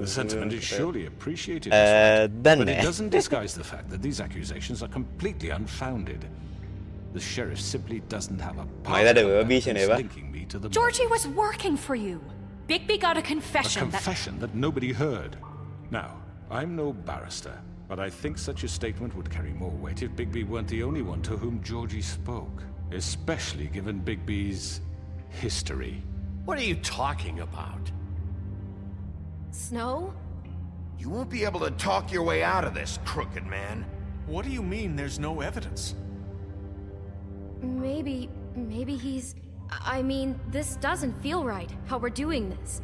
The sentiment is surely appreciated. But it doesn't disguise the fact that these accusations are completely unfounded. The sheriff simply doesn't have a part linking me to the... Georgie was working for you. Bigby got a confession. A confession that nobody heard. Now, I'm no barrister, but I think such a statement would carry more weight if Bigby weren't the only one to whom Georgie spoke. Especially given Bigby's history. What are you talking about? Snow? You won't be able to talk your way out of this, Crooked Man. What do you mean there's no evidence? Maybe he's... I mean, this doesn't feel right, how we're doing this.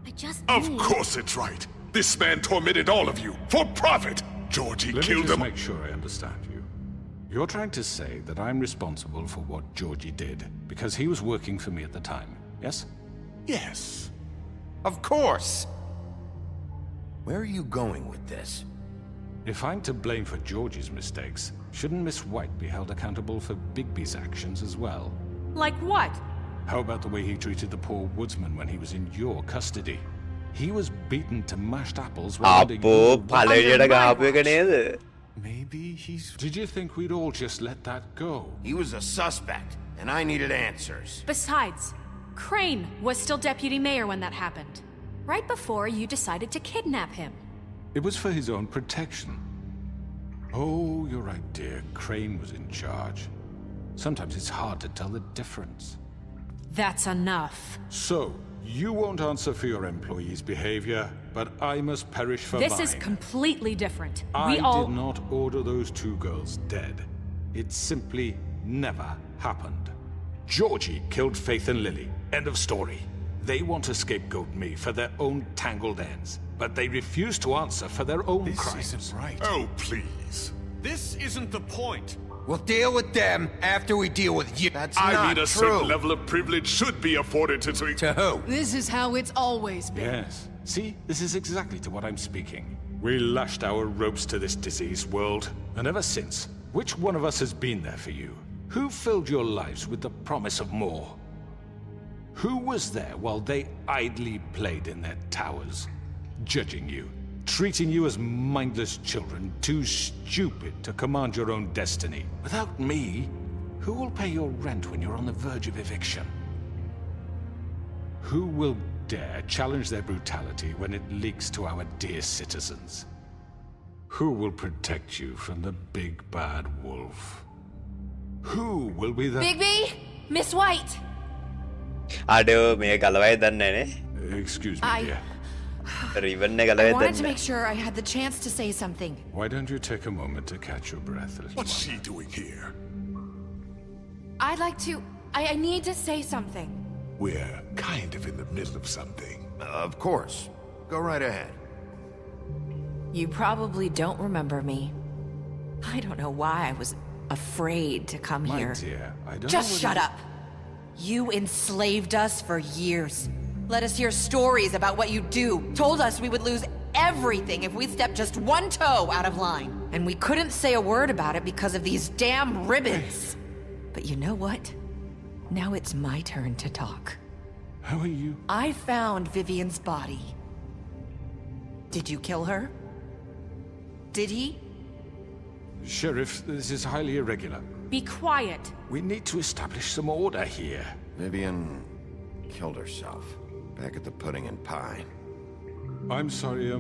I just Of course it's right. This man tormented all of you, for profit. Georgie killed him. Let me just make sure I understand you. You're trying to say that I'm responsible for what Georgie did because he was working for me at the time, yes? Yes. Of course. Where are you going with this? If I'm to blame for Georgie's mistakes, shouldn't Miss White be held accountable for Bigby's actions as well? Like what? How about the way he treated the poor woodsman when he was in your custody? He was beaten to mashed apples while under your Maybe he's... Did you think we'd all just let that go? He was a suspect, and I needed answers. Besides, Crane was still deputy mayor when that happened. Right before you decided to kidnap him. It was for his own protection. Oh, you're right, dear. Crane was in charge. Sometimes it's hard to tell the difference. That's enough. So, you won't answer for your employees' behavior, but I must perish for mine. This is completely different. I did not order those two girls dead. It simply never happened. Georgie killed Faith and Lily. End of story. They want to scapegoat me for their own tangled ends, but they refuse to answer for their own crimes. This isn't right. Oh, please. This isn't the point. We'll deal with them after we deal with you. That's I not mean, a true. certain level of privilege should be afforded to... To who? This is how it's always been. Yes. See, this is exactly to what I'm speaking. We lashed our ropes to this diseased world, and ever since, which one of us has been there for you? Who filled your lives with the promise of more? Who was there while they idly played in their towers, judging you, treating you as mindless children, too stupid to command your own destiny? Without me, who will pay your rent when you're on the verge of eviction? Who will dare challenge their brutality when it leaks to our dear citizens? Who will protect you from the big bad wolf? Who will be the... Bigby! Miss White! Excuse me, dear. I wanted to make sure I had the chance to say something. Why don't you take a moment to catch your breath, little What's she doing here? I'd like to... I need to say something. We're kind of in the middle of something. Of course. Go right ahead. You probably don't remember me. I don't know why I was afraid to come My here. dear, I don't Just know what shut you- up. You enslaved us for years. Let us hear stories about what you do. Told us we would lose everything if we stepped just one toe out of line. And we couldn't say a word about it because of these damn ribbons. But you know what? Now it's my turn to talk. How are you? I found Vivian's body. Did you kill her? Did he? Sheriff, this is highly irregular. Be quiet. We need to establish some order here. Vivian killed herself. Back at the pudding and pie. I'm sorry,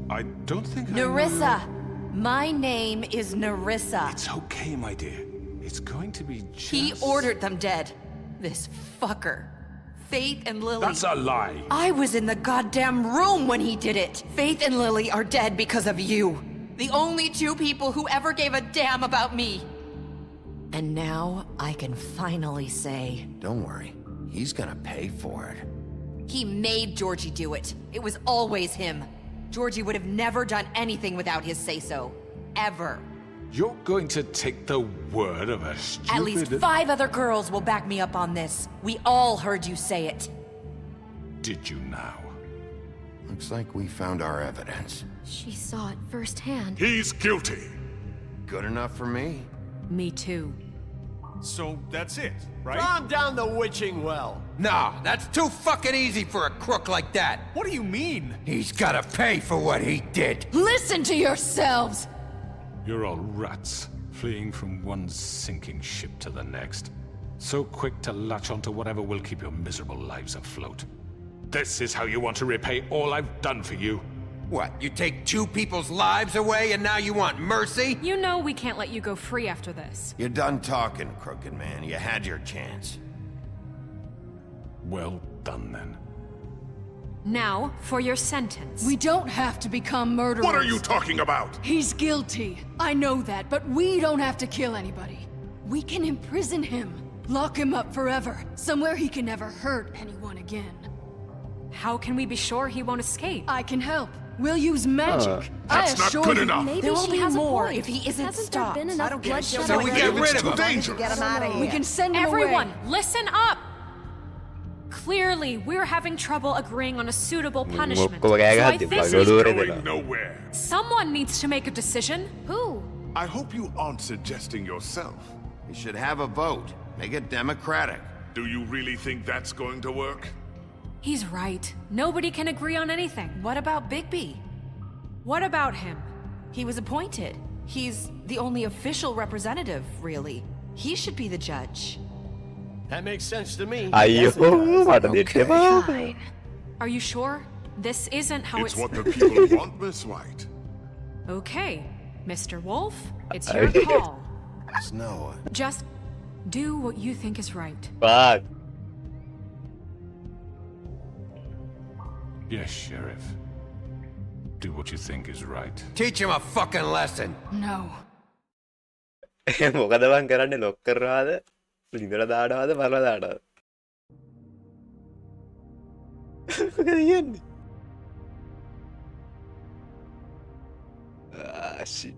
I don't think Nerissa! My name is Nerissa. It's okay, my dear. It's going to be just... He ordered them dead. This fucker. Faith and Lily. That's a lie. I was in the goddamn room when he did it. Faith and Lily are dead because of you. The only two people who ever gave a damn about me. And now I can finally say... Don't worry. He's gonna pay for it. He made Georgie do it. It was always him. Georgie would have never done anything without his say-so. Ever. You're going to take the word of a stupid... At least 5 other girls will back me up on this. We all heard you say it. Did you now? Looks like we found our evidence. She saw it firsthand. He's guilty. Good enough for me. Me too. So that's it, right? Calm down the witching well. No, that's too fucking easy for a crook like that. What do you mean? He's gotta pay for what he did. Listen to yourselves! You're all rats, fleeing from one sinking ship to the next. So quick to latch onto whatever will keep your miserable lives afloat. This is how you want to repay all I've done for you. What, you take 2 people's lives away and now you want mercy? You know we can't let you go free after this. You're done talking, Crooked Man. You had your chance. Well done, then. Now, for your sentence. We don't have to become murderers. What are you talking about? He's guilty. I know that, but we don't have to kill anybody. We can imprison him. Lock him up forever. Somewhere he can never hurt anyone again. How can we be sure he won't escape? I can help. We'll use magic. That's not good enough. Maybe There will she be has more a point. if he isn't Hasn't stopped. there been enough bloodshed? So we get rid of him. Danger. Get him out of here. We can send him Everyone, away. listen up! Clearly, we're having trouble agreeing on a suitable punishment. So I think Going nowhere. someone needs to make a decision. Who? I hope you aren't suggesting yourself. We should have a vote. Make it democratic. Do you really think that's going to work? He's right. Nobody can agree on anything. What about Bigby? What about him? He was appointed. He's the only official representative, really. He should be the judge. That makes sense to me. Fine. Are you sure? This isn't how It's what the people want, Miss White. Okay, Mr. Wolf, it's your call. Snow. Just do what you think is right. Fuck. Yes, Sheriff. Do what you think is right. Teach him a fucking lesson. No. මොකද බං කරන්නේ lock කරනවාද? ලිඳට දානවාද මරලා දානවාද? මොකද කියන්නේ? Shit.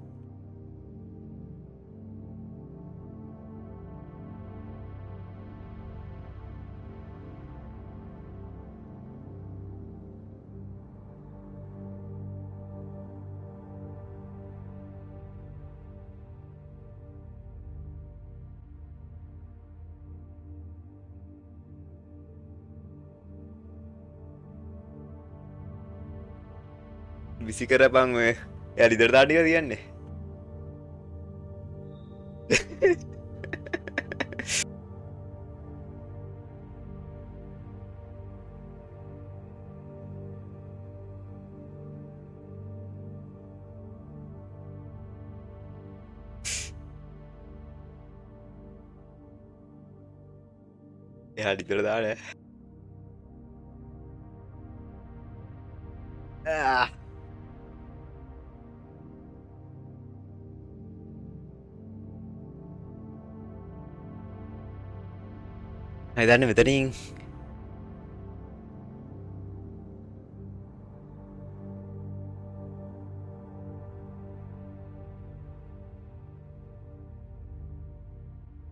විසි කරපන් ඔය. එයා ලිදර දාඩිය තියන්නේ. එයා ලිදර දාඩ. හිතන්නේ මෙතනින්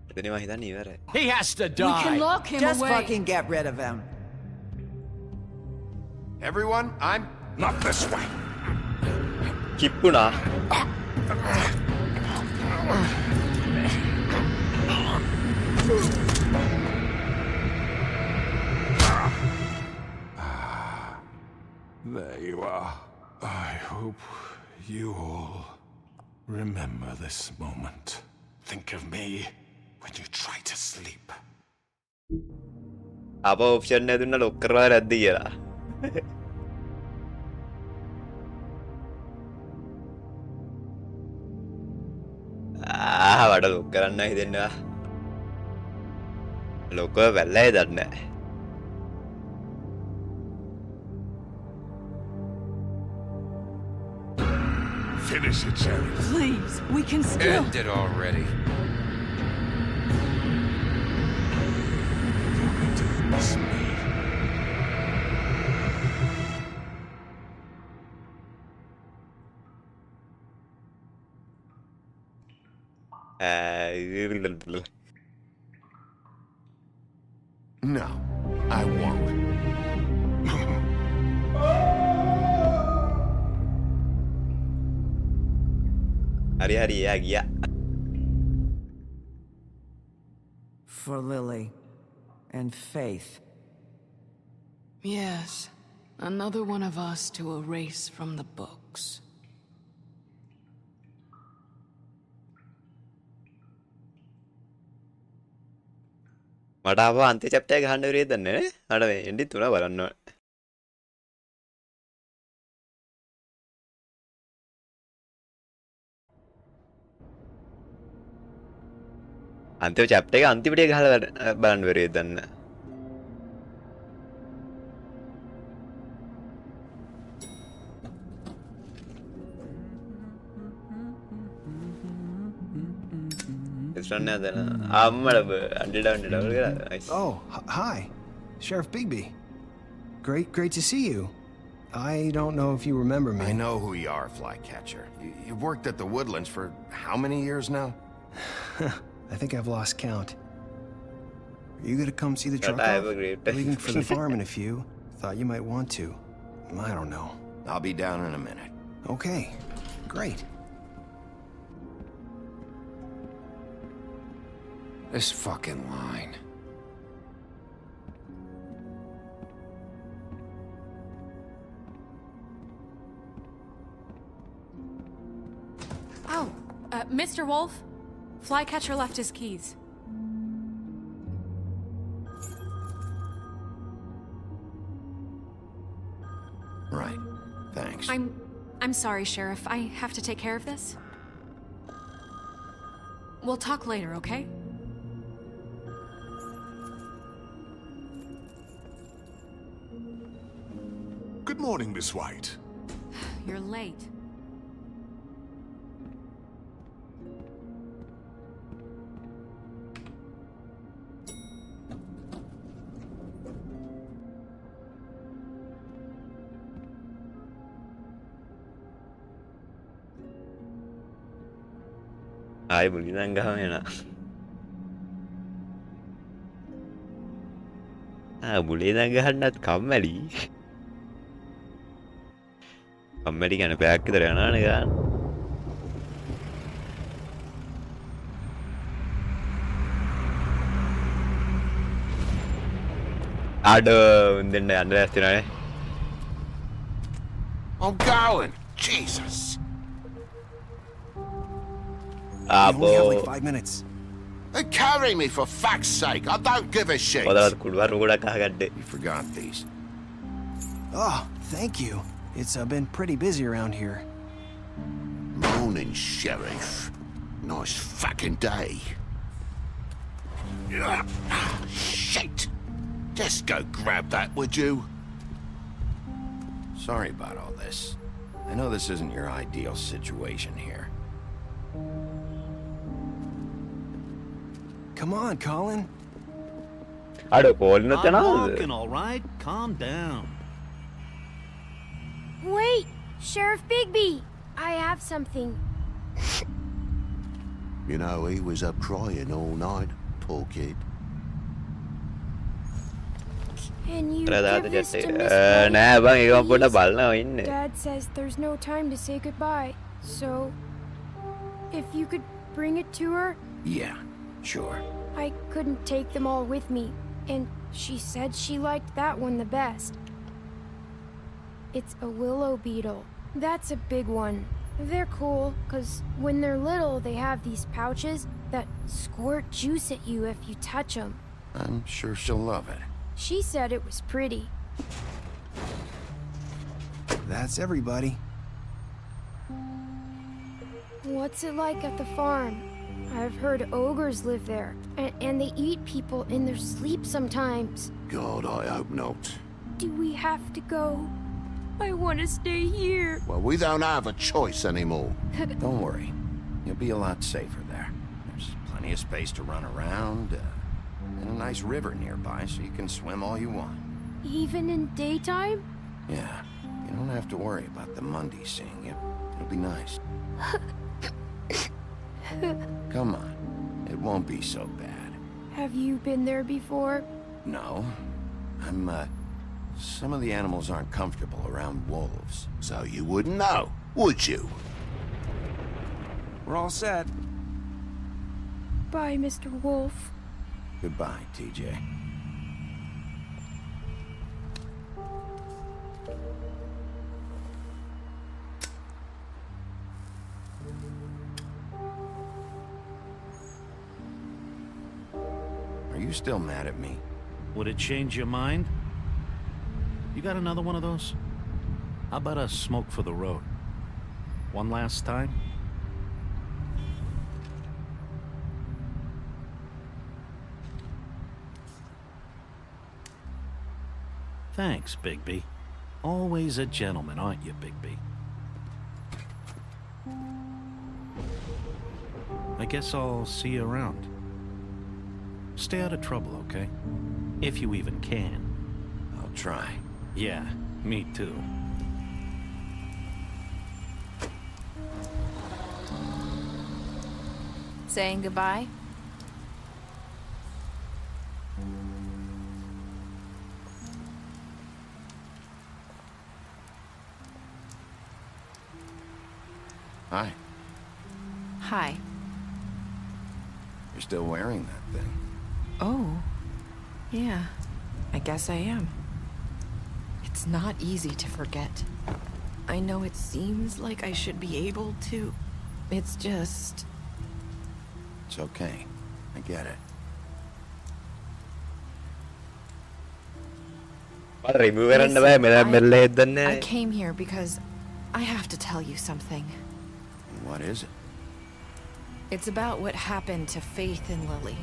මෙතනින් මම හිතන්නේ ඉවරයි. He has to die. We can lock him Just away. fucking get rid of him. Everyone, I'm not this way. කිප්පුණා. There you are. I hope you all remember this moment. Think of me when you try to sleep. අප option එක දුන්නා lock කරලා රැද්ද කියලා. වඩ lock කරන්න හිතෙන්නවා. ලොකව වැල්ලයි දන්නේ. Finish it, Sheriff. Please, we can still. End it already. Miss me. No, I won't. හරි හරි එයා ගියා. For Lily and Faith. Yes, another one of us to erase from the books. මට ආව අන්තිම චැප්ටර් එක ගහන්න වෙරේ දන්නේ නේ. අර මේ එන්ඩි තුන බලන්න ඕනේ. අන්තිම චැප්ටර් එක අන්තිමට ගහලා බලන්න වෙරේ දන්න. Oh, hi. Sheriff Bigby. Great to see you. I don't know if you remember me. I know who you are, Flycatcher. You've worked at the Woodlands for how many years now? I think I've lost count. Are you gonna come see the truck I off? have a great Leaving for the farm in a few. Thought you might want to. I don't know. I'll be down in a minute. Okay, great. This fucking line. Oh, Mr. Wolf? Flycatcher left his keys. Right. Thanks. I'm sorry, Sheriff. I have to take care of this. We'll talk later, okay? Good morning, Miss White. You're late. Ay, boleh nanggah nak. Boleh nanggah nak කම්මැලි. කම්මැලි කියන පැයක් විතර යනවනේ ගන්න. දෙන්න යන්න ලෑස්ති වෙනවනේ. I'm going. Jesus. You only have like 5 minutes. They carry me for fuck's sake. I don't give a shit. You forgot these. Oh, thank you. It's been pretty busy around here. Morning, Sheriff. Nice fucking day. Shit. Just go grab that, would you? Sorry about all this. I know this isn't your ideal situation here. Come on, Colin. I'm walking, all right? Calm down. Wait! Sheriff Bigby! I have something. You know, he was up crying all night, poor kid. Can you Ternyata give this to jadi- Miss nah, White, bang, ikaw pun dah please? bal na ini. Dad says there's no time to say goodbye, so if you could bring it to her. Yeah, sure. I couldn't take them all with me, and she said she liked that one the best. It's a willow beetle. That's a big one. They're cool, because when they're little, they have these pouches that squirt juice at you if you touch them. I'm sure she'll love it. She said it was pretty. That's everybody. What's it like at the farm? I've heard ogres live there, and they eat people in their sleep sometimes. God, I hope not. Do we have to go? I want to stay here. Well, we don't have a choice anymore. Don't worry. You'll be a lot safer there. There's plenty of space to run around, and a nice river nearby so you can swim all you want. Even in daytime? Yeah, you don't have to worry about the Monday seeing you. It'll be nice. Come on. It won't be so bad. Have you been there before? No. Some of the animals aren't comfortable around wolves. So you wouldn't know, would you? We're all set. Bye, Mr. Wolf. Goodbye, TJ. Are you still mad at me? Would it change your mind? You got another one of those? How about a smoke for the road? One last time? Thanks, Bigby. Always a gentleman, aren't you, Bigby? I guess I'll see you around. Stay out of trouble, okay? If you even can. I'll try. Yeah, me too. Saying goodbye? Hi. Hi. You're still wearing that thing. Oh. Yeah. I guess I am. It's not easy to forget. I know it seems like I should be able to. It's just... It's okay. I get it. Listen, I came here because I have to tell you something. What is it? It's about what happened to Faith and Lily.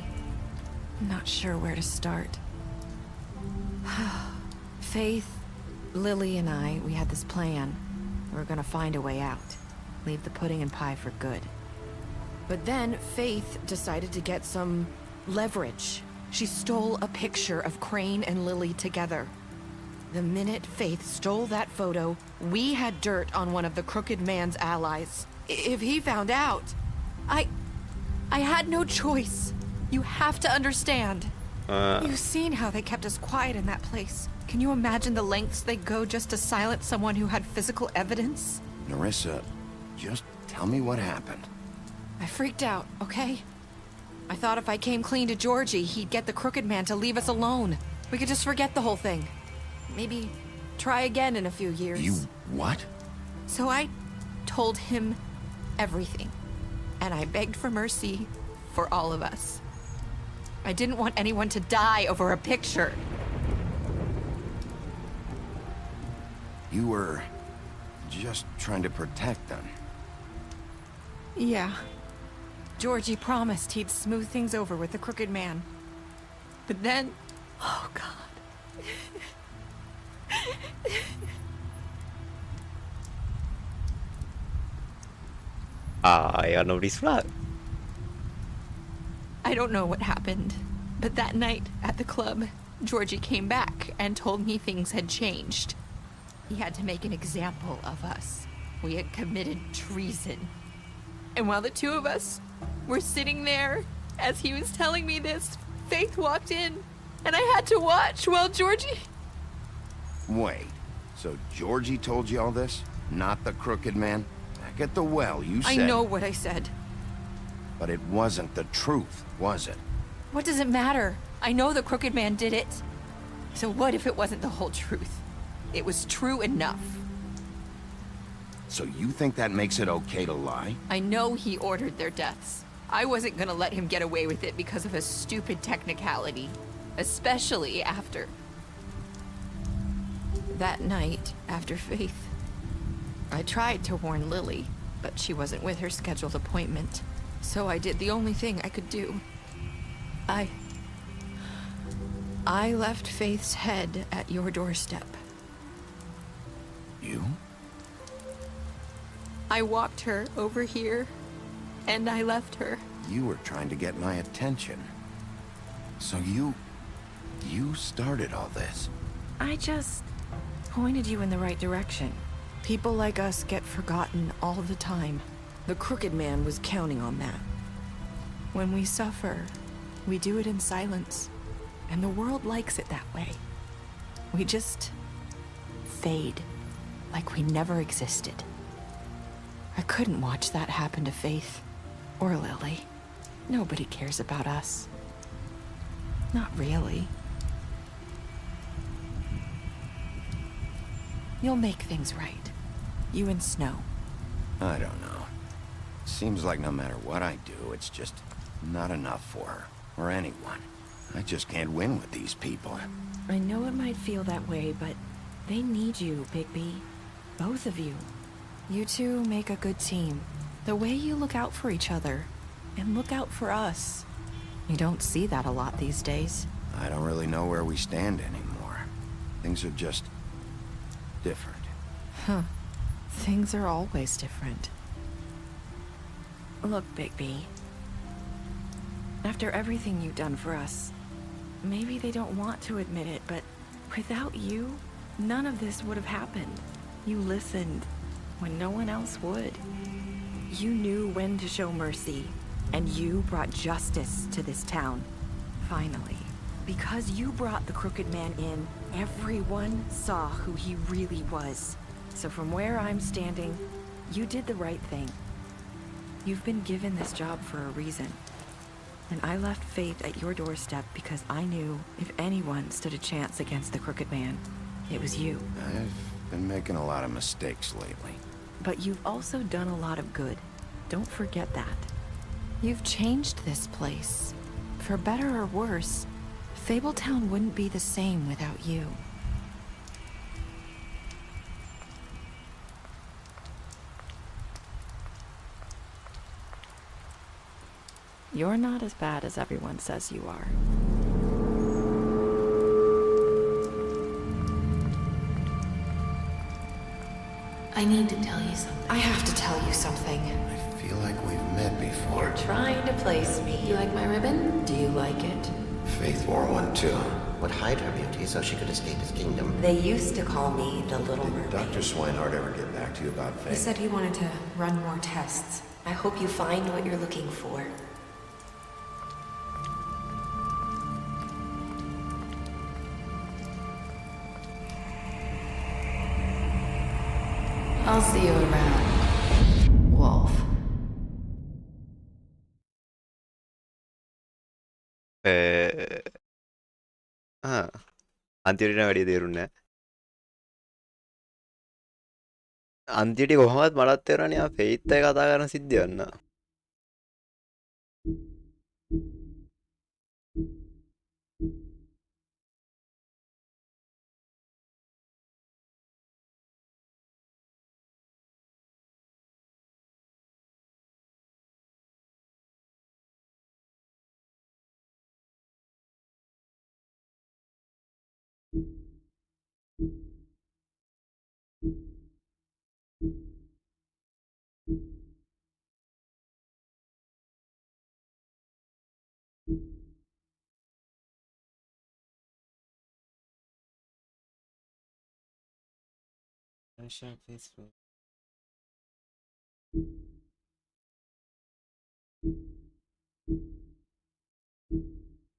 I'm not sure where to start. Faith, Lily, and I, we had this plan. We were gonna find a way out. Leave the pudding and pie for good. But then Faith decided to get some leverage. She stole a picture of Crane and Lily together. The minute Faith stole that photo, we had dirt on one of the Crooked Man's allies. If he found out, I had no choice. You have to understand. You've seen how they kept us quiet in that place. Can you imagine the lengths they go just to silence someone who had physical evidence? Nerissa, just tell me what happened. I freaked out, okay? I thought if I came clean to Georgie, he'd get the Crooked Man to leave us alone. We could just forget the whole thing. Maybe try again in a few years. You what? So I told him everything. And I begged for mercy for all of us. I didn't want anyone to die over a picture. You were just trying to protect them. Yeah. Georgie promised he'd smooth things over with the Crooked Man. But then... Oh, God. Jag nog distract. I don't know what happened, but that night at the club, Georgie came back and told me things had changed. He had to make an example of us. We had committed treason. And while the two of us were sitting there, as he was telling me this, Faith walked in, and I had to watch while Georgie... Wait, so Georgie told you all this? Not the Crooked Man? Back at the well, you said... I know what I said. But it wasn't the truth, was it? What does it matter? I know the Crooked Man did it. So what if it wasn't the whole truth? It was true enough. So you think that makes it okay to lie? I know he ordered their deaths. I wasn't gonna let him get away with it because of a stupid technicality. Especially after... That night, after Faith, I tried to warn Lily, but she wasn't with her scheduled appointment. So I did the only thing I could do. I left Faith's head at your doorstep. You? I walked her over here, and I left her. You were trying to get my attention. So you started all this. I just pointed you in the right direction. People like us get forgotten all the time. The Crooked Man was counting on that. When we suffer, we do it in silence. And the world likes it that way. We just fade, like we never existed. I couldn't watch that happen to Faith or Lily. Nobody cares about us. Not really. You'll make things right. You and Snow. I don't know. Seems like no matter what I do, it's just not enough for her, or anyone. I just can't win with these people. I know it might feel that way, but they need you, Bigby. Both of you. You two make a good team. The way you look out for each other, and look out for us. You don't see that a lot these days. I don't really know where we stand anymore. Things are just... different. Huh. Things are always different. Look, Bigby. After everything you've done for us, maybe they don't want to admit it, but without you, none of this would have happened. You listened when no one else would. You knew when to show mercy, and you brought justice to this town. Finally. Because you brought the Crooked Man in, everyone saw who he really was. So from where I'm standing, you did the right thing. You've been given this job for a reason. And I left Faith at your doorstep because I knew if anyone stood a chance against the Crooked Man, it was you. I've been making a lot of mistakes lately. But you've also done a lot of good. Don't forget that. You've changed this place. For better or worse, Fabletown wouldn't be the same without you. You're not as bad as everyone says you are. I need to tell you something. I have to tell you something. I feel like we've met before. You're trying to place me. You like my ribbon? Do you like it? Faith wore one too. Would hide her beauty so she could escape his kingdom. They used to call me the Little Mermaid. Did Dr. Swinehart ever get back to you about Faith? He said he wanted to run more tests. I hope you find what you're looking for. I'll see you around, Wolf. අන්තිමට වැඩි තේරුන්නේ අන්තිමට කොහොමවත් මටත් තේරුණා යා faith එක කතා කරන සිද්ධිය වන්න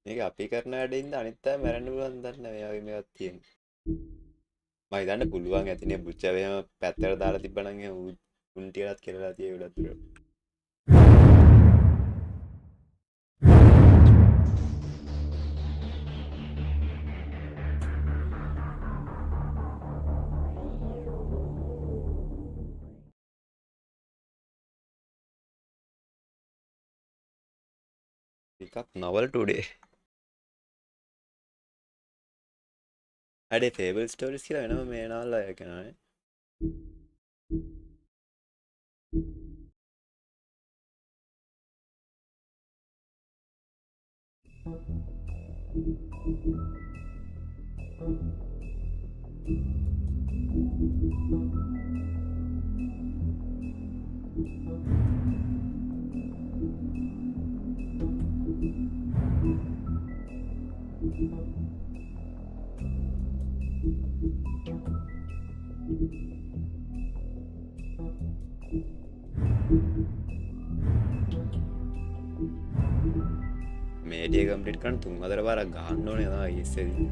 මේක අපි කරන වැඩින්ද අනිත් අය මැරෙන්න පුළුවන් දන්නේ නැහැ මේ වගේ මේවත් තියෙනවා මම හිතන්නේ පුළුවන් ඇතිනේ බුච්චව එහෙම පැත්තකට දාලා තිබ්බනම් එහෙම උන් ටිකවත් කියලා තියේ උඩත් දුර pick up novel today අඩේ Fable stories කියලා වෙනම මේ novel එකක් යනවානේ මේඩිය කම්ප්ලීට් කරන්න 3-4 පාරක් ගහන්න ඕනේ තමයි ඉස්සෙදි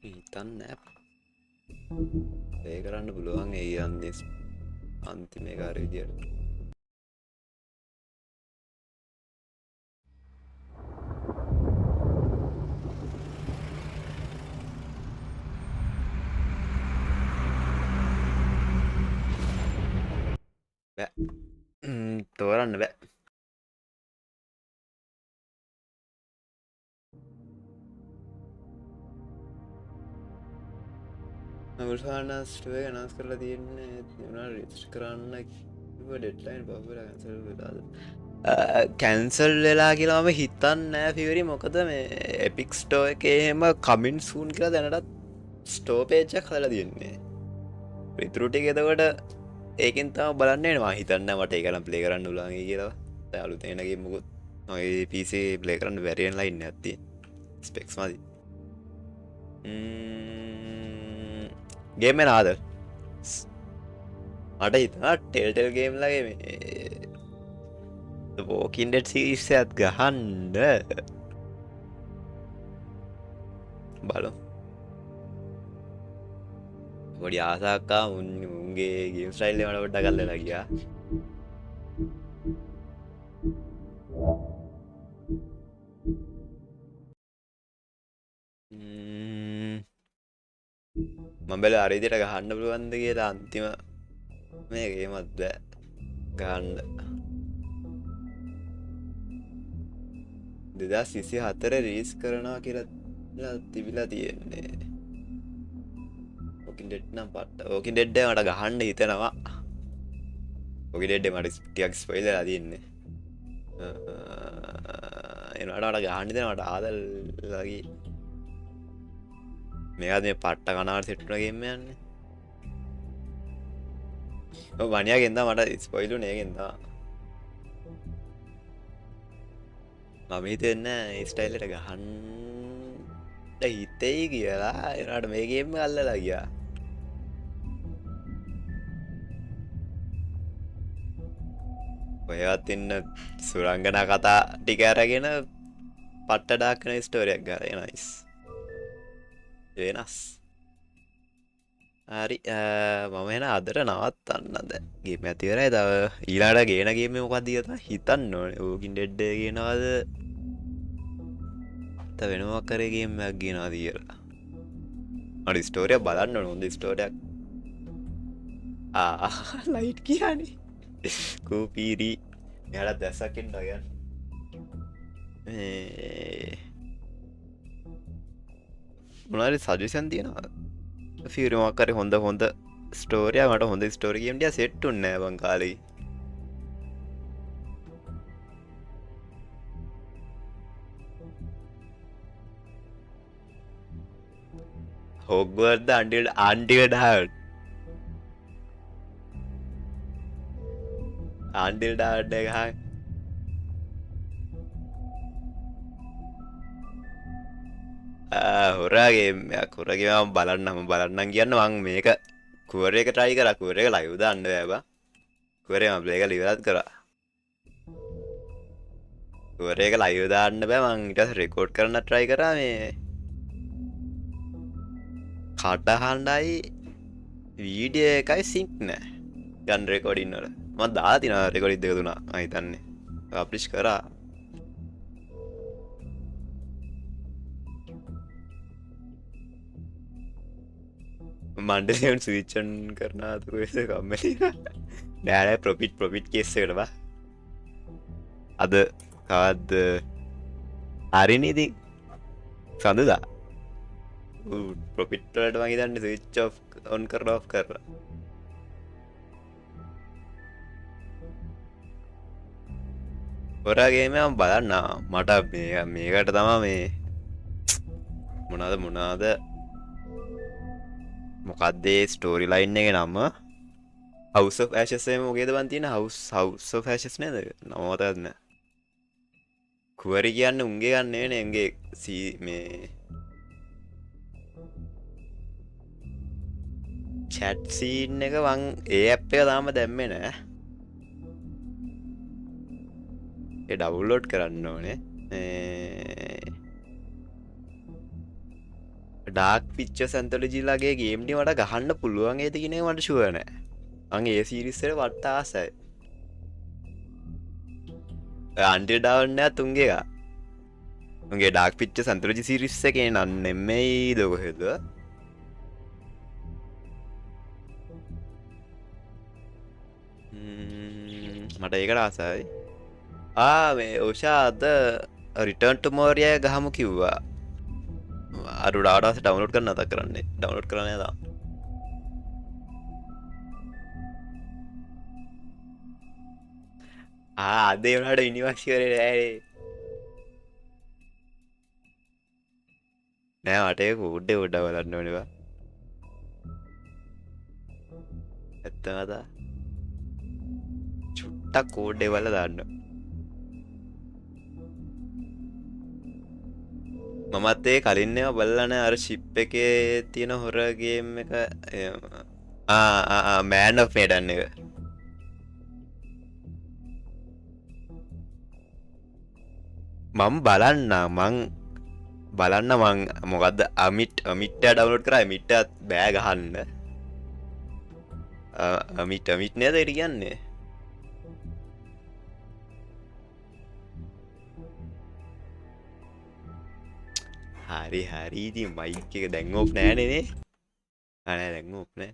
හිතන්නේ ඒ කරන්න පුළුවන් ඒ යන්නේ අන්තිම කාර්ය විදියට බෑ තෝරන්න බෑ මුල්හානස් ටුව වෙනස් කරලා තියෙන්නේ උනා රෙජිස්ටර් කරන්න කිව්ව ඩෙඩ්ලයින් බබුලා කැන්සල් වෙලාද කැන්සල් වෙලා කියලා මම හිතන්නේ නෑ ෆිවරි මොකද මේ එපික් ස්ටෝර් එකේ එහෙම කමින් සූන් කියලා දැනටත් ස්ටෝර් පේජ් එකක් හදලා තියෙන්නේ ඉතුරු ටික එතකොට ඒකෙන් තමයි බලන්න වෙනවා හිතන්නේ මට ඒක නම් ප්ලේ කරන්න උලන් කියලා දැන් අලුතෙන් එන ගේම් මොකද මගේ PC ප්ලේ කරන්න බැරි වෙන ලයින් එකක් තියෙන ස්පෙක්ස් මදි ගේම් එක නාද මට හිතනවා ටෙල්ටෙල් ගේම් ලගේ මේ The Walking Dead series එකත් ගහන්න බලමු පොඩි ආසාවක් ආවා උන්ගේ ගේම් ස්ටයිල් එක මට පොඩ්ඩක් අල්ලලා ගියා මම බැලුවා අර විදිහට ගහන්න පුළුවන්ද කියලා අන්තිම මේ ගේමත් බෑ ගහන්න 2024 රිලීස් කරනවා කියලා තිබිලා තියෙන්නේ Walking Dead නම් පට්ට Walking Dead එක මට ගහන්න හිතෙනවා Walking Dead එක මට ටිකක් ස්පොයිල් වෙලා තියෙන්නේ එනවාට මට ගහන්න හිතෙනවා මට ආදල්ලා ගියේ මේකත් මේ පට්ට කනාවට සෙට් වුණ ගේම් එකක් නේ ඔව් වණියාගෙන් තමයි මට ස්පොයිල් වුනේ ඒකෙන් තමයි මම හිතන්නේ ඒ ස්ටයිල් එකට ගහන්න හිතෙයි කියලා එනවාට මේ ගේම් එක අල්ලලා ගියා ඔයවත් ඉන්න සුරංගනා කතා ටික අරගෙන පට්ට ඩාක් වෙන ස්ටෝරියක් ගාලා නයිස් වෙනස් හරි මම එන අදට නවත්තන්නද ගේම ඇති කරයි තව ඊළඟට ගේන ගේම මොකක්ද කියලා හිතන්න ඕනේ Walking Dead කියනවාද තව වෙන මොකක් කරේ ගේම් එකක් කියනවාද කියලා මට ස්ටෝරියක් බලන්න ඕනේ හොඳ ස්ටෝරියක් ලයිට් කියන්නේ කෝපීරි මෙයාට දැස්සක් එන්න කියන්නේ මොනවාරි සජෙෂන් තියෙනවද ෆියරි මොකක් හරි හොඳ ස්ටෝරියක් මට හොඳ ස්ටෝරි ගේම් ටික සෙට් උන්නේ නැහැ බං කාලේ Hogwarts until dawn එක හා හොරාගේමයක් හොරගේම බලන්නම් කියන්න මං මේක කුවර එක ට්‍රයි කරා කුවර එක ලයිව් දාන්න බෑ කුවරේ මම ප්ලේ කරලා ඉවරත් කරා කුවර එක ලයිව් දාන්න බෑ මං ඊට පස්සේ රෙකෝඩ් කරන්න ට්‍රයි කරා මේ කටහඬයි වීඩියෝ එකයි සින්ක් නෑ ගන් රෙකෝඩින් වල මම දාලා තියනවා රෙකෝඩින් දෙක තුනක් මම හිතන්නේ පබ්ලිෂ් කරා මණ්ඩලයෙන් ස්විච් ඔන් කරනවා තුේස කම්මැලි නෑ ප්‍රොෆිට් කේස් එකට බා අද කවද්ද හරිනේ ඉතින් සඳුදා ප්‍රොෆිට් වලට මම හිතන්නේ ස්විච් ඔන් කරලා ඔෆ් කරලා හොරා ගේම මම බලන්න මට මේකට තමයි මේ මොනවාද මොකක්ද ස්ටෝරි ලයින් එක නම House of Ashes එක මොකේද බන් තියෙන House of Ashes නේද නම මතකද නෑ කුවරි කියන්නේ උන්ගේ ගන්න නෙවෙයි උන්ගේ මේ chat scene එක මං ඒ app එක තාම දැම්මේ නෑ ඒ ඩවුන්ලෝඩ් කරන්න ඕනේ ඩාක් පිච්චර්ස් ඇන්තොලොජි ලගේ ගේම් ටික මට ගහන්න පුළුවන් ඒද කියන එක මට ෂුවර් නෑ. මං ඒ සීරීස් එකට වට ආසයි. අන්ටිල් ඩවුන් එක තුන්ගේ එක. උන්ගේ ඩාක් පිච්චර්ස් ඇන්තොලොජි සීරීස් එකේ නම් නෙමෙයිද කොහෙද? මට ඒකට ආසයි. මේ ඔෂා අද රිටර්න් ටු මෝරියා ගහමු කිව්වා. අර ඩාටාස් ඩවුන්ලෝඩ් කරන්න නැත කරන්නේ ඩවුන්ලෝඩ් කරන්න නෑ තාම අද ඒ වුණාට යුනිවර්සිටි නෑ නෑ මට ඒක උඩ බලන්න ඕනේ ඇත්තමද චුට්ටක් කෝඩ් එක බලලා දාන්න මමත් ඒ කලින් ඒවා බලලා නෑ අර ෂිප් එකේ තියෙන හොරර් ගේම් එක මෑන් ඔෆ් මේඩන් එක මම බලන්න මං මොකද්ද අමිට් ඩවුන්ලෝඩ් කරා අමිට් බෑ ගහන්න අමිට් නේද ඒක කියන්නේ හරි ඉතින් මයික් එක දැන් ඕෆ් නෑනේ නේ නෑ දැන් ඕෆ් නෑ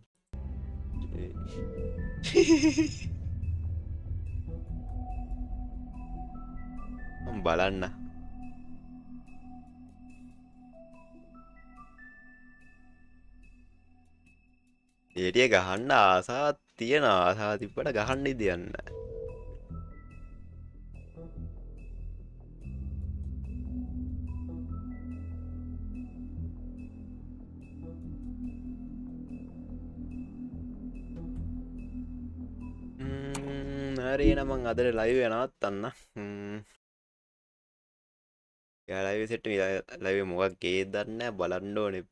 මම බලන්න ඒටිය ගහන්න ආසාවක් තියෙන ආසාව තිබ්බට ගහන්න ඉදියන්න හරි එහෙනම් මං අද ලයිව් එක නවත්තන්න යා ලයිව් සෙට් ලයිව් මොකක් ගේද දන්නේ නැහැ බලන්න ඕනේ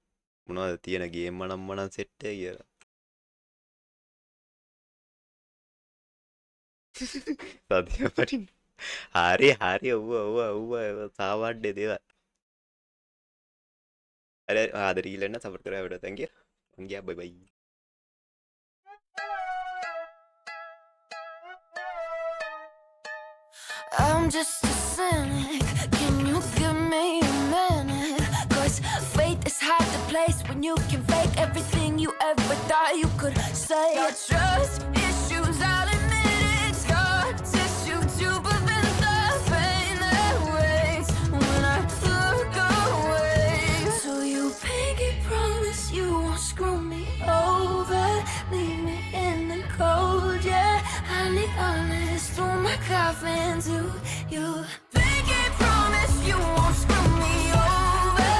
මොනවද තියෙන ගේම් මනම් සෙට් එක කියලා සතිය පටින් හරි ඔව් සාවඩ්ඩේ දේවල් අර ආදරී ඉල්ලන්න සපෝට් කරා වඩ thank you මං ගියා බයි බයි I'm just a cynic. Can you give me a minute? 'Cause faith is hard to place when you can fake everything you ever thought you could say. Your trust issues, I'll admit it. Scar tissue to prevent the pain that waits when I look away. So you pinky promise you won't screw me over, leave me in the cold, yeah. I need honest through my coffin to you. Pinky promise you won't screw me over,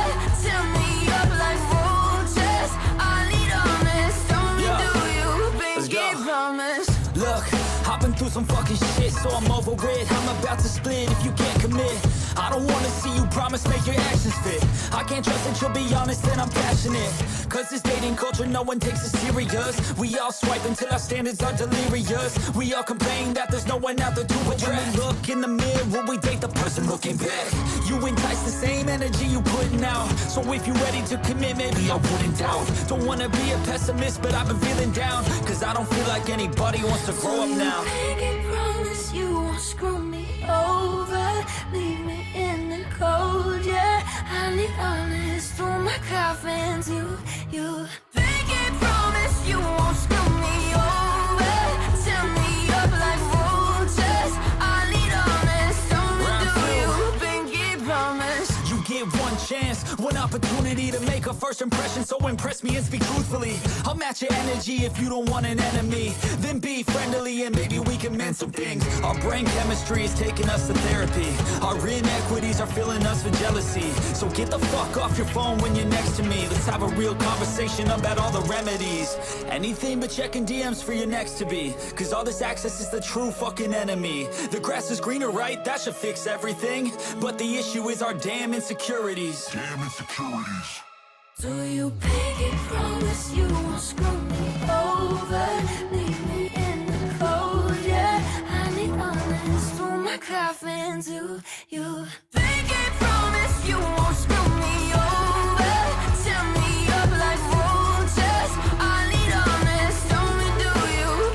tell me up like vultures. I need honest, only do you. Pinky promise. Look, I've been through some fucking shit, so I'm over it. I'm about to split if you can't commit. I don't wanna see you promise, make your actions fit. I can't trust that you'll be honest and I'm passionate. 'Cause this dating culture, no one takes it serious. We all swipe until our standards are delirious. We all complain that there's no one out there to address. When we look in the mirror, we date the person looking back. You entice the same energy you putting out. So if you're ready to commit, maybe I wouldn't doubt. Don't wanna be a pessimist, but I've been feeling down. 'Cause I don't feel like anybody wants to grow up now. Pinky promise you won't screw me over, leave me in the cold, yeah. I need honest through my coffin to you. Pinky promise you won't screw me over, tell me up like vultures. I need honest, only do you. Pinky promise. You get one chance, one opportunity to make a first impression, so impress me and speak truthfully. I'll match your energy if you don't want an enemy. Then be friendly and maybe we can mend some things. Our brain chemistry is taking us to therapy. Our inequities are filling us with jealousy. So get the fuck off your phone when you're next to me. Let's have a real conversation about all the remedies. Anything but checking DMs for your next to be. 'Cause all this access is the true fucking enemy. The grass is greener, right? That should fix everything. But the issue is our damn insecurities. Do you pinky promise you won't screw me over, leave me in the cold, yeah. I need honest through my coffin to you.